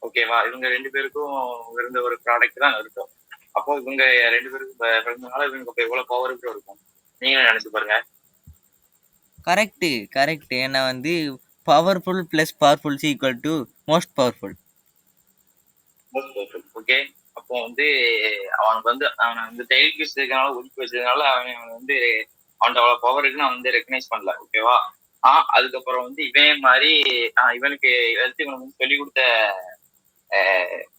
ஓகேவா? இவங்க 2 பேருக்கும் இருந்த ஒரு ப்ராடக்ட் தான் நருட்டோ. அப்போ இவங்க 2 பேருக்கும் பிறந்தனால இவங்களுக்கு அப்ப எவ்வளவு பவர் இருக்கும். நீங்களும் நினைச்சு பாருங்க. கரெக்ட். ஏன்னா வந்து powerful plus powerful equal to most powerful. Okay. அப்போ வந்து அவனுக்கு வந்து அவனை வந்து டைல் பீஸ் இருக்கனால ஒதுக்கி வச்சதுனால அவன் வந்து அவன்கிட்ட அவ்வளவு பவர் இருக்குன்னு அவன் வந்து ரெக்கனைஸ் பண்ணல. ஓகேவா? அதுக்கப்புறம் வந்து இவன் மாதிரி இவனுக்கு இவனுக்கு வந்து சொல்லிக் கொடுத்த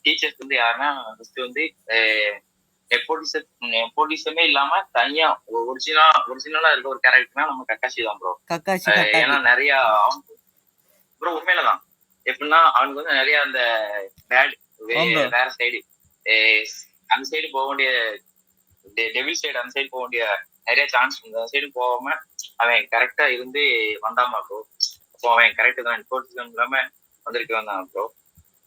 டீச்சர்ஸ் வந்து யாருன்னா ஃபர்ஸ்ட் வந்து நெப்போட்டிசமே இல்லாம தனியா ஒரிஜினலா இருக்க ஒரு கேரக்டர்னா நம்ம கக்காஷி தான் ப்ரோ. ஏன்னா நிறைய ப்ரோ உண்மையிலதான் எப்படின்னா அவனுக்கு வந்து நிறைய அந்த பேட் வேற சைடு அந்த சைடு போக வேண்டிய டெவில் சைடு அந்த சைடு போக வேண்டிய நிறைய சான்ஸ் அந்த சைடு போகாம அவன் கரெக்டா இருந்து வந்தாமா ப்ரோ. அப்போ அவன் கரெக்ட் தான் நெப்போட்டிசம் இல்லாம வந்திருக்கு வந்தான் ப்ரோ.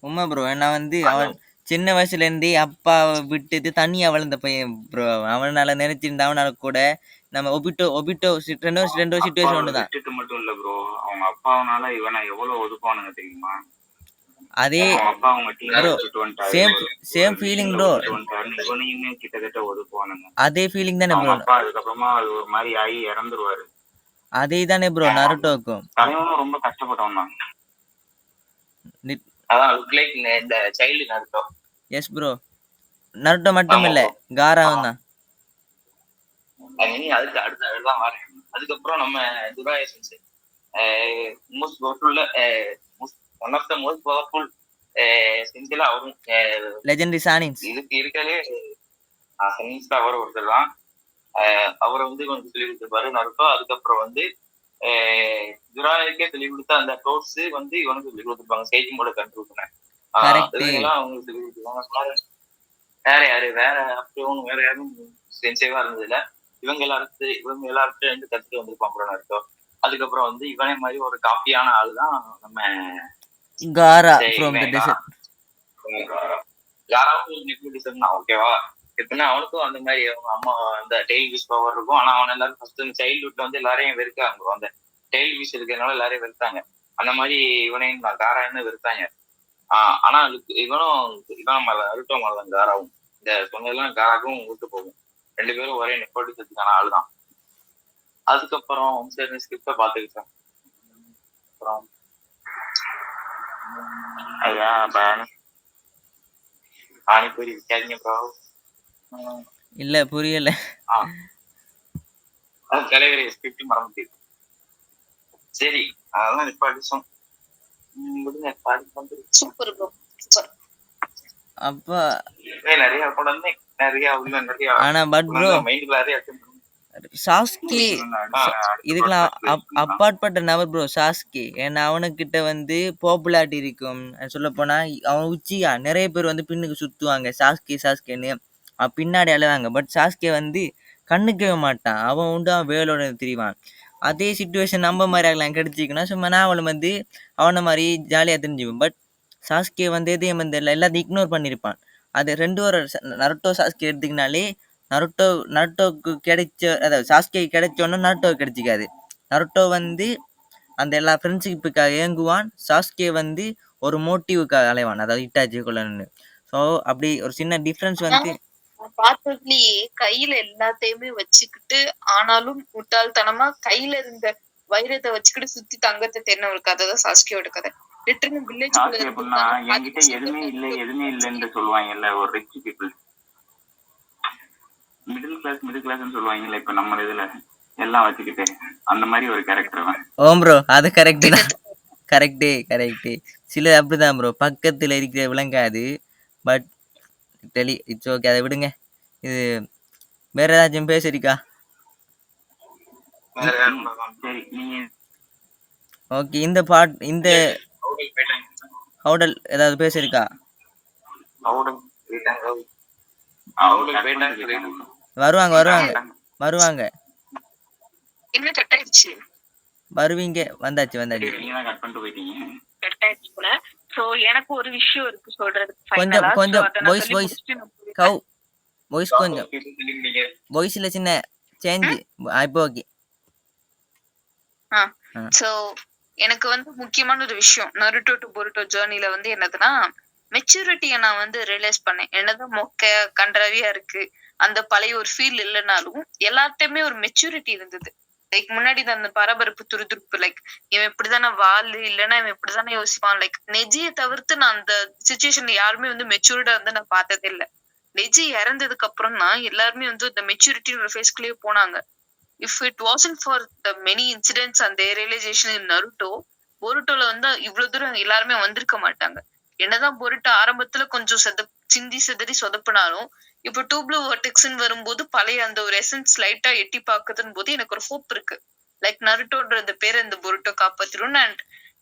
உண்மை ப்ரோ. ஏன்னா வந்து அவன் சின்ன வயசுல இருந்தே அப்பாவை விட்டுட்டு தனியா வளர்ந்த பையன் ப்ரோ. அவனால நினைச்சிருந்தா அவனால கூட நம்ம ஒபிட்டோ ரெண்டு சிச்சுவேஷன் ஒண்ணுதான். விட்டுட்டு மட்டும் இல்ல ப்ரோ, அவங்க அப்பாவனால இவனை எவ்வளவு ஒதுக்குவானுங்க தெரியுமா? அதே அப்பா அவங்க சேம் ஃபீலிங் ப்ரோ. இவனையுமே கிட்டத்தட்ட ஒதுக்குவானுங்க. அதே ஃபீலிங் தானே ப்ரோ. அப்பா அதுக்கப்புறமா அது ஒரு மாதிரி ஆகி இறந்துருவாரு. அதே தானே ப்ரோ நருட்டோக்கும். தலைவனும் ரொம்ப கஷ்டப்பட்டவன் தான். அதான் லுக் லைக் இந்த child Naruto. Yes bro. Naruto மட்டும் இல்ல காராவும் தான். அதுக்கு அடுத்ததான் வரேன். அதுக்கப்புறம் நம்ம துராயா sensei most powerful one of the most powerful சென்சைல அவரும் லெஜெண்டரி சானின்ஸ் இதுக்கு இருக்காலே சனின்ஸ் அவர் ஒருத்தர் தான். அவரை வந்து கொஞ்சம் சொல்லி கொடுத்துருப்பாரு நருட்டோ. அதுக்கப்புறம் வந்து துராயாக்கே சொல்லி கொடுத்த அந்த டோட்ஸ் வந்து இவனுக்கு சொல்லி கொடுத்துருப்பாங்க. சேஜிங்கோட கண்ட்ரோல் பண்ண இதெல்லாம் அவங்களுக்கு சொல்லி கொடுத்துருவாங்க. வேற அப்படி ஒன்றும் வேற யாரும் சென்சேவா இருந்தது இல்ல. இவங்க எல்லாருக்கும் வந்து கத்துட்டு வந்திருப்பாங்க நருட்டோ. அதுக்கப்புறம் வந்து இவனே மாதிரி ஒரு காப்பியான ஆள் தான் நம்ம காரா ஃப்ரம் தி டெசர்ட். காராவும் நெப்போட்டிசம் தான். ஓகேவா? எப்படின்னா அவனுக்கும் அந்த மாதிரி அவங்க அம்மா அந்த டெய்ல் வீஸ் பவர் இருக்கும். ஆனா அவன் எல்லாரும் ஃபர்ஸ்ட் சைல்ட்ஹுட்ல வந்து எல்லாரையும் வெறுக்காங்க. அந்த டெய்ல் வீஸ் இருக்கிறதுனால எல்லாரையும் வெறுத்தாங்க. அந்த மாதிரி இவனையும் காரான்னு வெறுத்தாங்க. ஆனா இவன் நருட்டோ மாதிரிதான் காராவும். இந்த சொன்னதெல்லாம் காராக்கும் விட்டு போகும். 2 பேரும் ஒரே நெப்போட்டிசத்துக்கான ஆளு தான். அதுக்கப்புறம் சரி ஸ்கிரிப்ட பாத்துக்கிட்டேன். அப்புறம் பானிபூரி விற்காதீங்க ப்ரோ. இல்ல புரியல. தலைவரே ஸ்கிரிப்ட் மறந்து. சரி அதான் இப்ப அடிச்சோம். Super bro super. அப்ப நிறைய படம் நிறைய உள்ள நிறைய. ஆனா பட் ப்ரோ சாஸ்கி இதுக்கெல்லாம் அப்பாற்பட்ட நபர் ப்ரோ சாஸ்கி. ஏன்னா அவனுக்கிட்ட வந்து பாப்புலாரிட்டி இருக்கும். சொல்ல போனா அவன் உச்சியா நிறைய பேர் வந்து பின்னுக்கு சுத்துவாங்க சாஸ்கேன்னு பின்னாடி அழுவாங்க. பட் சாஸ்கே வந்து கண்ணுக்கவே மாட்டான். அவன் உண்டு அவன் வேலோட திரிவான். அதே சிச்சுவேஷன் நம்ம மாதிரி ஆகலாம் கிடைச்சிக்கன்னா சும்மா நான் அவளை வந்து அவனை மாதிரி ஜாலியாக தெரிஞ்சுக்கும். பட் சாஸ்கே வந்து எதையும் வந்து எல்லாத்தையும் இக்னோர் பண்ணியிருப்பான். அது 2 ஒரு நருட்டோ சாஸ்கே எடுத்துக்கினாலே நருட்டோக்கு கிடைச்ச அதாவது சாஸ்கே கிடைச்சோன்னா நருட்டோ கிடைச்சிக்காது. நருட்டோ வந்து அந்த எல்லா ஃப்ரெண்ட்ஷிப்புக்காக இயங்குவான். சாஸ்கே வந்து ஒரு மோட்டிவுக்காக அலைவான், அதாவது இட்டாச்சி கொள்ளணும்னு. ஸோ அப்படி ஒரு சின்ன டிஃப்ரென்ஸ் வந்து பார்த்ததுலயே கையில எல்லாத்தையுமே வச்சுக்கிட்டு ஆனாலும் முட்டாள்தனமா கையில இருந்த வைரத்தை வச்சுக்கிட்டு சுத்தி தங்கத்தை தேர்னவளுக்கு கதைதான் சாஸ்கியோட கதை. லிட்டரலி வில்லேஜ் என்கிட்ட எதுவுமே இல்லைன்னு சொல்லுவாங்கல்ல ஒரு ரிச் பீப்புள். மிடில் கிளாஸ்னு சொல்லுவாங்கல்ல இப்ப நம்ம இதுல எல்லாம் வச்சுக்கிட்டு அந்த மாதிரி ஒரு கேரக்டர் தான். ஓம் ப்ரோ அது கரெக்ட் தான். கரெக்டு. சில அப்படிதான் ப்ரோ பக்கத்துல இருக்கிற விளங்காது. பட் இட்ஸ் ஓகே, அதை விடுங்க. இது வேற ஏதாச்சும் பேசுறீக்கா? ஓகே இந்த ஹவுடல் ஏதாவது பேசுறீக்கா? வருவாங்க வருவீங்க. வந்தாச்சு சோ எனக்கு ஒரு விஷயம் இருக்கு சொல்றதுக்கு. கொஞ்சம் வாய்ஸ் கொஞ்சம் வாய்ஸ்ல சின்ன சேஞ்ச். இப்போ ஓகே. சோ எனக்கு வந்து முக்கியமான ஒரு விஷயம் நருட்டோ டு பொருட்டோ ஜர்னில வந்து என்னதுன்னா மெச்சூரிட்டியை நான் வந்து ரியலைஸ் பண்ணேன். என்னதான் மொக்க கண்ட்ராவியா இருக்கு, அந்த பழைய ஒரு ஃபீல் இல்லைனாலும் எல்லார்ட்டையுமே ஒரு மெச்சூரிட்டி இருந்தது. லைக் முன்னாடி அந்த பரபரப்பு துருதுருப்பு, லைக் இவன் இப்படிதானே வாழு, இல்லைன்னா இவன் இப்படிதானே யோசிப்பான். லைக் நெஜியை தவிர்த்து நான் அந்த சுச்சுவேஷன்ல யாருமே வந்து மெச்சூர்டா வந்து நான் பார்த்ததே இல்லை. நெஜி இறந்ததுக்கு அப்புறம் தான் எல்லாருமே வந்து இந்த மெச்சூரிட்டி ஒரு ஃபேஸ்க்குள்ளேயே போனாங்க. If it wasn't for the many incidents and realization in Naruto, போருட்டோல வந்து இவ்வளவு தூரம் எல்லாருமே வந்திருக்க மாட்டாங்க. என்னதான் போருட்டோ ஆரம்பத்துல கொஞ்சம் சிந்தி சிதறி சொதப்பினாலும், இப்ப டூ ப்ளூ வர்டெக்ஸ்ன்னு வரும்போது பழைய அந்த ஒரு எசன்ஸ் லைட்டா எட்டி பாக்குதுன்னு போது எனக்கு ஒரு ஹோப் இருக்கு. லைக் நருட்டோன்ற அந்த பேரை இந்த போருட்டோ காப்பாத்திரும். அண்ட்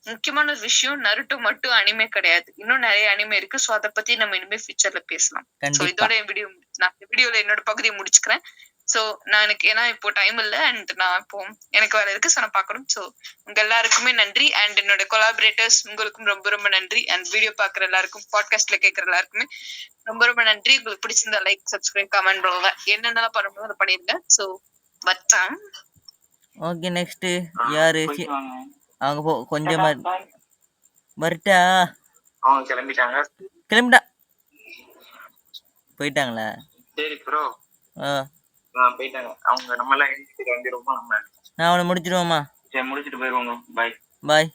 முக்கியமான ஒரு விஷயம், நருட்டோ மட்டும் அனிமே கிடையாது, இன்னும் நிறைய அனிமே இருக்கு. சோ அதை பத்தி நம்ம இனிமே ஃபியூச்சர்ல பேசலாம். சோ கண்டிப்பா. இதோட நான் வீடியோல என்னோட பகுதியை முடிச்சுக்கிறேன். சோ நான் எனக்கு ஏன்னா இப்போ டைம் இல்லை அண்ட் நான் இப்போ எனக்கு வேலை இருக்கு. சோ நான் பார்க்கணும். சோ உங்க எல்லாருக்குமே நன்றி. அண்ட் என்னோட கொலாபரேட்டர்ஸ் உங்களுக்கும் ரொம்ப ரொம்ப நன்றி. அண்ட் வீடியோ பாக்குற எல்லாருக்கும், பாட்காஸ்ட்ல கேட்கற எல்லாருக்குமே ரொம்ப ரொம்ப நன்றி. உங்களுக்கு பிடிச்சிருந்தா லைக், சப்ஸ்கிரைப், கமெண்ட் பண்ணுங்க. என்னென்னலாம் பண்ண முடியும் அதை பண்ணிருங்க. சோ வச்சான். ஓகே, நெக்ஸ்ட் யாரு? போயிட்டு வாங்க. அவங்க கொஞ்சமா வரட்டா? அவங்க கிளம்பிட்டாங்க. கிளம்பிட்டா போயிட்டாங்களா? சரி ப்ரோ, ஆ, போயிட்டாங்க அவங்க. நம்ம எல்லாம் எழுந்திட்டு கிளம்பிடுவோமா? நம்ம நான் அவனை முடிச்சிடுவோமா? சரி, முடிச்சிட்டு போயிருவாங்க. பாய். பாய்.